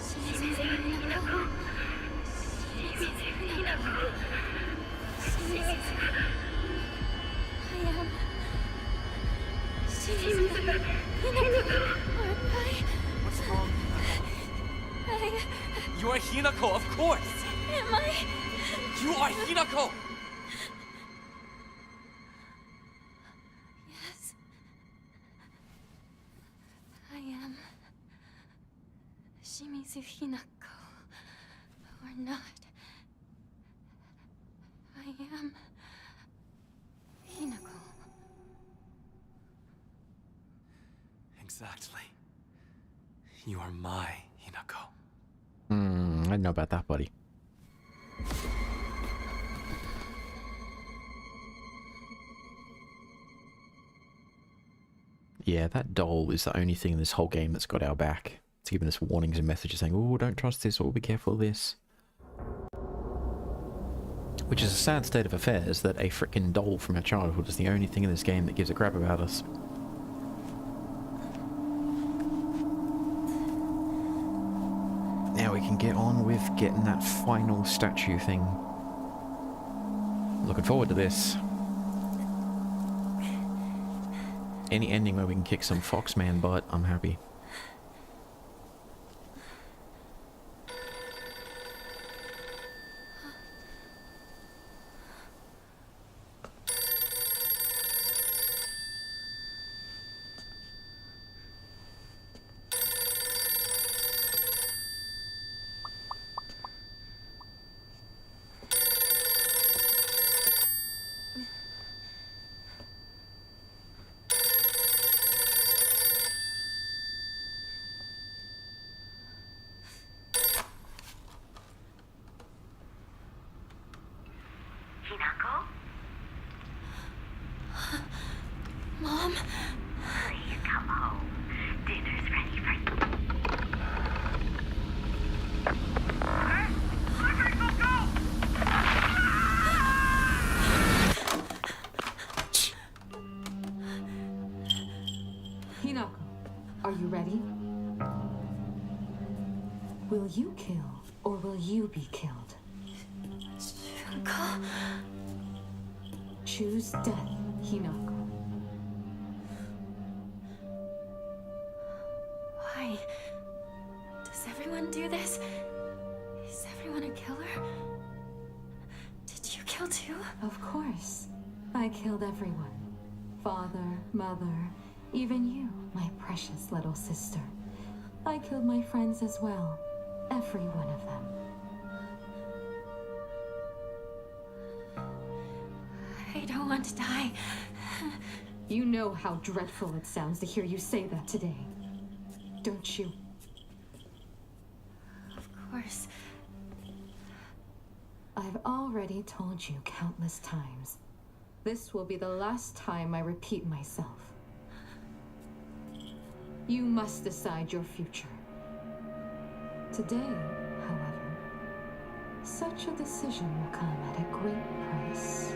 Shimizu Hinako. You are Hinako, of course! Am I? You are Hinako! Yes. I am Shimizu Hinako. Or not. I am Hinako. Exactly. You are my Hinako. I don't know about that, buddy. Yeah, that doll is the only thing in this whole game that's got our back. It's giving us warnings and messages saying, oh, don't trust this, or be careful of this. Which is a sad state of affairs that a frickin' doll from our childhood is the only thing in this game that gives a crap about us. Now we can get on with getting that final statue thing. Looking forward to this. Any ending where we can kick some Foxman butt, I'm happy. Hinako? Mom? Please come home. Dinner's ready for you. Hinako, are you ready? Will you kill, or will you be killed? Junko? Choose death, Hinako. Why? Does everyone do this? Is everyone a killer? Did you kill too? Of course. I killed everyone. Father, mother, even you, my precious little sister. I killed my friends as well. Every one of them. I don't want to die. You know how dreadful it sounds to hear you say that today. Don't you? Of course. I've already told you countless times. This will be the last time I repeat myself. You must decide your future. Today, however, such a decision will come at a great price.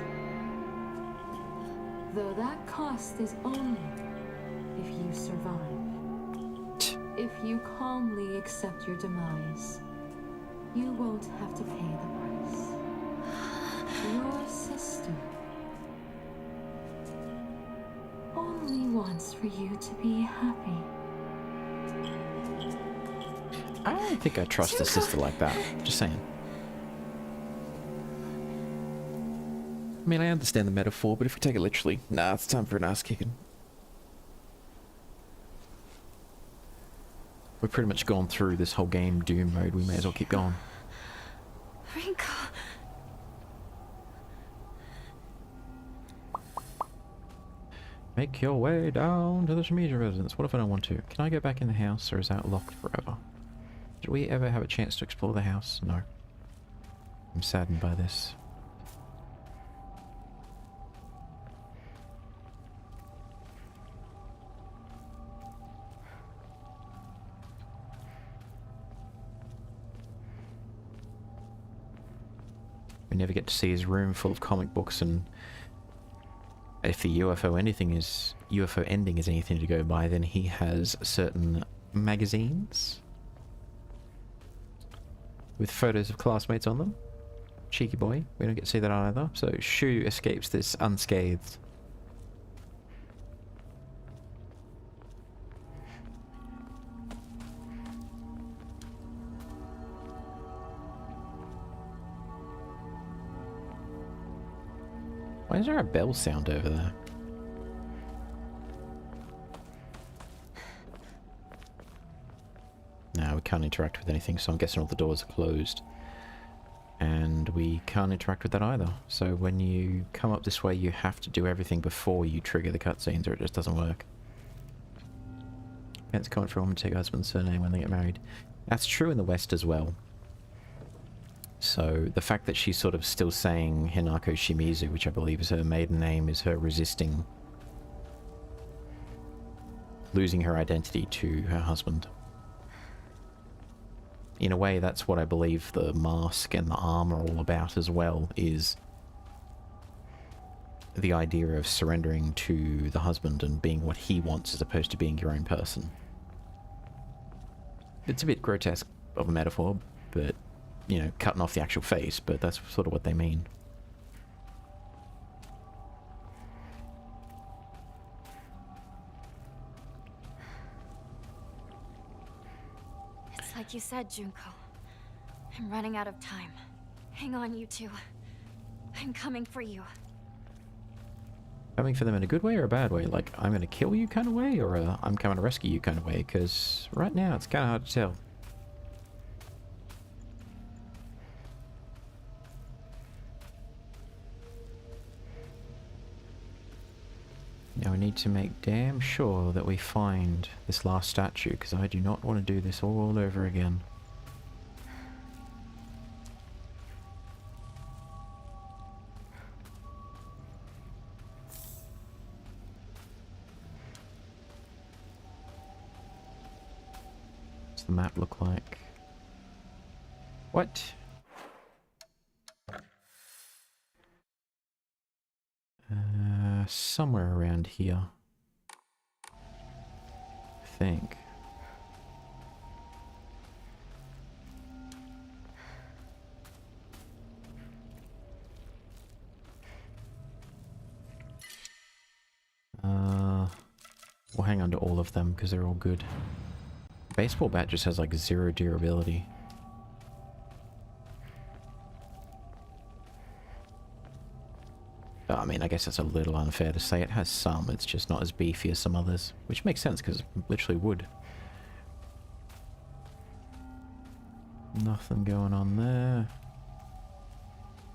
Though that cost is only if you survive. If you calmly accept your demise, you won't have to pay the price. Your sister only wants for you to be happy. I don't think I trust a sister like that. Just saying. I mean, I understand the metaphor, but if we take it literally, nah, it's time for an ass kicking. We've pretty much gone through this whole game Doom mode. We may as well keep going. Rinko. Make your way down to the Shimizu residence. What if I don't want to? Can I go back in the house, or is that locked forever? Did we ever have a chance to explore the house? No. I'm saddened by this. We never get to see his room full of comic books, and if the UFO ending is anything to go by, then he has certain magazines with photos of classmates on them. Cheeky boy. We don't get to see that either. So Shu escapes this unscathed. Why is there a bell sound over there? No, we can't interact with anything, so I'm guessing all the doors are closed. And we can't interact with that either. So when you come up this way, you have to do everything before you trigger the cutscenes, or it just doesn't work. Parents comment for a woman to take her husband's surname when they get married. That's true in the West as well. So the fact that she's sort of still saying Hinako Shimizu, which I believe is her maiden name, is her resisting losing her identity to her husband. In a way, that's what I believe the mask and the armor are all about as well, is the idea of surrendering to the husband and being what he wants as opposed to being your own person. It's a bit grotesque of a metaphor, but, you know, cutting off the actual face, but that's sort of what they mean. It's like you said, Junko. I'm running out of time. Hang on, you two. I'm coming for you. Coming for them in a good way or a bad way? Like, I'm gonna kill you kind of way, or a I'm coming to rescue you kind of way? Because right now it's kind of hard to tell. Now we need to make damn sure that we find this last statue, because I do not want to do this all over again. What's the map look like? What? Somewhere around here, I think. We'll hang on to all of them because they're all good. Baseball bat just has like 0 durability. I mean, I guess that's a little unfair to say. It has some, it's just not as beefy as some others. Which makes sense, because it's literally wood. Nothing going on there.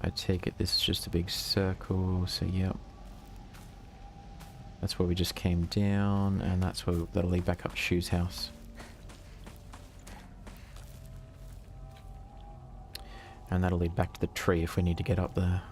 I take it this is just a big circle, so yep. That's where we just came down, and that's where that'll lead back up to Shu's house. And that'll lead back to the tree if we need to get up there.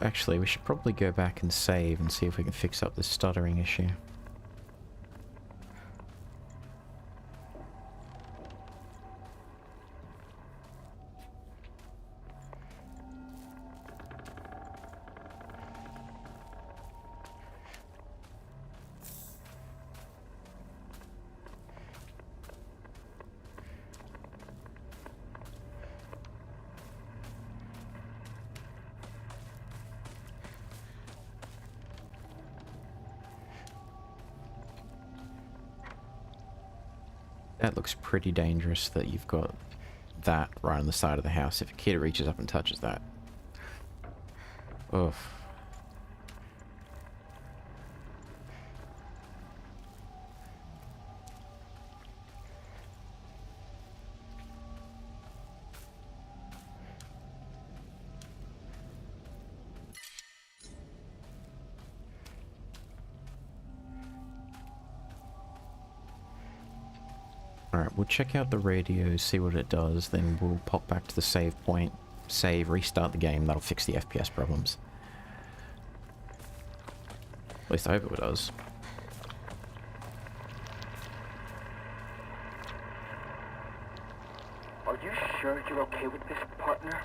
Actually, we should probably go back and save and see if we can fix up this stuttering issue. That looks pretty dangerous that you've got that right on the side of the house. If a kid reaches up and touches that. Oof. Alright, we'll check out the radio, see what it does, then we'll pop back to the save point, save, restart the game. That'll fix the FPS problems. At least I hope it does. you're okay with this, partner?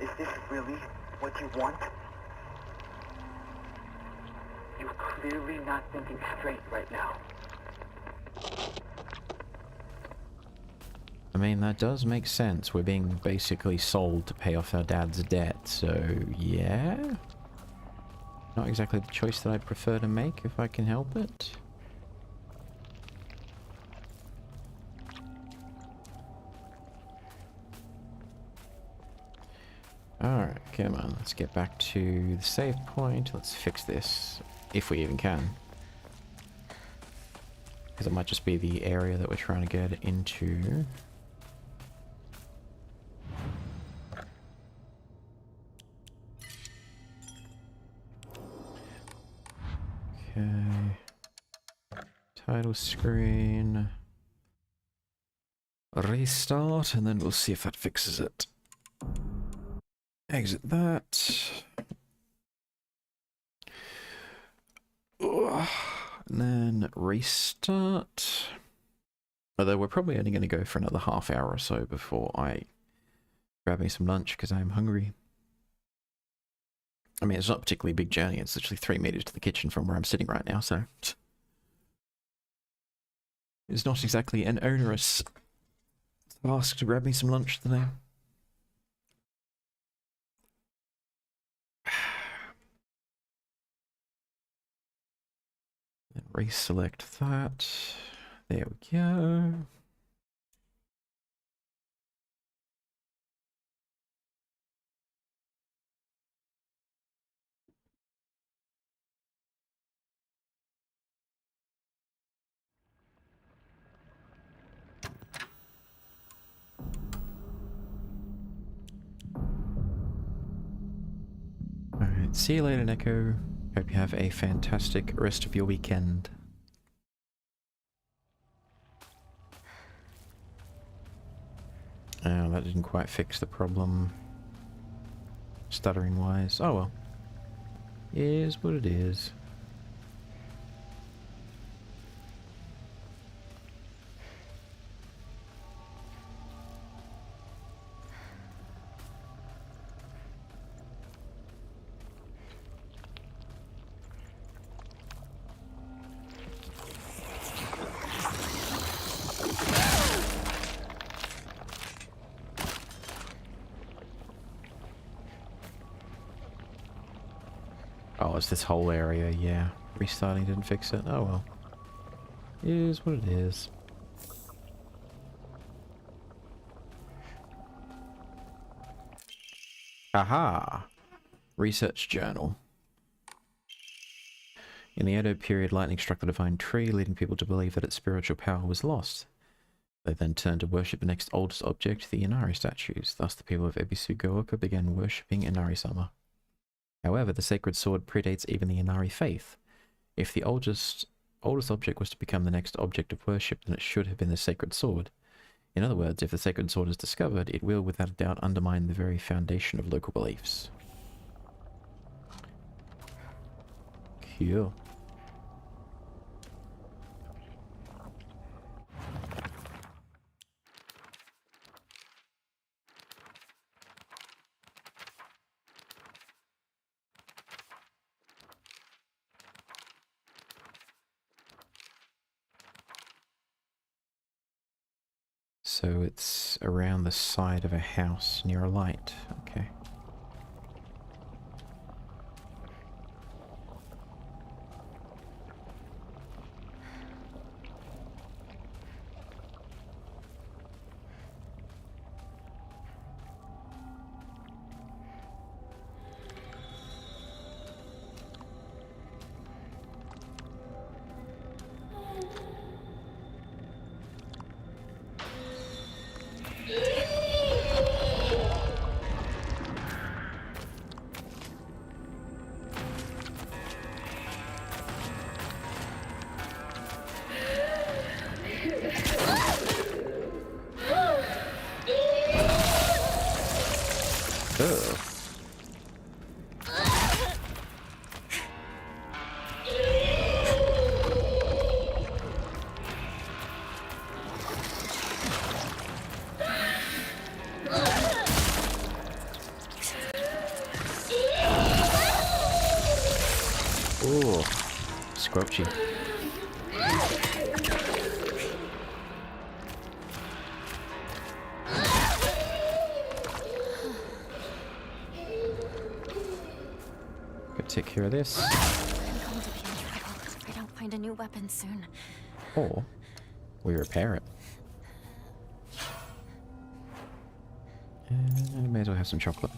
Is this really what you want? You're clearly not thinking straight right now. I mean, that does make sense. We're being basically sold to pay off our dad's debt, so yeah. Not exactly the choice that I'd prefer to make if I can help it. Alright, come on, let's get back to the save point. Let's fix this, if we even can. Because it might just be the area that we're trying to get into. Okay. Title screen. Restart, and then we'll see if that fixes it. Exit that. Ugh. And then restart. Although we're probably only going to go for another half hour or so before I grab me some lunch because I'm hungry. I mean, it's not a particularly big journey. It's literally 3 meters to the kitchen from where I'm sitting right now, so it's not exactly an onerous task to grab me some lunch today. Then reselect that. There we go. Alright, see you later, Neko. Hope you have a fantastic rest of your weekend. Oh, that didn't quite fix the problem. Stuttering wise. Oh well. Is what it is. Oh, it's this whole area, yeah. Restarting didn't fix it. Oh well. Is what it is. Aha! Research journal. In the Edo period, lightning struck the divine tree, leading people to believe that its spiritual power was lost. They then turned to worship the next oldest object, the Inari statues. Thus, the people of Ebisugaoka began worshipping Inari-sama. However, the sacred sword predates even the Inari faith. If the oldest object was to become the next object of worship, then it should have been the sacred sword. In other words, if the sacred sword is discovered, it will without a doubt undermine the very foundation of local beliefs. Cool. So it's around the side of a house near a light. Okay. Oh, squelchy. Go take care of this. I'm going to be in trouble if I don't find a new weapon soon. Or we repair it. And may as well have some chocolate.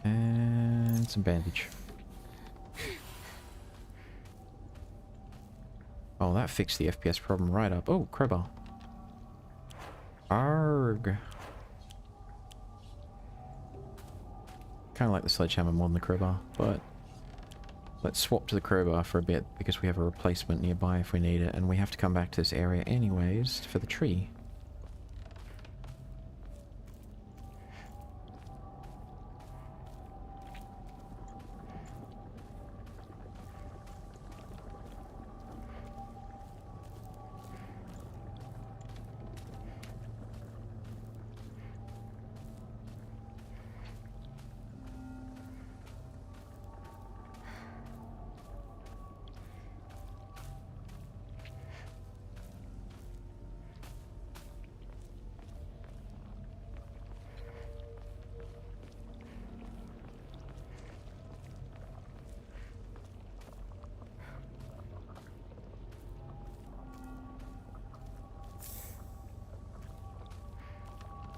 And some bandage. Oh, that fixed the FPS problem right up. Oh, crowbar. Arg. Kind of like the sledgehammer more than the crowbar, but let's swap to the crowbar for a bit because we have a replacement nearby if we need it, and we have to come back to this area anyways for the tree.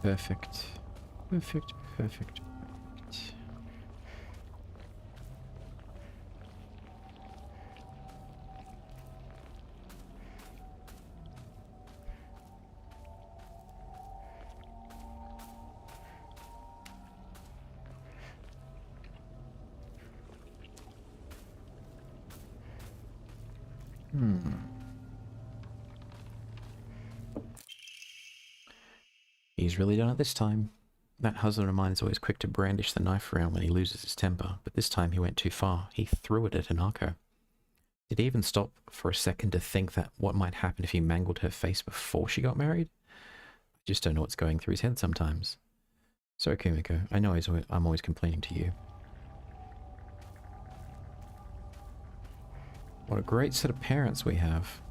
Perfect. Perfect, perfect, perfect. He's really done it this time. That husband of mine is always quick to brandish the knife around when he loses his temper, but this time he went too far. He threw it at Anako. Did he even stop for a second to think that what might happen if he mangled her face before she got married? I just don't know what's going through his head sometimes. Sorry, Kumiko. I know I'm always complaining to you. What a great set of parents we have.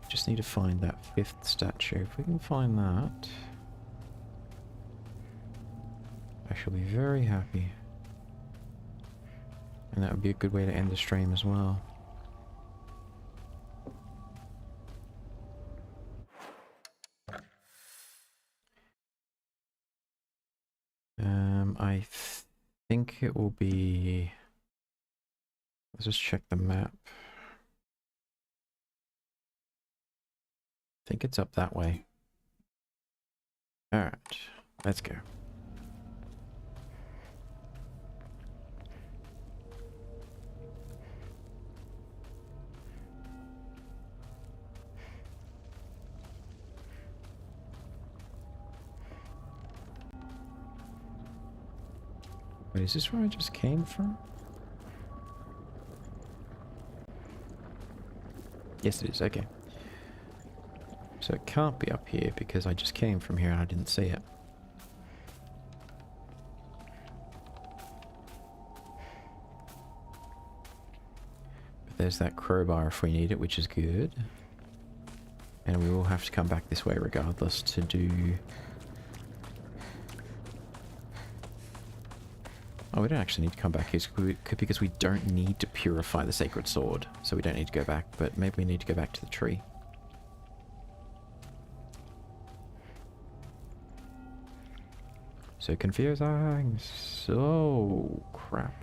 Just need to find that 5th statue. If we can find that, I shall be very happy. And that would be a good way to end the stream as well. I think it will be... Let's just check the map. I think it's up that way. Alright, let's go. Wait, is this where I just came from? Yes, it is. Okay. So it can't be up here because I just came from here and I didn't see it. But there's that crowbar if we need it, which is good. And we will have to come back this way regardless to do... Oh, we don't actually need to come back here because we don't need to purify the sacred sword. So we don't need to go back, but maybe we need to go back to the tree. So confusing. So crap.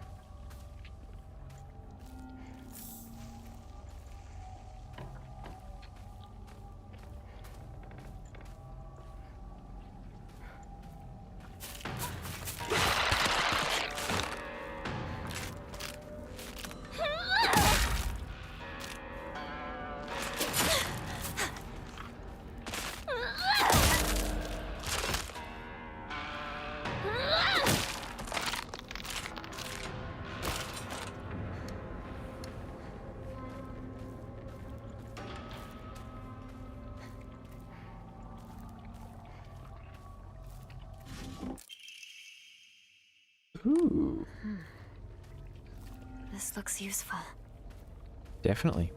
Ooh, This looks useful. definitely.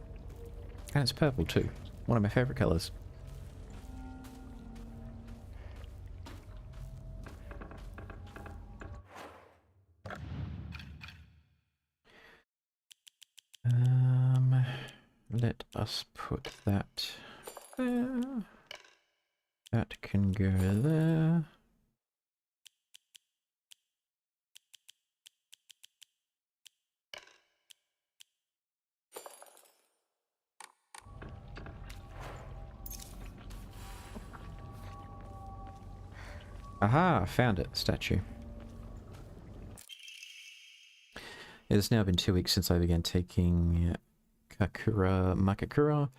And it's purple too. One of my favorite colors. Let us put that there. That can go there. Aha, found it, statue. It has now been 2 weeks since I began taking Makakura.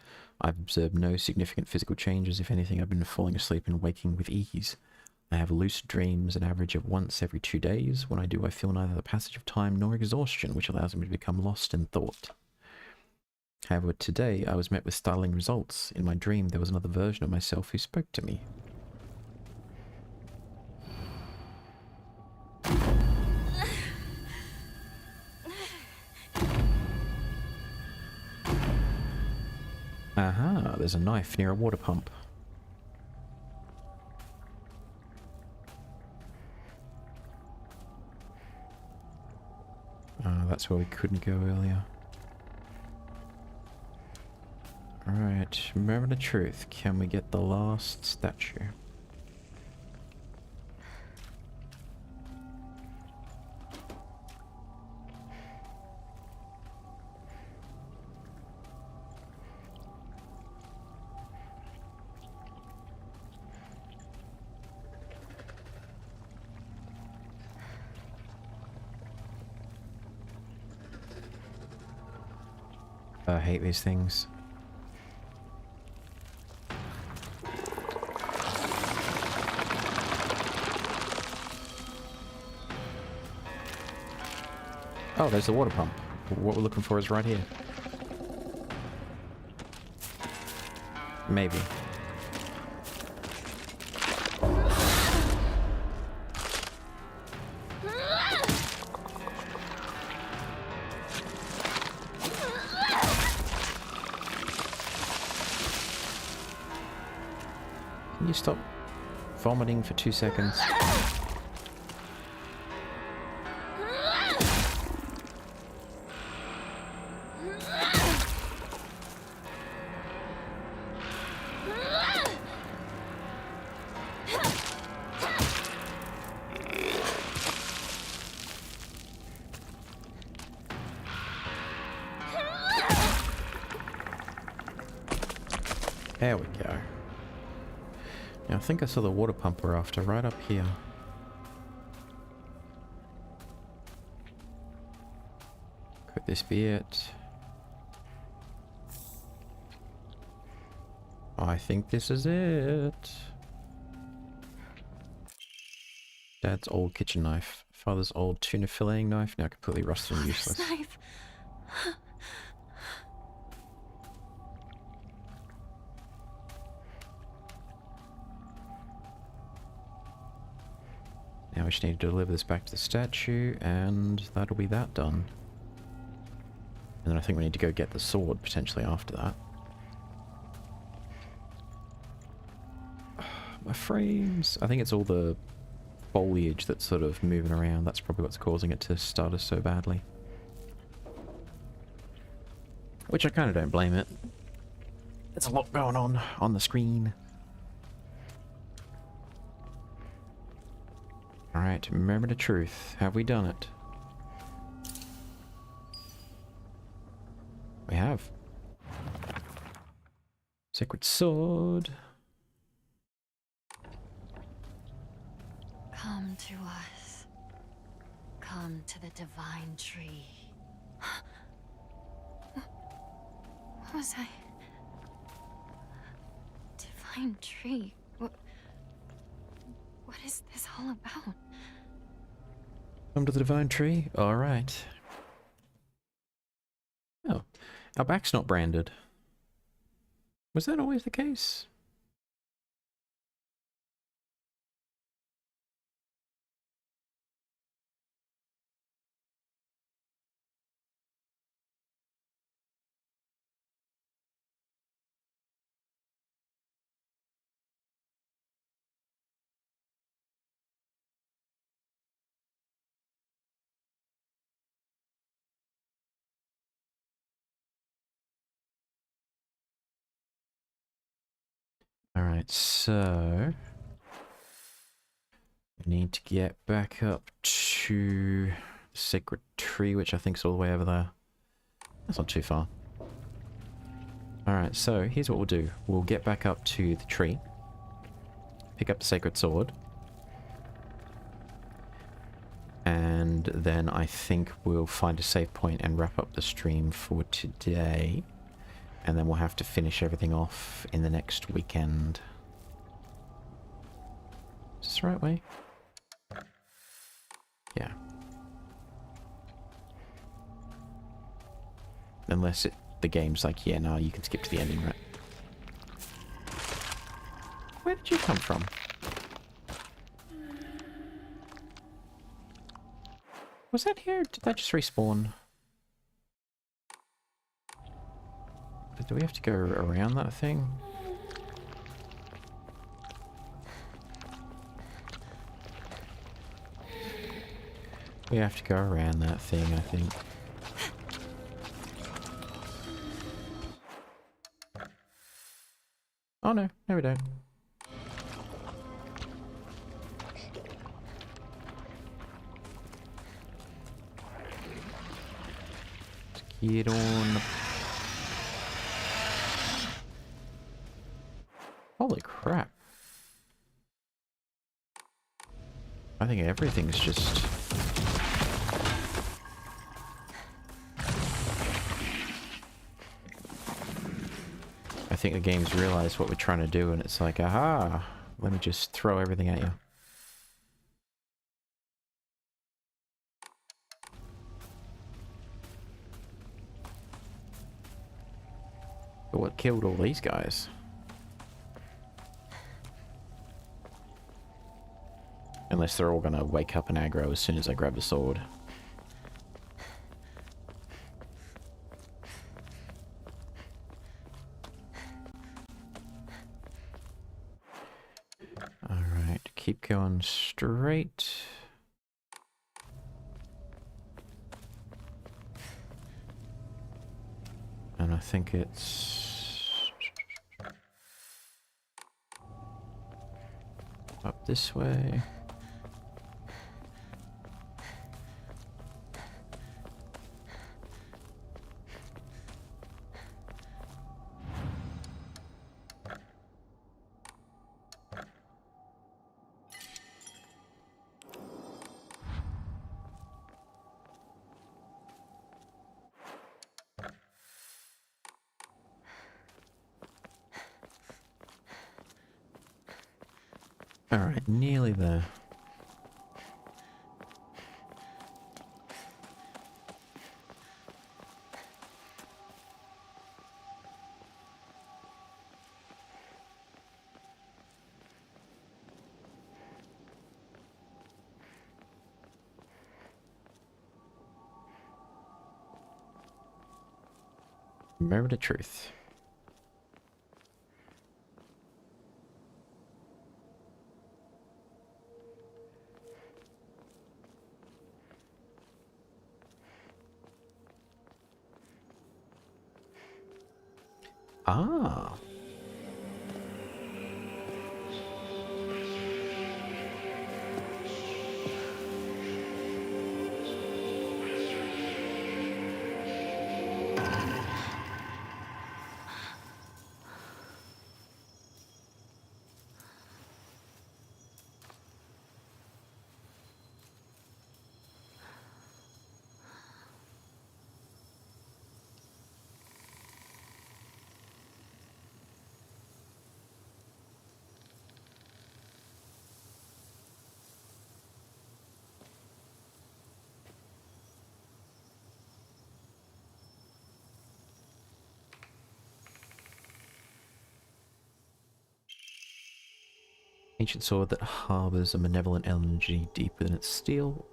I've observed no significant physical changes. If anything, I've been falling asleep and waking with ease. I have lucid dreams, an average of once every 2 days. When I do, I feel neither the passage of time nor exhaustion, which allows me to become lost in thought. However, today I was met with startling results. In my dream, there was another version of myself who spoke to me. Aha, there's a knife near a water pump. That's where we couldn't go earlier. Alright, moment of truth. Can we get the last statue? I hate these things. Oh, there's the water pump. What we're looking for is right here. Maybe. Can you stop vomiting for 2 seconds? There we go. Now I think I saw the water pump we're after right up here. Could this be it? I think this is it. Dad's old kitchen knife. Father's old tuna filleting knife, now completely rusted and useless. This knife. Now we just need to deliver this back to the statue, and that'll be that done. And then I think we need to go get the sword, potentially, after that. My frames! I think it's all the foliage that's sort of moving around. That's probably what's causing it to stutter so badly. Which I kind of don't blame it. There's a lot going on the screen. Alright, remember the truth. Have we done it? We have. Sacred sword. Come to us. Come to the divine tree. What was I? Divine tree? What is this all about? Come to the divine tree? Alright. Oh, our back's not branded. Was that always the case? Alright, so we need to get back up to the sacred tree, which I think is all the way over there. That's not too far. Alright, so here's what we'll do. We'll get back up to the tree, pick up the sacred sword, and then I think we'll find a save point and wrap up the stream for today. And then we'll have to finish everything off in the next weekend. Is this the right way? Yeah. Unless the game's like, yeah, no, you can skip to the ending, right? Where did you come from? Was that here? Did that just respawn? Do we have to go around that thing? We have to go around that thing, I think. Oh no, no we don't. Let's get on. Holy crap. I think everything's just... I think the game's realized what we're trying to do and it's like, aha, let me just throw everything at you. But what killed all these guys? Unless they're all gonna wake up and aggro as soon as I grab the sword. Alright, keep going straight. And I think it's... up this way. Alright, nearly there. Moment of truth. Ah. Ancient sword that harbors a malevolent energy deep within its steel.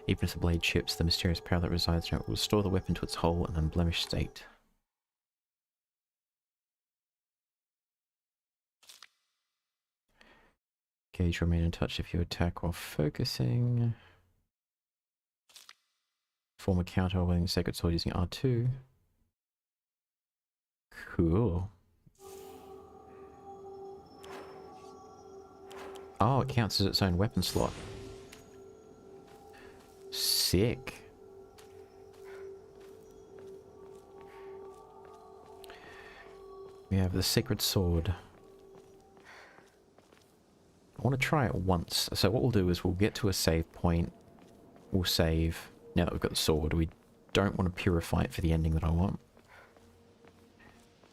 Even if the blade chips, the mysterious power that resides in it will restore the weapon to its whole and unblemished state. Gauge remain in touch if you attack while focusing. Form a counter while wielding sacred sword using R2. Cool. Oh, it counts as its own weapon slot. Sick. We have the Sacred Sword. I want to try it once. So what we'll do is we'll get to a save point. We'll save. Now that we've got the sword, we don't want to purify it for the ending that I want.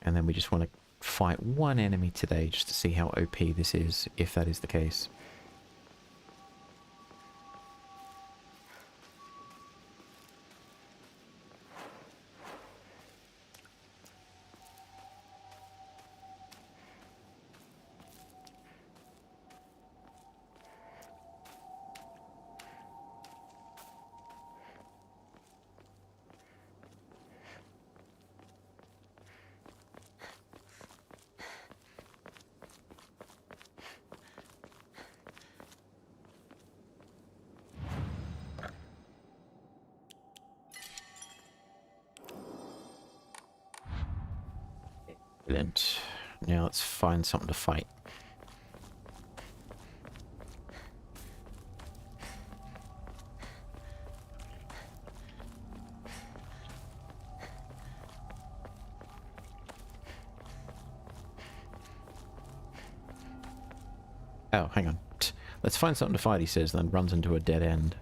And then we just want to fight one enemy today just to see how OP this is, if that is the case. Brilliant. Now let's find something to fight. Oh, hang on. Let's find something to fight, he says, then runs into a dead end.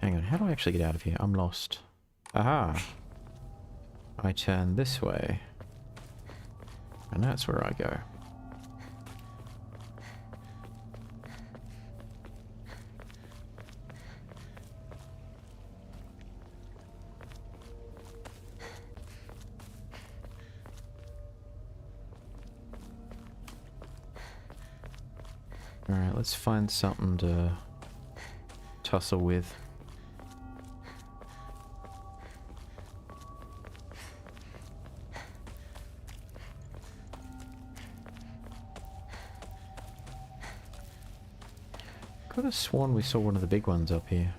Hang on, how do I actually get out of here? I'm lost. Aha! I turn this way. And that's where I go. Alright, let's find something to tussle with. Could have sworn we saw one of the big ones up here.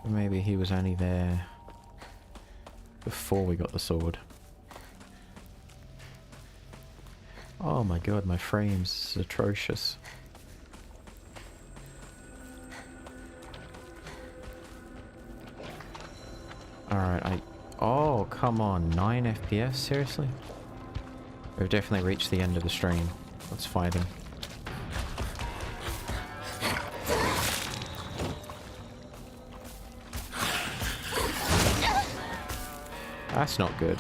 Or maybe he was only there before we got the sword. Oh my god, my frame's atrocious. Alright, oh, come on, 9 FPS? Seriously? We've definitely reached the end of the stream. Let's fight him. That's not good.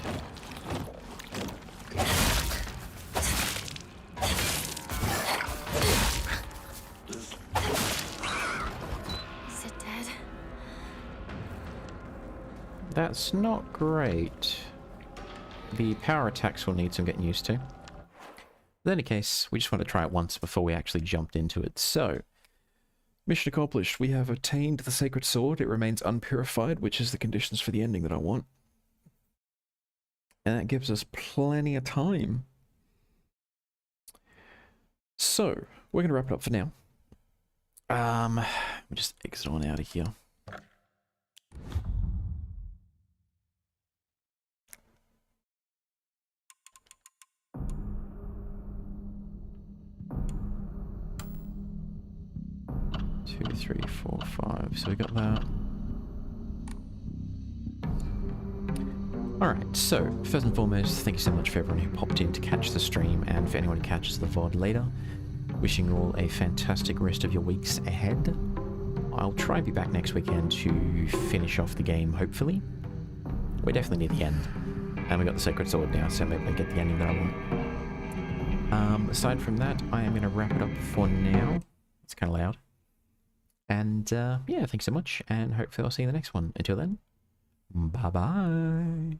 Is it dead? That's not great. The power attacks will need some getting used to. In any case, we just want to try it once before we actually jumped into it. So, mission accomplished. We have attained the Sacred Sword. It remains unpurified, which is the conditions for the ending that I want. And that gives us plenty of time. So, we're going to wrap it up for now. We'll just exit on out of here. Two, three, four, five. So we got that. Alright, so, first and foremost, thank you so much for everyone who popped in to catch the stream, and for anyone who catches the VOD later. Wishing you all a fantastic rest of your weeks ahead. I'll try and be back next weekend to finish off the game, hopefully. We're definitely near the end. And we got the Sacred Sword now, so maybe I get the ending that I want. Aside from that, I am going to wrap it up for now. It's kind of loud. And, yeah, thanks so much, and hopefully I'll see you in the next one. Until then, bye-bye.